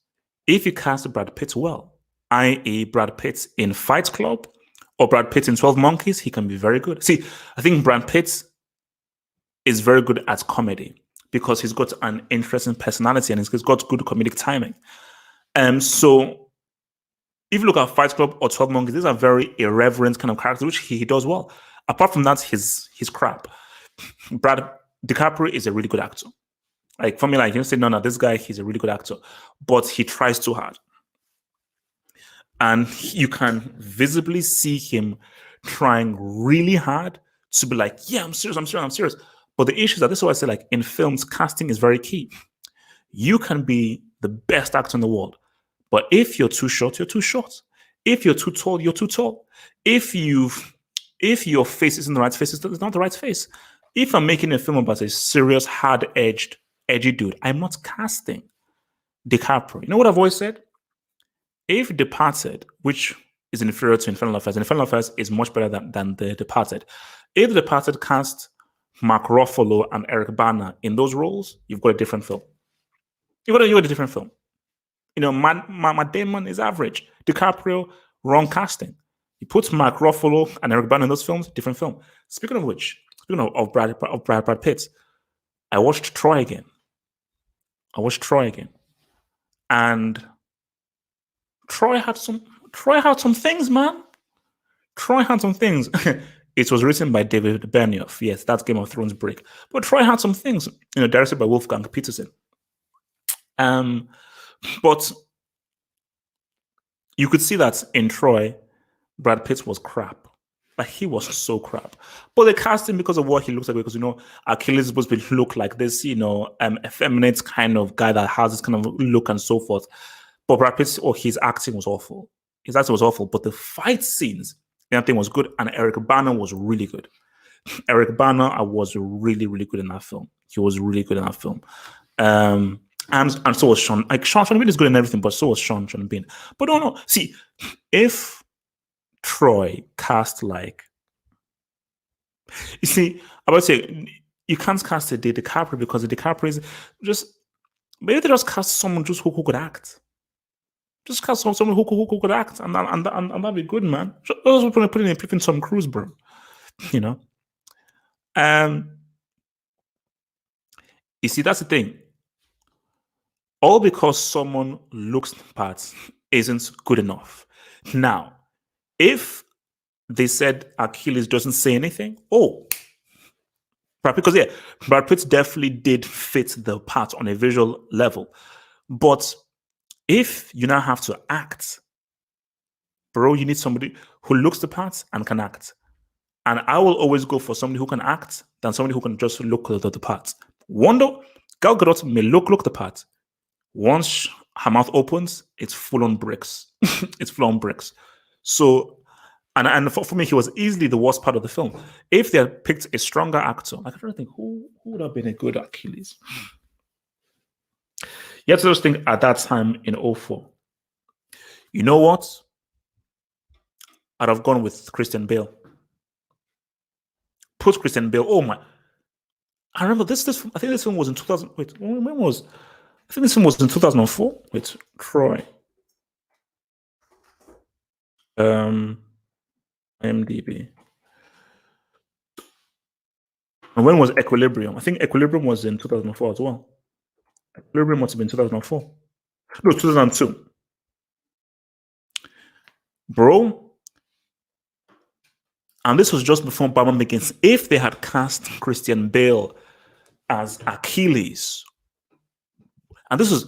if you cast Brad Pitt well, i.e., Brad Pitt in Fight Club or Brad Pitt in 12 Monkeys, he can be very good. See, I think Brad Pitt is very good at comedy because he's got an interesting personality and he's got good comedic timing. So if you look at Fight Club or 12 Monkeys, these are very irreverent kind of characters, which he does well. Apart from that, he's crap. Brad DiCaprio is a really good actor. Like, for me, like, you say, no, this guy, he's a really good actor, but he tries too hard. And you can visibly see him trying really hard to be like, yeah, I'm serious. But the issue is that this is why I say, like, in films, casting is very key. You can be the best actor in the world, but if you're too short, you're too short. If you're too tall, you're too tall. If your face isn't the right face, it's not the right face. If I'm making a film about a serious, hard-edged, edgy dude, I'm not casting DiCaprio. You know what I've always said? If Departed, which is inferior to Infernal Affairs is much better than The Departed. If The Departed cast Mark Ruffalo and Eric Bana in those roles, you've got a different film. You've got a different film. You know, Matt Damon is average. DiCaprio, wrong casting. You put Mark Ruffalo and Eric Bana in those films, different film. Speaking of Brad Pitt, I watched Troy again. And Troy had some things, man. Troy had some things. It was written by David Benioff. Yes, that's Game of Thrones break. But Troy had some things, directed by Wolfgang Peterson. But you could see that in Troy, Brad Pitt was crap. Like he was so crap. But they cast him because of what he looks like, because Achilles is supposed to look like this, effeminate kind of guy that has this kind of look and so forth. But Brad Pitt, his acting was awful. His acting was awful, but the fight scenes, everything was good, and Eric Bana was really good. Eric Bana was really, really good in that film. He was really good in that film. And so was Sean. Like Sean Bean is good in everything, but so was Sean Bean. But no. See, if Troy cast like, you see, I would say you can't cast a DiCaprio because the DiCaprio is just, maybe they just cast someone just who could act. Just cast someone who could act, and that'd be good, man. Just put in Tom Cruise, bro. You know. You see, that's the thing. All because someone looks the part isn't good enough. Now, if they said Achilles doesn't say anything, because Brad Pitt definitely did fit the part on a visual level. But if you now have to act, bro, you need somebody who looks the part and can act. And I will always go for somebody who can act than somebody who can just look the part. Gal Gadot may look the part. Once her mouth opens, it's full on bricks. It's full on bricks. So, and for me, he was easily the worst part of the film. If they had picked a stronger actor, like I don't think who would have been a good Achilles. You have to just think at that time in 2004. You know what? I'd have gone with Christian Bale. Put Christian Bale. Oh my! I remember this. I think this film was in 2000. Wait, when was? I think this film was in 2004. Wait, Troy. IMDb. And when was Equilibrium? I think Equilibrium was in 2004 as well. Equilibrium must have been 2004. No, 2002. Bro. And this was just before Batman Begins. If they had cast Christian Bale as Achilles, and this was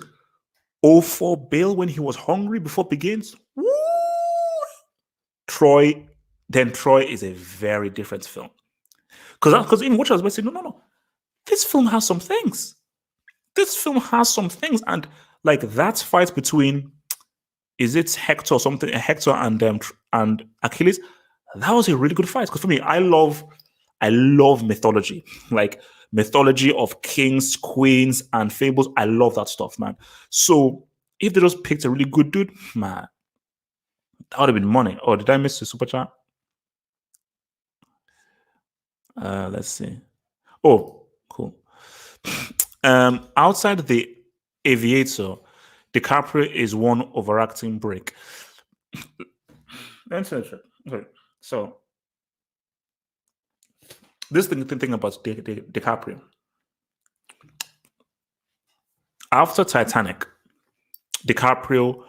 2004 Bale when he was hungry before Begins. Woo! Troy is a very different film. Because in what I was saying, no. This film has some things. And like that fight between, is it Hector or something? Hector and Achilles. That was a really good fight. Because for me, I love mythology, like mythology of kings, queens, and fables. I love that stuff, man. So if they just picked a really good dude, man, that would have been money. Oh, did I miss the super chat? Let's see. Oh, cool. Outside the Aviator, DiCaprio is one overacting break. Okay. So this thing about DiCaprio. After Titanic, DiCaprio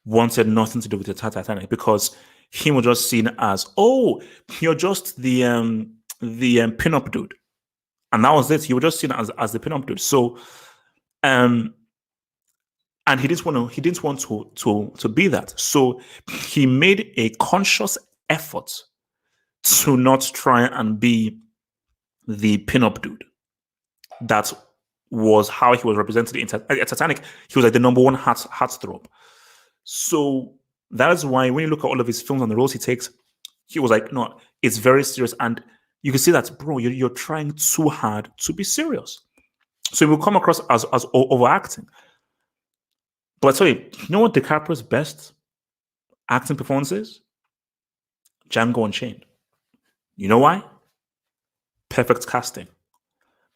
wanted nothing to do with the Titanic because he was just seen as, you're just the pin-up dude, and that was it. He was just seen as the pin-up dude. So, and he didn't want to be that. So he made a conscious effort to not try and be the pin-up dude. That was how he was represented in Titanic. He was like the number one heartthrob. So that is why when you look at all of his films and the roles he takes, he was like, no, it's very serious. And you can see that, bro, you're trying too hard to be serious. So it will come across as overacting. But sorry, you know what DiCaprio's best acting performance is? Django Unchained. You know why? Perfect casting.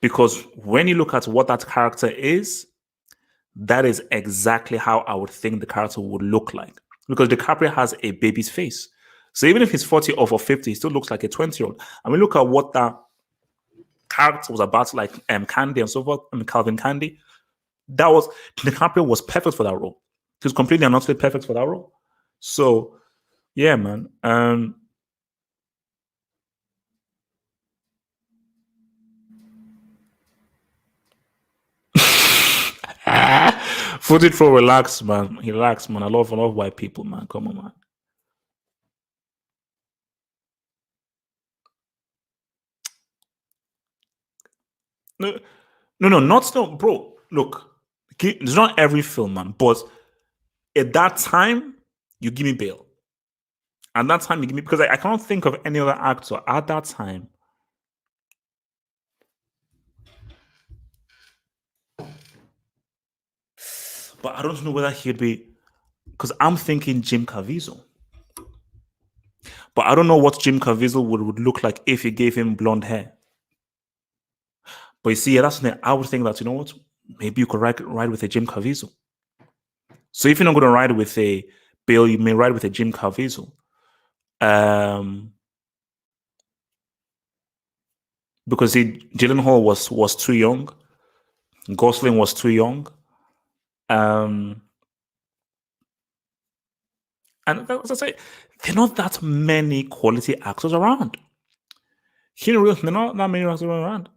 Because when you look at what that character is, that is exactly how I would think the character would look like. Because DiCaprio has a baby's face. So even if he's 40 or 50, he still looks like a 20-year-old. And we look at what that character was about, like Candy and so forth, Calvin Candy. DiCaprio was perfect for that role. He was completely and utterly perfect for that role. So, yeah, man. Footage for relax, man. Relax, man. I love white people, man. Come on, man. No, no, not no, bro. Look, it's not every film, man. But at that time, you give me bail. At that time, you give me because I can't think of any other actor at that time. But I don't know whether he'd be because I'm thinking Jim Caviezel. But I don't know what Jim Caviezel would look like if you gave him blonde hair. But you see, yeah, that's the thing. I would think that, you know what? Maybe you could ride with a Jim Caviezel. So if you're not going to ride with a Bill, you may ride with a Jim Caviezel. Um, because Gyllenhaal was too young. Gosling was too young. Um, and as I say, there are not that many quality actors around. Here in real, there are not that many actors around.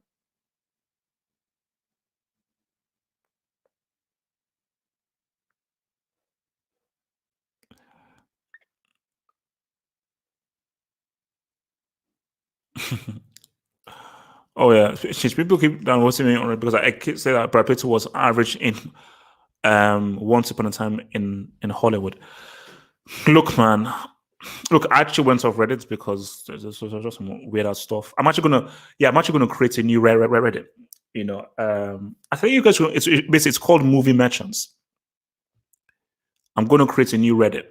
Oh yeah, people keep down what's me on it because I keep say that Brad Pitt was average in Once Upon a Time in Hollywood. Look, man. Look, I actually went off Reddit because there's just some weird ass stuff. I'm actually gonna create a new Reddit. I think you guys. Basically it's called Movie Merchants. I'm gonna create a new Reddit.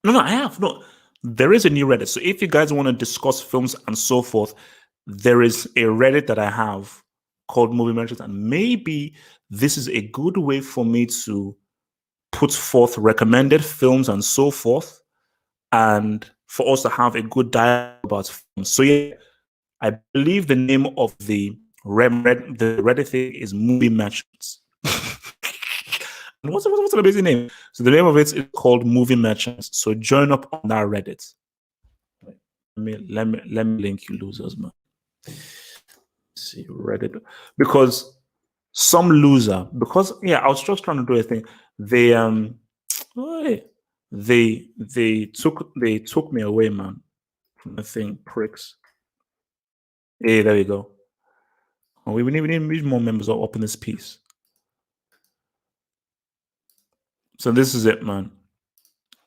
No, no, I have no. There is a new Reddit. So if you guys want to discuss films and so forth, there is a Reddit that I have called Movie Merchants, and maybe this is a good way for me to put forth recommended films and so forth, and for us to have a good dialogue about films. So yeah, I believe the name of the Reddit thing is Movie Merchants. What's the basic name? So the name of it is called Movie Merchants. So join up on that Reddit. Let me link you losers, man. Let's see Reddit because some loser because yeah, I was just trying to do a thing. They oh, they took me away, man, from the thing, pricks. Hey, there we go. Oh, we need more members up in this piece. So this is it, man.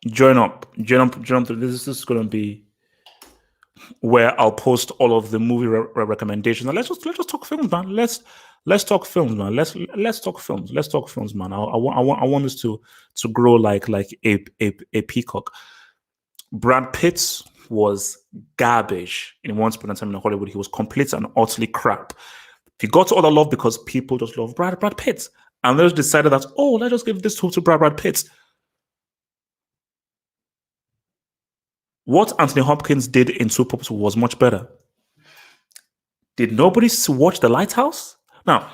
Join up. This is gonna be where I'll post all of the movie recommendations. Now let's just talk films, man. Let's talk films, man. Let's talk films. Let's talk films, man. I want us to grow like a peacock. Brad Pitt was garbage in Once Upon a Time in Hollywood. He was complete and utterly crap. He got all the love because people just love Brad Pitt. And they just decided that, oh, let's just give this to Brad Pitt. What Anthony Hopkins did in Two Popes was much better. Did nobody watch The Lighthouse? Now,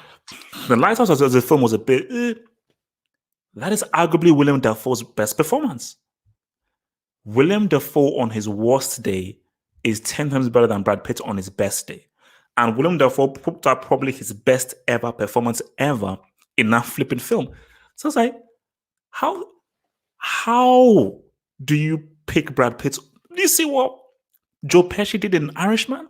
The Lighthouse as a film was a bit. That is arguably William Dafoe's best performance. William Dafoe on his worst day is 10 times better than Brad Pitt on his best day. And William Dafoe put up probably his best ever performance ever in that flipping film. So it's like, how how do you pick Brad Pitt? Do you see what Joe Pesci did in Irishman?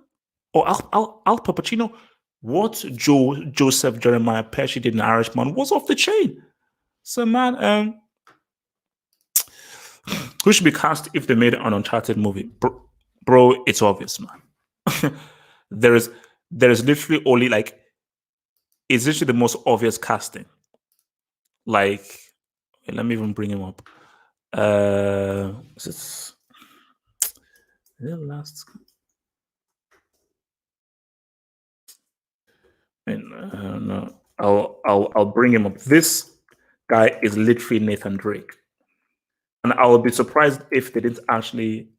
Or Al Pacino? What Joseph Jeremiah Pesci did in Irishman was off the chain. So man, who should be cast if they made an Uncharted movie? Bro, it's obvious, man. there is there is literally only like it's literally the most obvious casting. Like, wait, let me even bring him up. Is it last? And no, I'll bring him up. This guy is literally Nathan Drake, and I would be surprised if they didn't actually.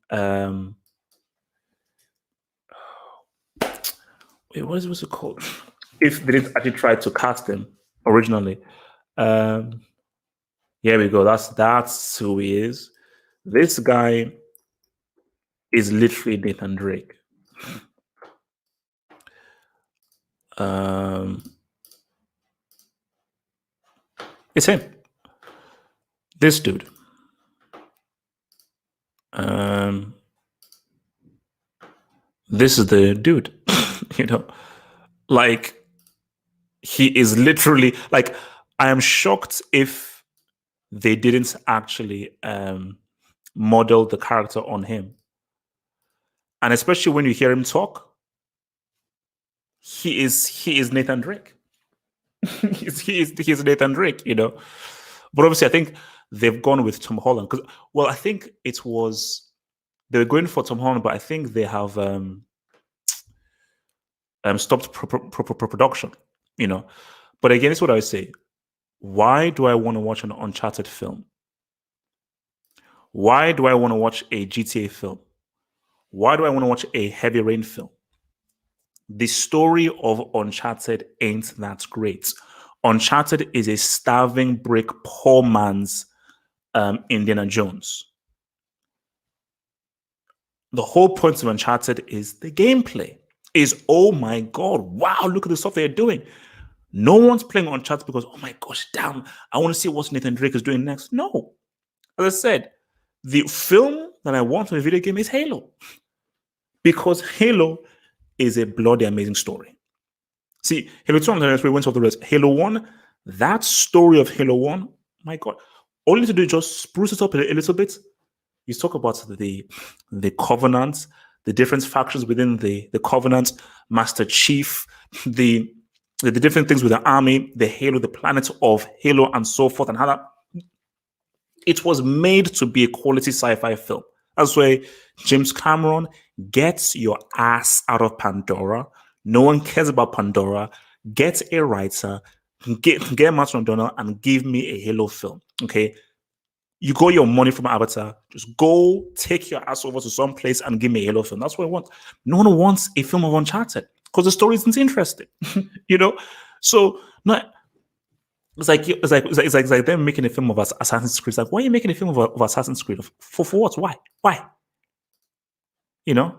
Wait, what's it called? If they didn't actually try to cast him originally. Um, here we go. That's who he is. This guy is literally Nathan Drake. Um, it's him. This dude. Um, this is the dude. you know, like He is literally like, I am shocked if they didn't actually model the character on him. And especially when you hear him talk, he is Nathan Drake. He's Nathan Drake, you know. But obviously, I think they've gone with Tom Holland because, well, I think it was they were going for Tom Holland, but I think they have stopped production, you know. But again, it's what I say. Why do I want to watch an Uncharted film? Why do I want to watch a GTA film? Why do I want to watch a Heavy Rain film? The story of Uncharted ain't that great. Uncharted is a starving brick, poor man's Indiana Jones. The whole point of Uncharted is the gameplay. Is, oh my god, wow, look at the stuff they're doing. No one's playing Uncharted because, oh my gosh, damn, I want to see what Nathan Drake is doing next. No. As I said, the film that I want in a video game is Halo. Because Halo is a bloody amazing story. See, Halo 2 and Halo 3 went off the rails. Halo 1, that story of Halo 1, my God, all you need to do is just spruce it up a little bit. You talk about the Covenant, the different factions within the Covenant, Master Chief, the different things with the army, the Halo, the planet of Halo, and so forth, and how that it was made to be a quality sci-fi film. That's why James Cameron gets your ass out of Pandora. No one cares about Pandora. Get a writer, get Martin O'Donnell, and give me a Halo film. Okay. You got your money from Avatar. Just go take your ass over to some place and give me a Halo film. That's what I want. No one wants a film of Uncharted because the story isn't interesting. You know? So not it's like them making a film of Assassin's Creed. It's like, why are you making a film of Assassin's Creed? For what? Why? Why? You know?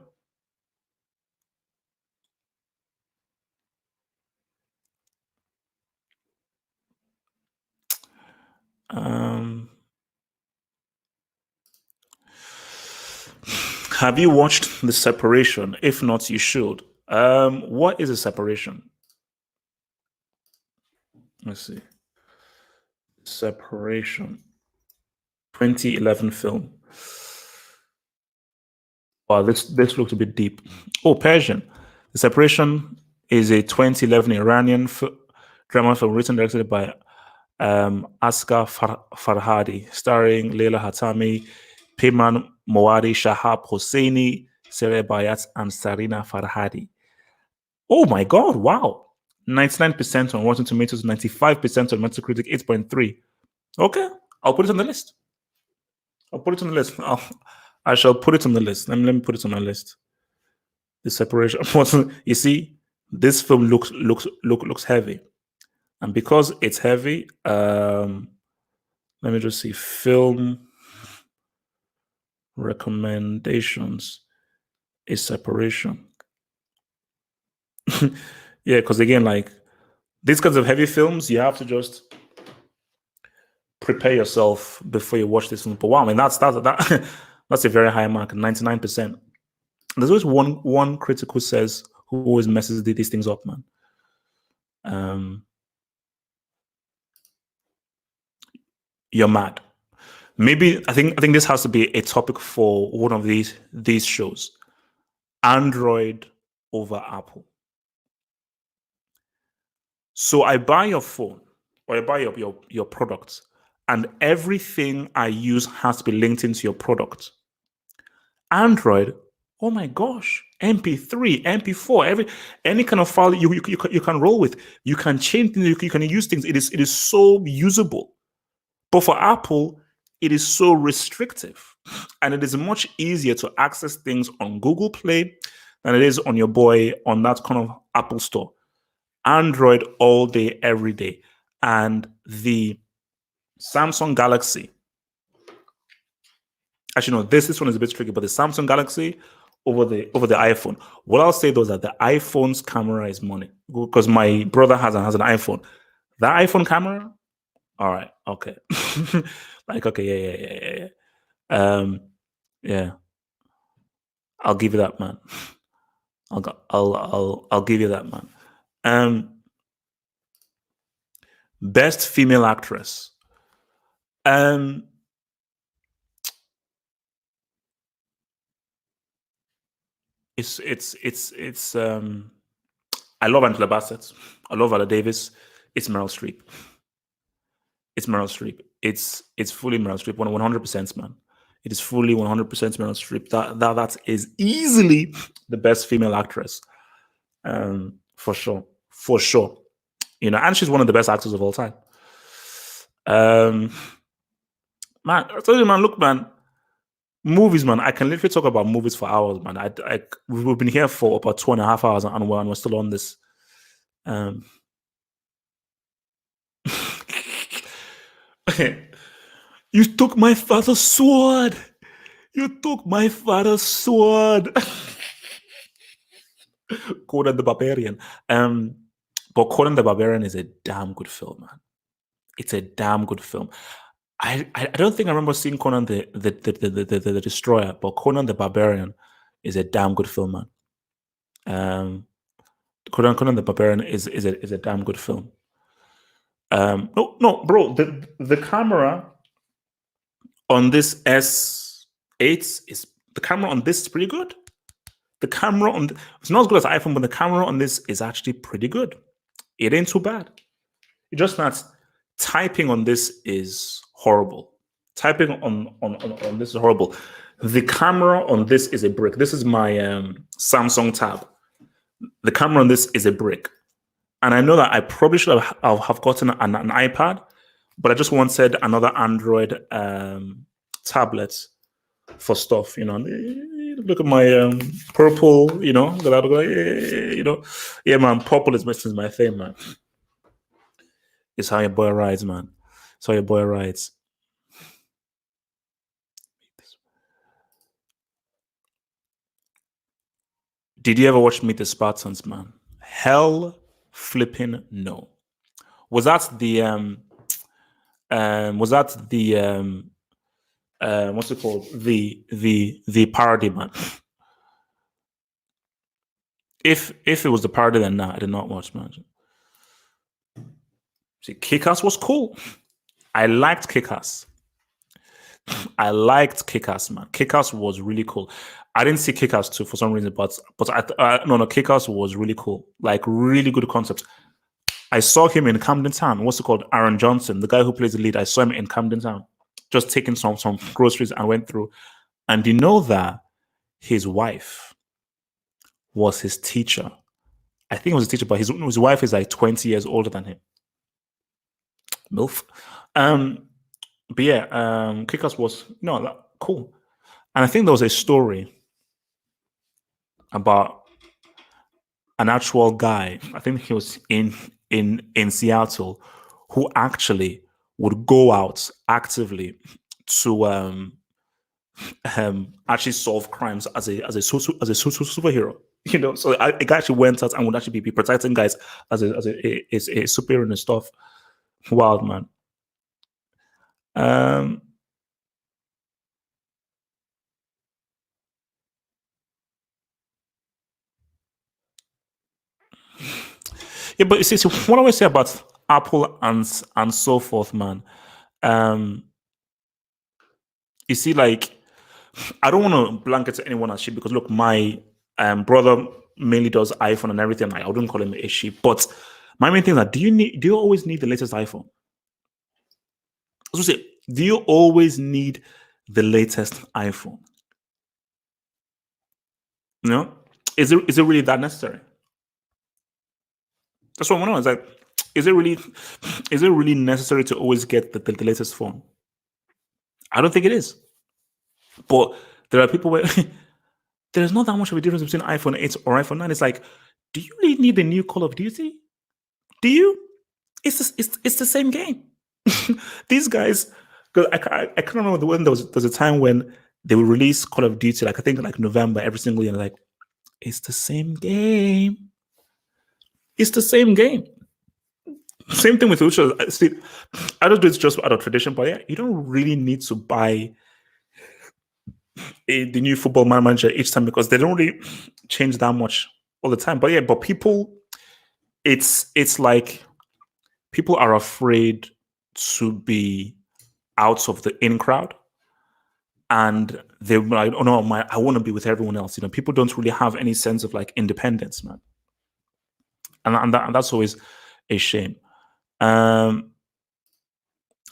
Um, have you watched The Separation? If not, you should. What is a separation? Let's see. Separation. 2011 film. Wow, this looks a bit deep. Oh, Persian. The Separation is a 2011 Iranian drama film written and directed by Askar Farhadi, starring Leila Hatami, Peyman Mowari, Shahab Hosseini, Sarah Bayat, and Sarina Farhadi. Oh my God, wow. 99% on Rotten Tomatoes, 95% on Metacritic, 8.3. Okay, I'll put it on the list. I'll put it on the list. I shall put it on the list. Let me put it on my list. The Separation. You see, this film looks heavy, and because it's heavy, let me just see film recommendations. A Separation. Yeah, because again, like these kinds of heavy films, you have to just prepare yourself before you watch this film. But wow, I mean that's a very high mark, 99%. There's always one critic who says who always messes these things up, man. You're mad. Maybe I think this has to be a topic for one of these shows. Android over Apple. So I buy your phone or I buy your product, and everything I use has to be linked into your product. Android, oh my gosh, MP3, MP4, any kind of file you can roll with, you can change things, you can use things. It is so usable. But for Apple, it is so restrictive, and it is much easier to access things on Google Play than it is on your boy on that kind of Apple Store. Android all day, every day, and the Samsung Galaxy. Actually, no, this one is a bit tricky, but the Samsung Galaxy over the iPhone. What I'll say though is that the iPhone's camera is money because my brother has an iPhone. That iPhone camera, all right, okay, like okay, yeah. Yeah, I'll give you that, man. I'll give you that, man. Um, Best female actress. Um, it's I love Angela Bassett. I love Viola Davis. It's Meryl Streep. It's Meryl Streep. It's fully Meryl Streep. 100%, man. It is fully 100% Meryl Streep. That is easily the best female actress. For sure. For sure. You know, and she's one of the best actors of all time. Man, I tell you, man, look, man, movies, man. I can literally talk about movies for hours, man. We've been here for about 2.5 hours, and we're still on this. Um, you took my father's sword. You took my father's sword. Conan the Barbarian. But Conan the Barbarian is a damn good film, man. It's a damn good film. I don't think I remember seeing Conan the Destroyer, but Conan the Barbarian is a damn good film, man. Conan the Barbarian is a damn good film. No, bro, the camera on this S8 is the camera on this is pretty good. The camera on it's not as good as iPhone, but the camera on this is actually pretty good. It ain't too bad. It's just that typing on this is horrible. Typing on this is horrible. The camera on this is a brick. This is my Samsung Tab. The camera on this is a brick. And I know that I probably should have gotten an iPad, but I just wanted another Android tablet for stuff, you know. Look at my purple, you know. You know, yeah, man. Purple is my thing, man. It's how your boy rides, man. It's how your boy rides. Did you ever watch Meet the Spartans, man? Hell flipping no. Was that the what's it called? The parody, man. If it was the parody, then nah, I did not watch, man. See, Kick-Ass was cool. I liked Kick-Ass. I liked Kick-Ass, man. Kick-Ass was really cool. I didn't see Kick-Ass 2 for some reason, but no, Kick-Ass was really cool. Like, really good concept. I saw him in Camden Town. What's it called? Aaron Johnson, the guy who plays the lead. I saw him in Camden Town, just taking some groceries and went through. And you know that his wife was his teacher. I think it was his teacher, but his wife is like 20 years older than him. MILF. But yeah, Kick-Ass was cool. And I think there was a story about an actual guy. I think he was in Seattle, who actually would go out actively to actually solve crimes as a superhero. You know, so a guy actually went out and would actually be protecting guys as a superhero and stuff. Wild, man. Yeah, but you see, what I always say about Apple and so forth, man. You see, like, I don't want to blanket anyone as sheep because look, my brother mainly does iPhone and everything. I wouldn't call him a sheep, but my main thing is that do you always need the latest iPhone? So say, do you always need the latest iPhone? You know, is it really that necessary? That's what I want to know. Is like, is it really necessary to always get the latest phone? I don't think it is. But there are people where there's not that much of a difference between iPhone 8 or iPhone 9. It's like, do you really need the new Call of Duty? Do you? It's the same game. These guys, because I can't remember when there was a time when they would release Call of Duty, like I think like November every single year. Like, it's the same game. It's the same game. Same thing with Ucha. See, I don't do it just out of tradition, but yeah, you don't really need to buy the new football manager each time because they don't really change that much all the time. But yeah, but people, it's like people are afraid to be out of the in crowd, and they're like, oh no, I want to be with everyone else. People don't really have any sense of like independence, man, and that's always a shame. Um,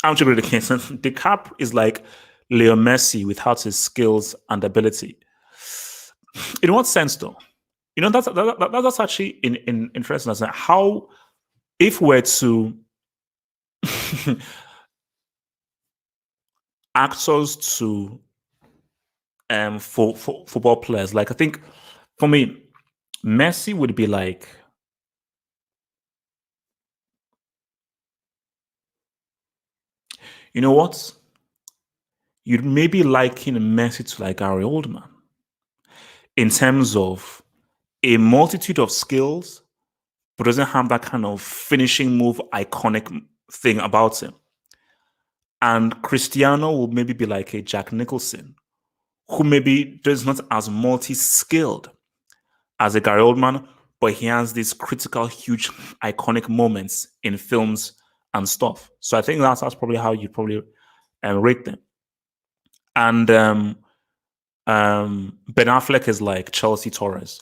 I'm sure the case. The Cap is like Leo Messi without his skills and ability. In what sense, though? That's actually in interesting. As how, if we're to actors to for football players, like I think for me, Messi would be like, you know what? You'd maybe liken Messi to like Gary Oldman in terms of a multitude of skills, but doesn't have that kind of finishing move, iconic thing about him. And Cristiano will maybe be like a Jack Nicholson, who maybe is not as multi-skilled as a Gary Oldman, but he has these critical, huge, iconic moments in films and stuff. So I think that's probably how you probably rate them. And Ben Affleck is like Chelsea Torres,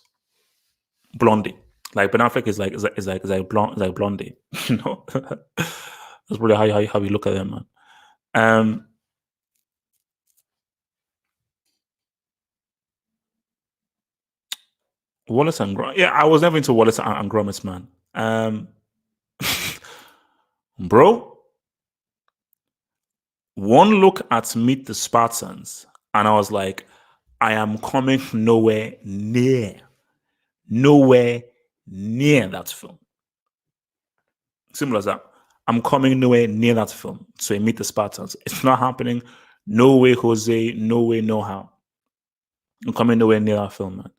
Blondie. Like Ben Affleck is like Blondie. That's probably how you look at them, man. Wallace and Gromit. Yeah, I was never into Wallace and Gromit, man. Bro, one look at Meet the Spartans, and I was like, I am coming nowhere near that film. Simple as that. I'm coming nowhere near that film. So Meet the Spartans. It's not happening. No way, Jose. No way, no how. I'm coming nowhere near that film,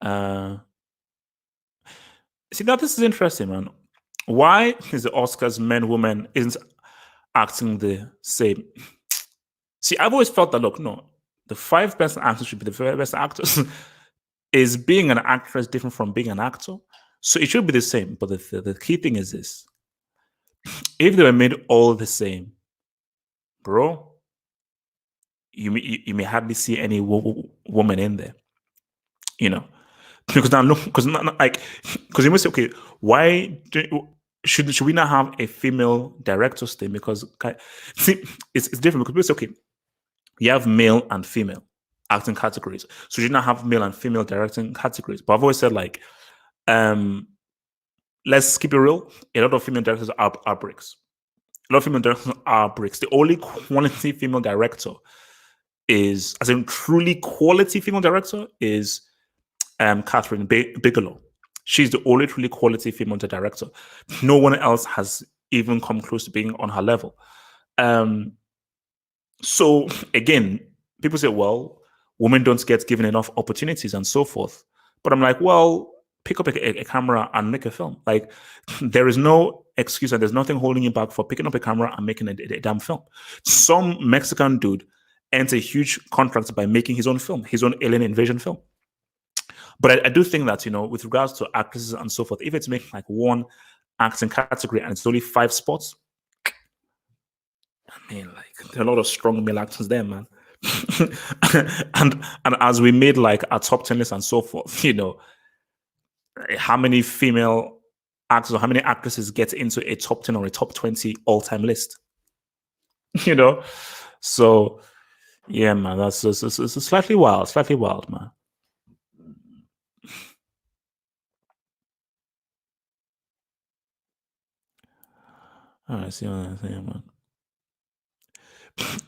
man. See, now this is interesting, man. Why is the Oscars men, women isn't acting the same? See, I've always felt that, look, no, the 5 best actors should be the 5 best actors. Is being an actress different from being an actor? So it should be the same. But the key thing is this. If they were made all the same, bro, you may hardly see any woman in there. Because now look, because you must say, okay, why should we not have a female director still? Because see, it's different because people say, okay, you have male and female acting categories, so you not have male and female directing categories. But I've always said, like, let's keep it real. A lot of female directors are bricks. A lot of female directors are bricks. The only quality female director is, as in truly quality female director, is Catherine Bigelow. She's the only truly quality female director. No one else has even come close to being on her level. So again, people say, well, women don't get given enough opportunities and so forth. But I'm like, well, pick up a camera and make a film. Like, there is no excuse and there's nothing holding you back for picking up a camera and making a damn film. Some Mexican dude earns a huge contract by making his own film, his own alien invasion film. But I do think that, with regards to actresses and so forth, if it's making like one acting category and it's only 5 spots, I mean, like, there are a lot of strong male actors there, man. and as we made like our top 10 list and so forth, how many female actors or how many actresses get into a top 10 or a top 20 all-time list? So yeah, man, that's it's slightly wild, man. All right, see what I'm saying, man.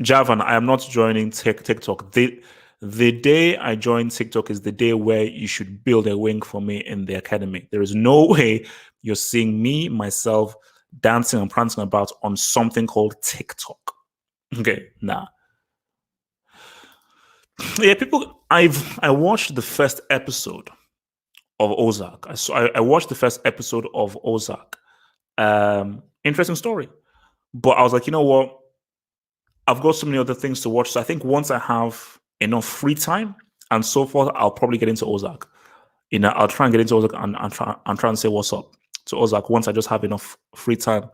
Javan, I am not joining TikTok. The day I join TikTok is the day where you should build a wing for me in the academy. There is no way you're seeing me, myself, dancing and prancing about on something called TikTok. Okay, nah. Yeah, I watched the first episode of Ozark. I watched the first episode of Ozark. Interesting story. But I was like, you know what? I've got so many other things to watch. So I think once I have enough free time and so forth, I'll probably get into Ozark. I'll try and get into Ozark and try and say what's up. to Ozark once I just have enough free time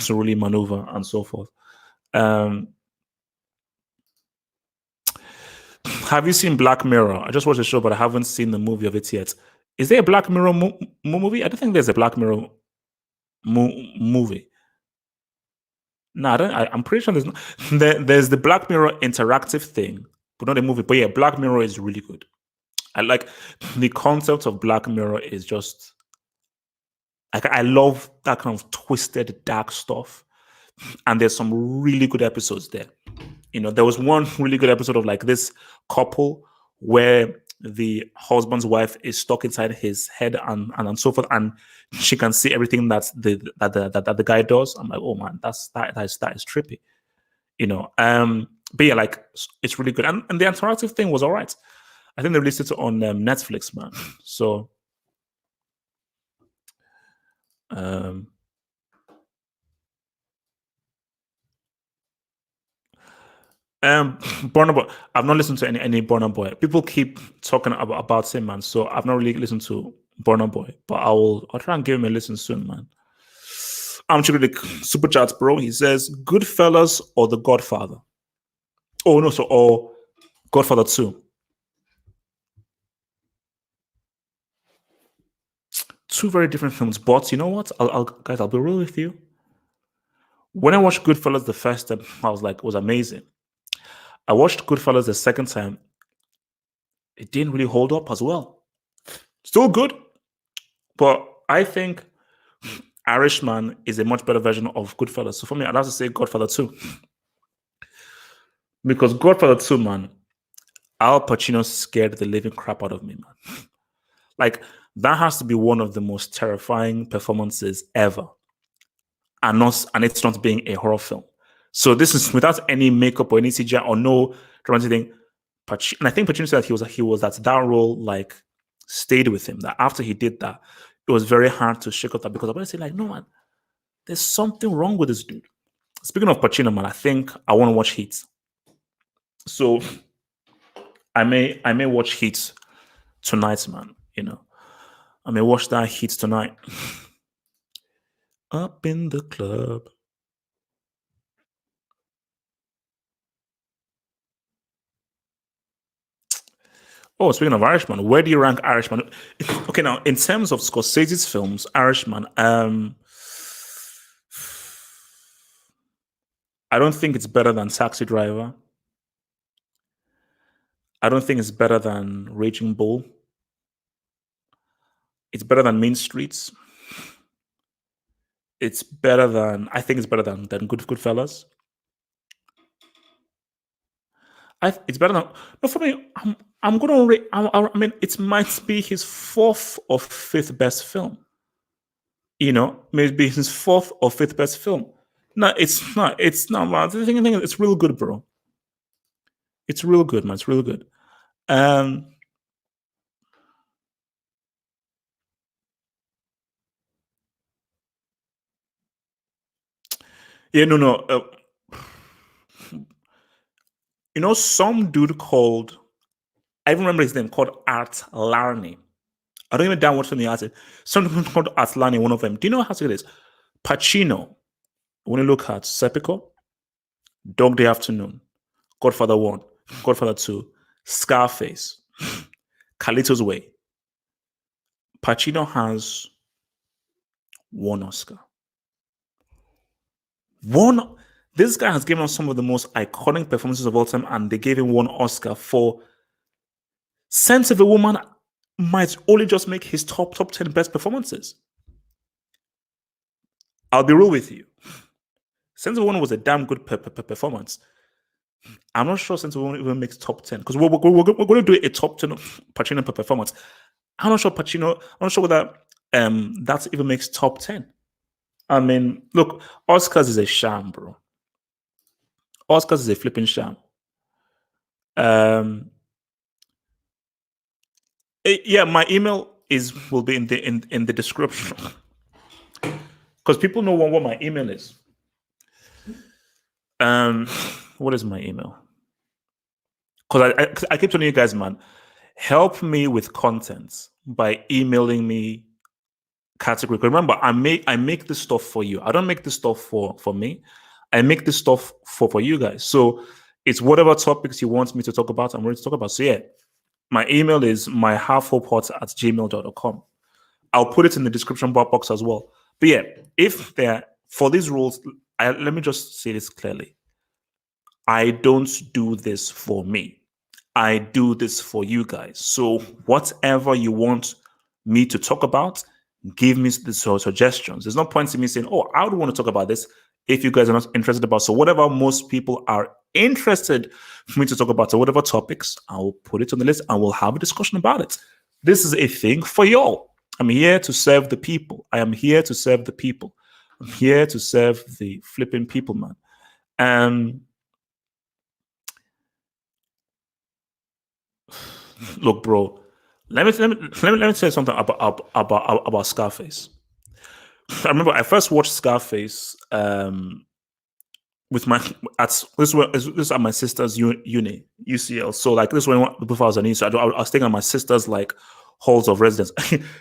to really maneuver and so forth. Have you seen Black Mirror? I just watched the show, but I haven't seen the movie of it yet. Is there a Black Mirror movie? I don't think there's a Black Mirror movie. No, I'm pretty sure there's not. There's the Black Mirror interactive thing, but not a movie. But yeah, Black Mirror is really good. I like the concept of Black Mirror is just like I love that kind of twisted, dark stuff. And there's some really good episodes there. There was one really good episode of like this couple where the husband's wife is stuck inside his head and so forth, and she can see everything that the guy does. I'm like, oh man, that is trippy. But yeah, like it's really good. And the interactive thing was all right. I think they released it on Netflix, man. So Burna Boy. I've not listened to any Burna Boy. People keep talking about him, man. So I've not really listened to Burna Boy, but I'll try and give him a listen soon, man. I'm checking the super chats, bro. He says Goodfellas or The Godfather. Oh no, or Godfather 2. Two very different films, but you know what? I'll be real with you. When I watched Goodfellas the first time, I was like, it was amazing. I watched Goodfellas the second time. It didn't really hold up as well. Still good, but I think Irishman is a much better version of Goodfellas. So for me, I'd have to say Godfather 2. Because Godfather 2, man, Al Pacino scared the living crap out of me, man. Like, that has to be one of the most terrifying performances ever. And it's not being a horror film. So this is without any makeup or any CGI or no dramatic thing. And I think Pacino said he was that role like stayed with him. That after he did that, it was very hard to shake up that because I was saying like, no man, there's something wrong with this dude. Speaking of Pacino, man, I think I want to watch Heat. So I may watch Heat tonight, man. I may watch that Heat tonight. Up in the club. Oh, speaking of Irishman, where do you rank Irishman? Okay, now in terms of Scorsese's films, Irishman, I don't think it's better than Taxi Driver. I don't think it's better than Raging Bull. It's better than Mean Streets. I think it's better than Goodfellas. It's better than. No, for me, I'm gonna rate. I mean, it might be his fourth or fifth best film. Maybe his fourth or fifth best film. No, it's not. It's not, man. The thing is, it's real good, bro. It's real good, man. It's real good. Yeah, no. Some dude called. I even remember his name called Art Larney. I don't even down what from the artist. Something called Art Larney, one of them. Do you know how to get this? Pacino. When you look at Serpico, Dog Day Afternoon, Godfather 1, Godfather 2, Scarface, Carlito's Way. Pacino has one Oscar. This guy has given us some of the most iconic performances of all time, and they gave him one Oscar for Sense of a Woman might only just make his top 10 best performances. I'll be real with you. Sense of a Woman was a damn good performance. I'm not sure Sense of a Woman even makes top 10 because we're going to do a top 10 of Pacino per performance. I'm not sure whether that even makes top 10. I mean, look, Oscars is a sham, bro. Oscars is a flipping sham. Yeah, my email will be in the description because people know what my email is. What is my email? Because I keep telling you guys, man, help me with content by emailing me category. Remember, I make this stuff for you. I don't make this stuff for me. I make this stuff for you guys. So it's whatever topics you want me to talk about, I'm ready to talk about. So yeah, my email is myhalfhopehot@gmail.com. I'll put it in the description box as well. But yeah, if they're for these rules, let me just say this clearly. I don't do this for me. I do this for you guys. So whatever you want me to talk about, give me the suggestions. There's no point in me saying, "Oh, I would want to talk about this," if you guys are not interested about. So whatever most people are interested for me to talk about, so whatever topics, I'll put it on the list and we'll have a discussion about it. This is a thing for y'all. I'm here to serve the people. I am here to serve the people. I'm here to serve the flipping people, man. Look, bro. Let me tell you something about Scarface. I remember I first watched Scarface with my this at my sister's uni UCL. So like this when before I was an uni, so I was staying at my sister's like halls of residence.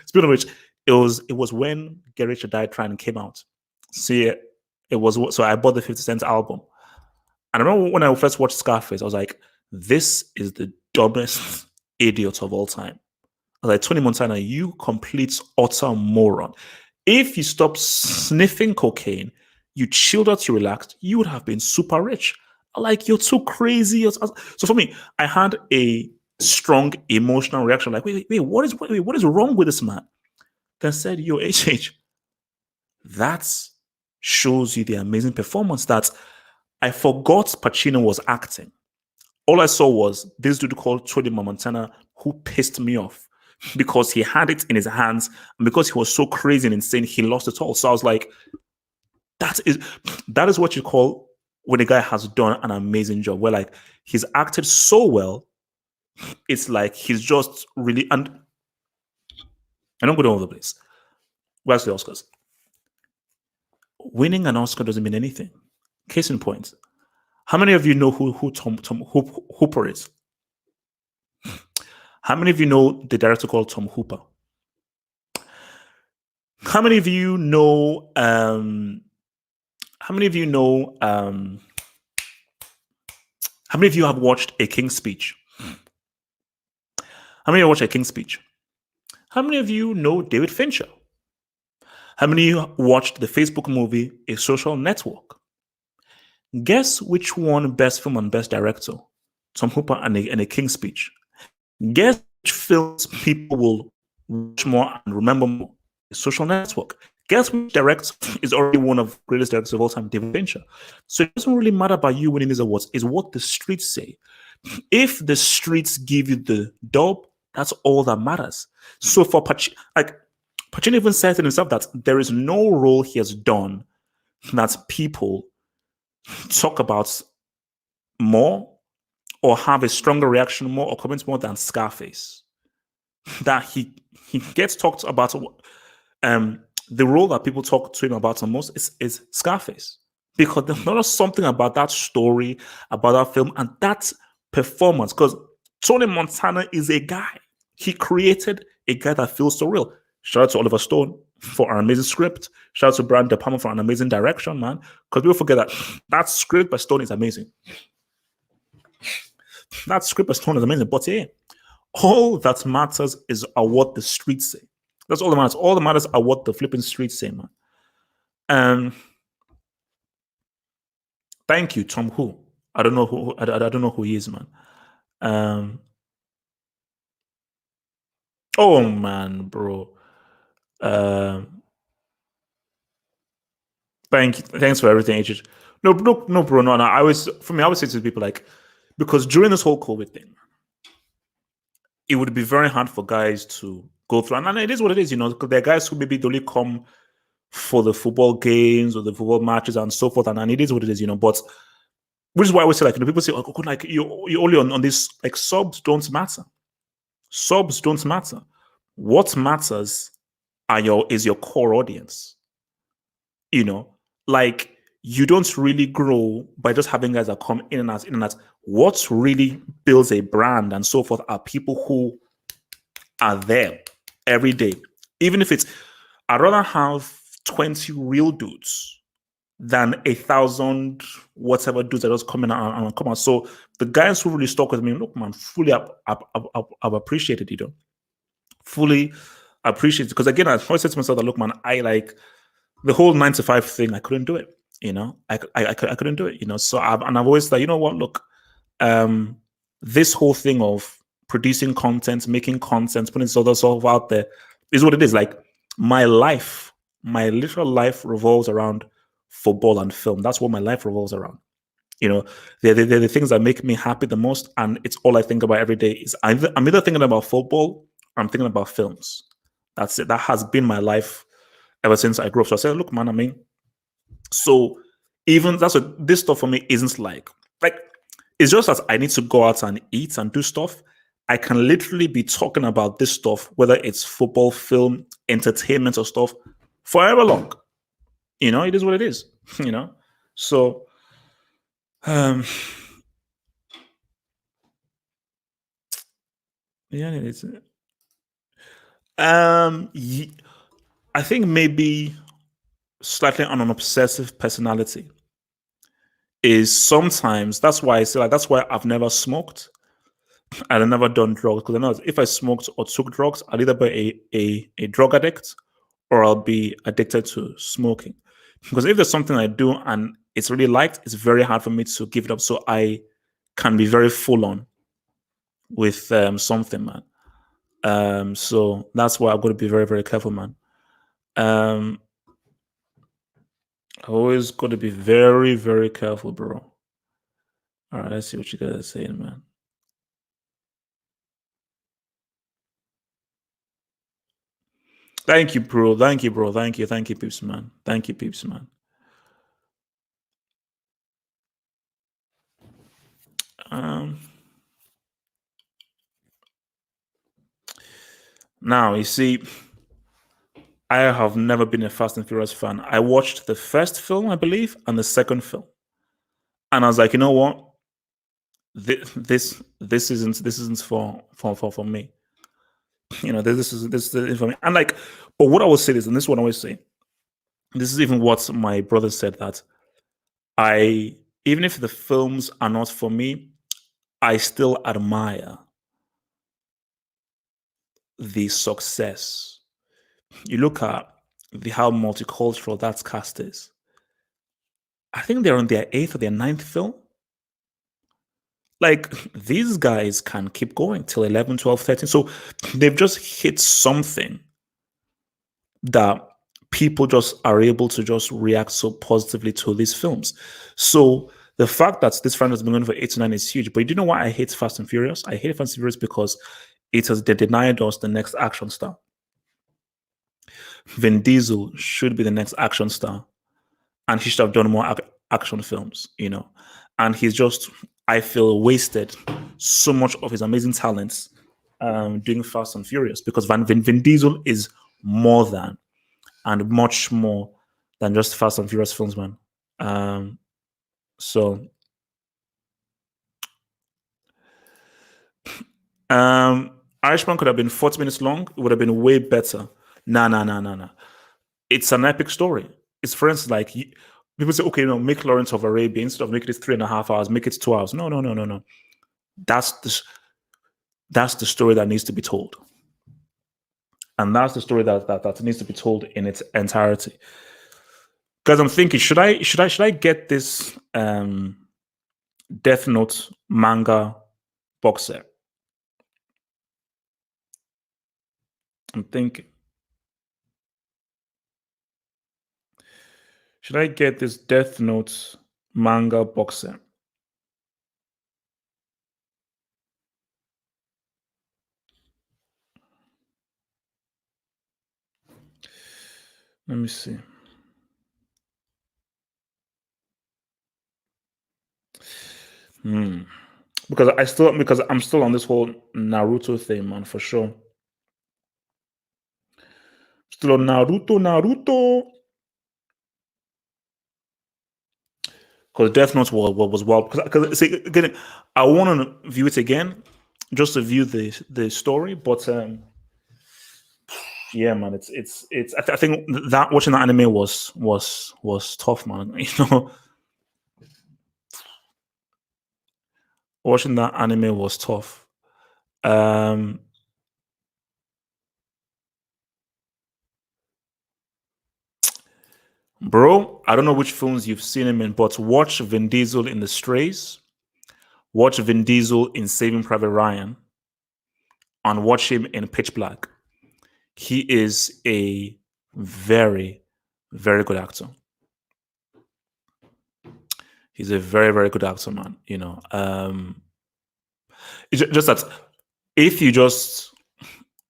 Speaking of which, it was when Get Rich or Die Trying came out. See, it was so I bought the 50 Cent album, and I remember when I first watched Scarface, I was like, "This is the dumbest idiot of all time." I was like, Tony Montana, you complete utter moron. If you stopped sniffing cocaine, you chilled out, you relaxed, you would have been super rich. Like, you're too crazy. So for me, I had a strong emotional reaction. Like, wait, what is wrong with this man? Then said, yo, HH, that shows you the amazing performance that I forgot Pacino was acting. All I saw was this dude called Tony Montana who pissed me off because he had it in his hands and because he was so crazy and insane, he lost it all. So I was like, that is what you call when a guy has done an amazing job, where like he's acted so well, it's like he's just really, and I don't go all over the place. Where's the Oscars? Winning an Oscar doesn't mean anything. Case in point, how many of you know who Tom Hooper is? How many of you know the director called Tom Hooper? How many of you know? How many of you know? How many of you have watched A King's Speech? How many of you watched A King's Speech? How many of you know David Fincher? How many of you watched the Facebook movie A Social Network? Guess which won Best Film and Best Director? Tom Hooper and A King's Speech. Guess which films people will watch more and remember more? A Social Network. Guess which director is already one of the greatest directors of all time, David Fincher. So it doesn't really matter about you winning these awards. It's what the streets say. If the streets give you the dub, that's all that matters. So for Pacino even said to himself that there is no role he has done that people talk about more or have a stronger reaction more or comment more than Scarface. That he gets talked about. The role that people talk to him about the most is Scarface, because there's not something about that story, about that film, and that performance. Because Tony Montana is a guy. He created a guy that feels so real. Shout out to Oliver Stone for an amazing script. Shout out to Brian De Palma for an amazing direction, man. Because people forget that script by Stone is amazing. That script by Stone is amazing. But yeah, all that matters is what the streets say. That's all that matters. All that matters are what the flipping streets say, man. Thank you, Tom Who. I don't know who. I don't know who he is, man. Oh man, bro. Thanks for everything, H. No, bro. No. I always say to people like, because during this whole COVID thing, it would be very hard for guys to go through, and it is what it is, because there are guys who maybe only come for the football games or the football matches and so forth, and it is what it is, but which is why I always say, like, people say, oh, like, you only on this, like, subs don't matter. Subs don't matter. What matters is your core audience. Like, you don't really grow by just having guys that come in and out. What really builds a brand and so forth are people who are there every day. Even if it's, I'd rather have 20 real dudes than 1,000 whatever dudes that just coming out and come out. So the guys who really stuck with me, look, man, fully I've appreciated it, fully appreciated. Because again, I always said to myself that, look, man, I like the whole 9 to 5 thing. I couldn't do it, I couldn't do it, So I've always like, you know what, look, um, this whole thing of producing content, making content, putting stuff out there is what it is. Like my life, my literal life revolves around football and film. That's what my life revolves around. They're the things that make me happy the most, and it's all I think about every day. Is I'm either thinking about football or I'm thinking about films. That's it. That has been my life ever since I grew up. So I said, look, man, I mean, so even that's what this stuff for me isn't like it's just that I need to go out and eat and do stuff. I can literally be talking about this stuff, whether it's football, film, entertainment, or stuff, forever long. It is what it is. So um yeah, it's ye- I think maybe slightly on an obsessive personality is sometimes that's why I say like that's why I've never smoked and I've never done drugs because I know if I smoked or took drugs, I'd either be a drug addict or I'll be addicted to smoking. Because if there's something I do and it's really liked, it's very hard for me to give it up. So I can be very full on with something, man. So that's why I've got to be very, very careful, man. Um, I always got to be very, very careful, bro. All right, let's see what you guys are saying, man. Thank you, bro. Thank you, bro. Thank you. Thank you, peeps, man. Thank you, peeps, man. Um, Now you see, I have never been a Fast and Furious fan. I watched the first film, I believe, and the second film, and I was like, you know what, this isn't for me. This is for me. And like, but what I will say is, and this is what I always say. This is even what my brother said that I, even if the films are not for me, I still admire the success. You look at how multicultural that cast is. I think they're on their eighth or their ninth film. Like these guys can keep going till 11, 12, 13. So they've just hit something that people just are able to just react so positively to these films. So the fact that this franchise has been going for 8 to 9 is huge. But you know why I hate Fast and Furious? I hate Fast and Furious because it has denied us the next action star. Vin Diesel should be the next action star, and he should have done more action films, And he's just, I feel, wasted so much of his amazing talents doing Fast and Furious because Vin Diesel is more than and much more than just Fast and Furious films, man. So, Irishman could have been 40 minutes long. It would have been way better. Nah, nah, nah, nah, nah. It's an epic story. It's for instance, like people say, okay, make Lawrence of Arabia instead of making it 3.5 hours, make it 2 hours. No, no, no, no, no. That's the story that needs to be told, and that's the story that needs to be told in its entirety. Because I'm thinking, should I get this Death Note manga box set? I'm thinking, should I get this Death Note manga box set? Let me see. Because I'm still on this whole Naruto thing, man, for sure. Still on Naruto. Because Death Note was wild. Because see, again, I want to view it again, just to view the story. But Yeah, man, it's. I think that watching that anime was tough, man. Watching that anime was tough. Um, Bro, I don't know which films you've seen him in, but watch Vin Diesel in The Strays, watch Vin Diesel in Saving Private Ryan, and watch him in Pitch Black. He is a very, very good actor. He's a very, very good actor, man. It's just that if you just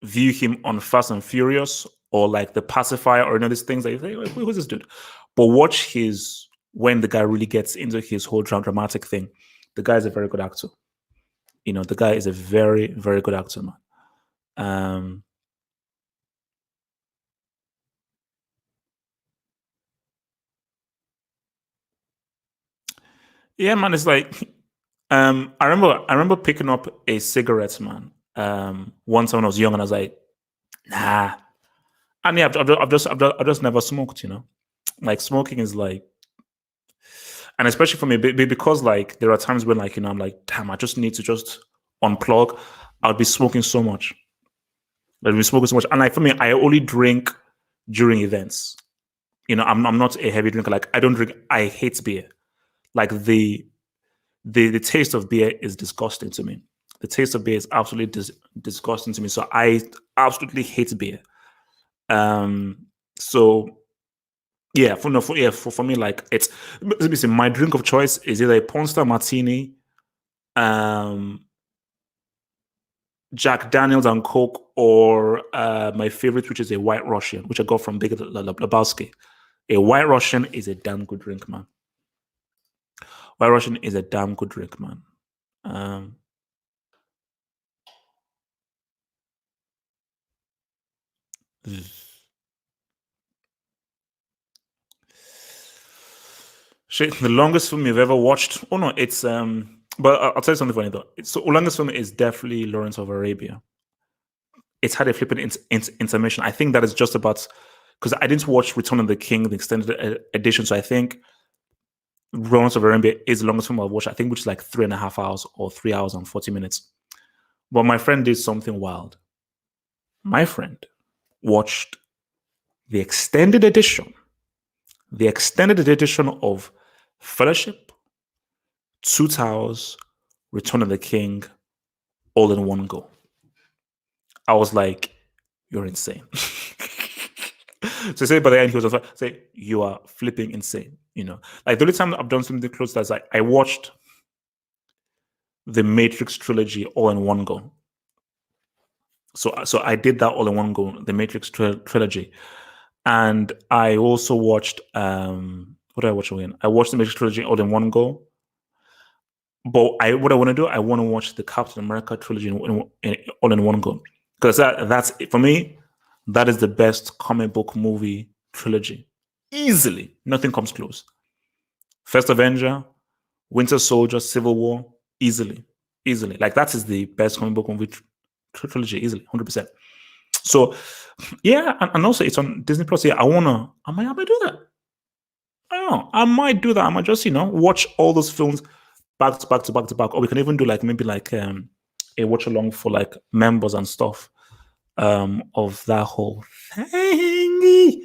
view him on Fast and Furious or like The Pacifier or these things, that you think, who's this dude? But watch his when the guy really gets into his whole dramatic thing. The guy is a very good actor. The guy is a very, very good actor, man. Um, yeah, man. It's like I remember picking up a cigarette, man. Once when I was young, and I was like, nah. And yeah, I've just never smoked. Like smoking is like, and especially for me, because like there are times when like I'm like, damn, I just need to just unplug. I'll be smoking so much. I'll be smoking so much, and like for me, I only drink during events. I'm not a heavy drinker. Like I don't drink. I hate beer. Like the taste of beer is disgusting to me. The taste of beer is absolutely disgusting to me. So I absolutely hate beer. So yeah, for me, like it's let me see, my drink of choice is either a Ponster Martini, um, Jack Daniels and Coke, or my favorite, which is a White Russian, which I got from Big Lebowski. A White Russian is a damn good drink, man. White Russian is a damn good drink, man. Um, Shit, the longest film you've ever watched? Oh no, it's But I'll tell you something funny though. So, the longest film is definitely Lawrence of Arabia. It's had a flipping intermission. I think that is just about because I didn't watch Return of the King, the extended edition. So I think Lawrence of Arabia is the longest film I've watched. I think which is like 3.5 hours or 3 hours and 40 minutes. But my friend did something wild. My friend watched the extended edition, of Fellowship, Two Towers, Return of the King, all in one go. I was like, "You're insane." So say by the end he was like, "Say you are flipping insane." Like the only time I've done something close to that is like I watched the Matrix trilogy all in one go. So I did that all in one go, the Matrix trilogy, and I also watched what did I watch again? I watched the Matrix trilogy all in one go. But what I want to do, I want to watch the Captain America trilogy all in one go because that's for me. That is the best comic book movie trilogy, easily. Nothing comes close. First Avenger, Winter Soldier, Civil War, easily. Like that is the best comic book movie trilogy, easily, 100%. So yeah, and also it's on Disney Plus. Yeah, I might do that. I don't know. I might do that. I might just watch all those films back to back to back to back, or we can even do like maybe like a watch along for like members and stuff of that whole thing.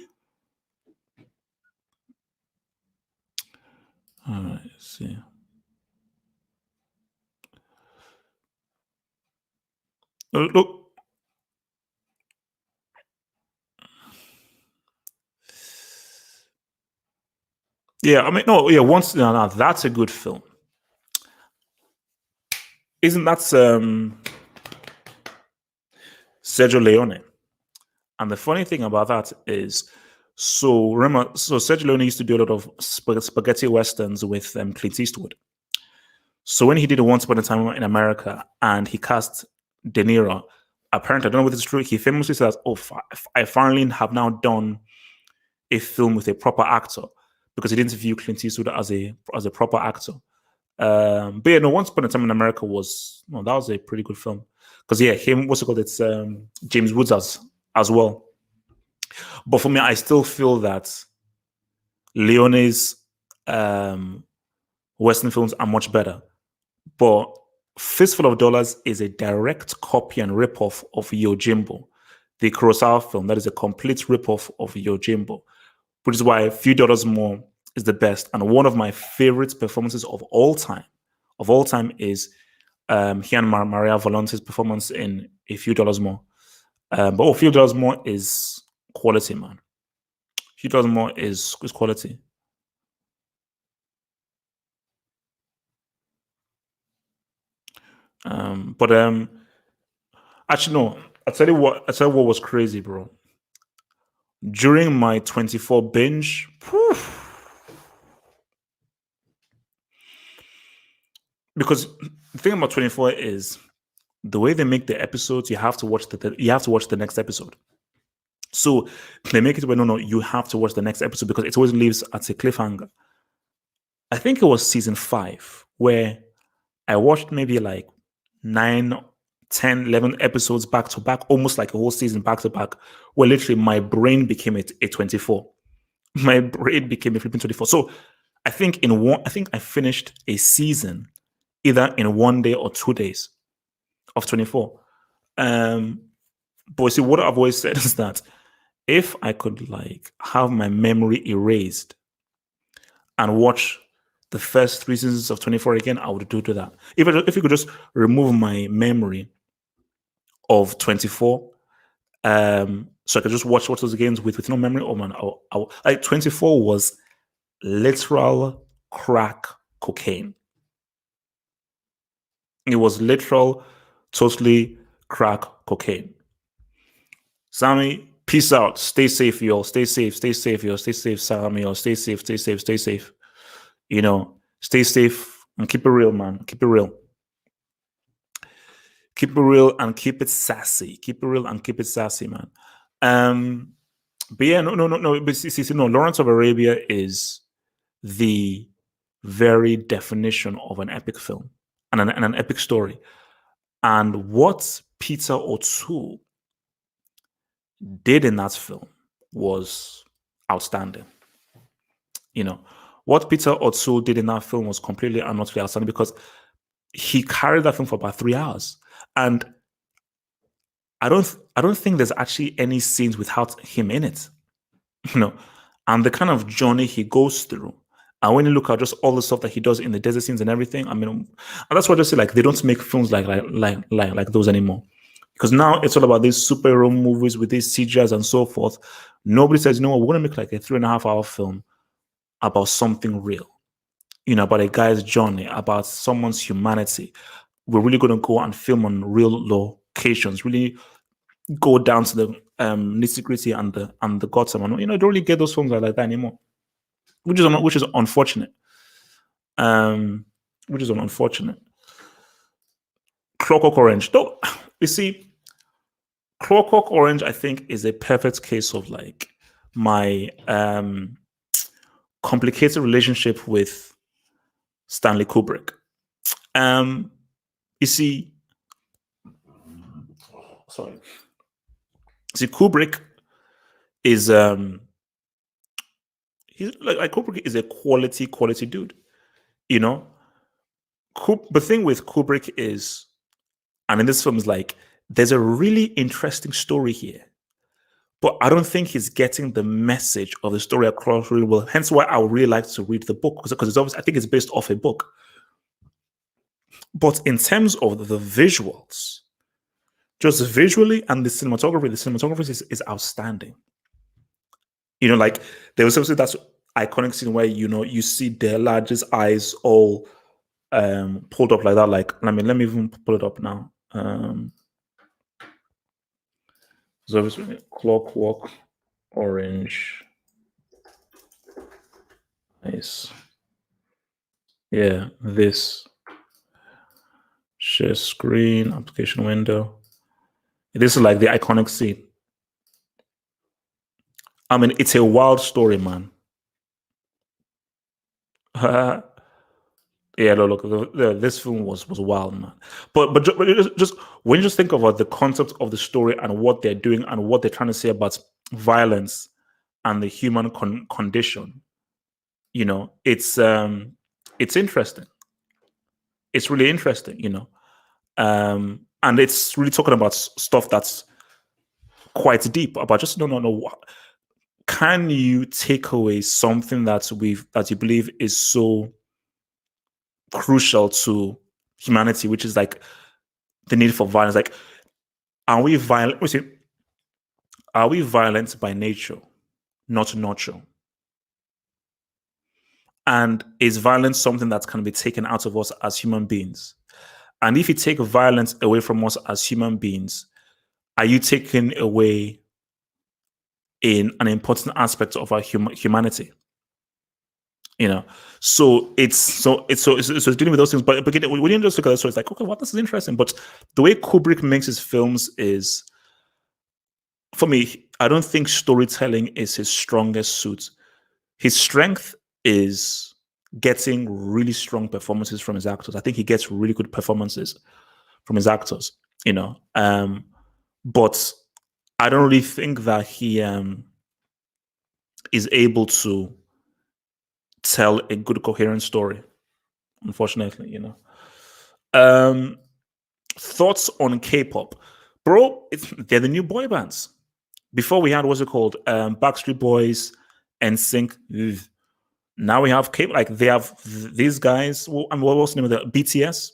All right, let's see. Look, yeah, I mean, no, yeah, once now that's a good film. Isn't that Sergio Leone? And the funny thing about that is, so remember, so Sergio Leone used to do a lot of spaghetti westerns with Clint Eastwood. So when he did Once Upon a Time in America and he cast De Niro, apparently, I don't know if it's true, he famously says, "Oh, I finally have now done a film with a proper actor," because he didn't view Clint Eastwood as a proper actor. But yeah, no, Once Upon a Time in America that was a pretty good film because yeah, him what's it called? It's James Woods as well. But for me, I still feel that Leone's Western films are much better. But Fistful of Dollars is a direct copy and ripoff of Yojimbo, the Kurosawa film. That is a complete ripoff of Yojimbo, which is why Few Dollars More is the best. And one of my favorite performances of all time is he and Maria Volante's performance in A Few Dollars More. But A Few Dollars More is quality, man. A Few Dollars More is quality. But actually no, I tell you what was crazy, bro. During my 24 binge, whew, because the thing about 24 is the way they make the episodes, you have to watch the next episode. So they make it where no, you have to watch the next episode because it always leaves at a cliffhanger. I think it was season 5 where I watched maybe like 9, 10, 11 episodes back to back, almost like a whole season back to back, where literally my brain became a 24. My brain became a flipping 24. So I think I finished a season either in 1 day or 2 days of 24. But see, what I've always said is that if I could like have my memory erased and watch the first 3 seasons of 24 again, I would do that. If you could just remove my memory of 24, so I could just watch those games with no memory. Oh man, like 24 was literal crack cocaine. It was literal, totally crack cocaine. Sammy, peace out. Stay safe, y'all. Stay safe, y'all. Stay safe, Sammy, y'all. Stay safe, stay safe, stay safe. You know, stay safe and keep it real, man. Keep it real. Keep it real and keep it sassy. Keep it real and keep it sassy, man. But yeah, no. But see, no. Lawrence of Arabia is the very definition of an epic film and an epic story. And what Peter O'Toole did in that film was outstanding. You know, what Peter O'Toole did in that film was completely and utterly outstanding because he carried that film for about 3 hours. And I don't think there's actually any scenes without him in it. You know, and the kind of journey he goes through. And when you look at just all the stuff that he does in the desert scenes and everything, I mean, and that's why I just say like they don't make films like those anymore. Because now it's all about these superhero movies with these CGIs and so forth. Nobody says, you know what, we're gonna make like a 3.5-hour film about something real. You know, about a guy's journey, about someone's humanity. We're really gonna go and film on real locations, really go down to the nitty-gritty and the guts. And you know, don't really get those films like that anymore. Which is unfortunate. Which is unfortunate. Clockwork Orange. Though, you see, Clockwork Orange, I think, is a perfect case of like my complicated relationship with Stanley Kubrick. You see, sorry. See, Kubrick is he's like Kubrick is a quality dude, you know. The thing with Kubrick is, and in this film is like, there's a really interesting story here, but I don't think he's getting the message of the story across really well. Hence why I would really like to read the book because it's obviously I think it's based off a book. But in terms of the visuals, just visually and the cinematography is outstanding. You know, like there was obviously that iconic scene where you know you see the largest eyes all pulled up like that. Like let me even pull it up now. So obviously Clockwork Orange. Nice. Yeah, this share screen application window. This is like the iconic scene. I mean, it's a wild story, man. Yeah, look, this film was wild, man. But just when you just think about the concept of the story and what they're doing and what they're trying to say about violence and the human condition. It's interesting. It's really interesting, and it's really talking about stuff that's quite deep about just no. Can you take away something that you believe is so crucial to humanity, which is like the need for violence? Like, are we violent? Are we violent by nature, not nurture? And is violence something that can be taken out of us as human beings? And if you take violence away from us as human beings, are you taking away in an important aspect of our humanity? So it's dealing with those things. But again, when you just look at the story, it's like, okay, well, this is interesting. But the way Kubrick makes his films is, for me, I don't think storytelling is his strongest suit. His strength is getting really strong performances from his actors. I think he gets really good performances from his actors, but I don't really think that he is able to tell a good coherent story, unfortunately. Thoughts on K-pop, bro? They're the new boy bands. Before we had, what's it called, Backstreet Boys, NSYNC. Now we have K, like they have these guys. And what was the name of the BTS?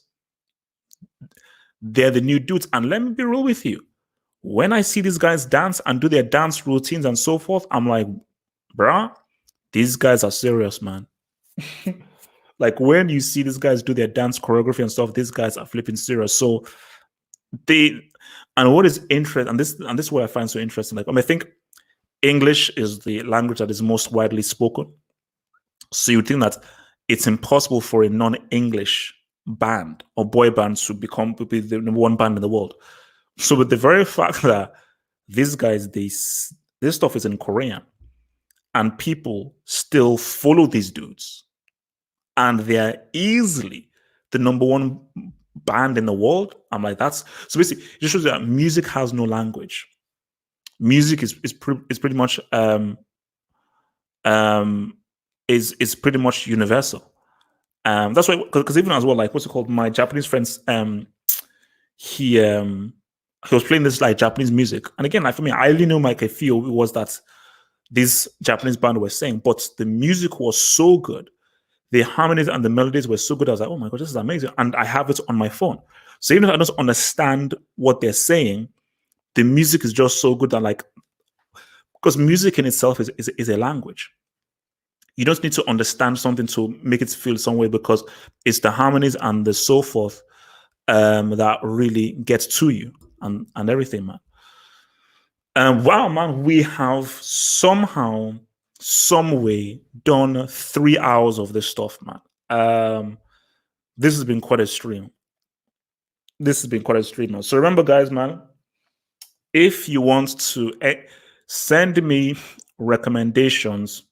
They're the new dudes. And let me be real with you. When I see these guys dance and do their dance routines and so forth, I'm like, bruh, these guys are serious, man. Like when you see these guys do their dance choreography and stuff, these guys are flipping serious. So and what is interesting, and this is what I find so interesting. Like, I think English is the language that is most widely spoken. So you think that it's impossible for a non-English band or boy band to be the number one band in the world. So with the very fact that these guys, this stuff is in Korean, and people still follow these dudes, and they're easily the number one band in the world, I'm like, that's so basically it just shows that music has no language. Music is pretty much is pretty much universal. That's why, because even as well, like what's it called? My Japanese friends, he was playing this like Japanese music, and again, like for me, I only knew like a few was that this Japanese band was saying, but the music was so good, the harmonies and the melodies were so good. I was like, oh my god, this is amazing, and I have it on my phone. So even if I don't understand what they're saying, the music is just so good that like, because music in itself is a language. You don't need to understand something to make it feel some way, because it's the harmonies and the so forth that really gets to you and everything, man. Wow, man, we have somehow, some way done 3 hours of this stuff, man. This has been quite a stream. Man. So remember, guys, man, if you want to send me recommendations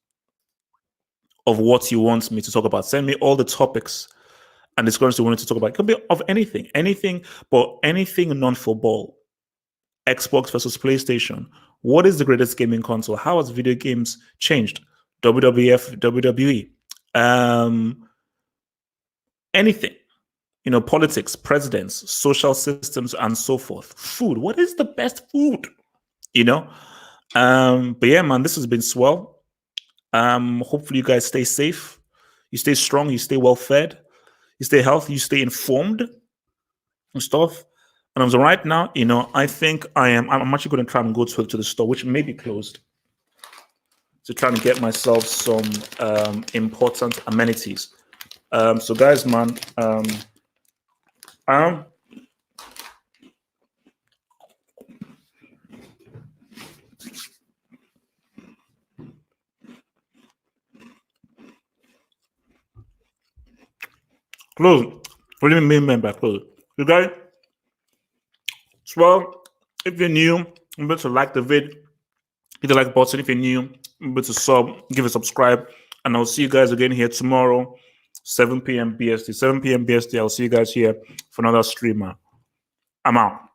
of what you want me to talk about, send me all the topics and discussions you wanted to talk about. It could be of anything, but anything non-football. Xbox versus PlayStation. What is the greatest gaming console? How has video games changed? WWF, WWE. Anything. Politics, presidents, social systems, and so forth. Food. What is the best food? But yeah, man, this has been swell. Hopefully you guys stay safe. You stay strong. You stay well fed. You stay healthy. You stay informed and stuff. And as of right now, I think I'm actually going to try and go to the store, which may be closed, to try and get myself some important amenities. So guys, man, close. What do you mean by close? You guys, well, if you're new, remember to like the vid, hit the like button. If you're new, remember to give a subscribe, and I'll see you guys again here tomorrow, 7 p.m. BST. 7 p.m. BST. I'll see you guys here for another streamer. I'm out.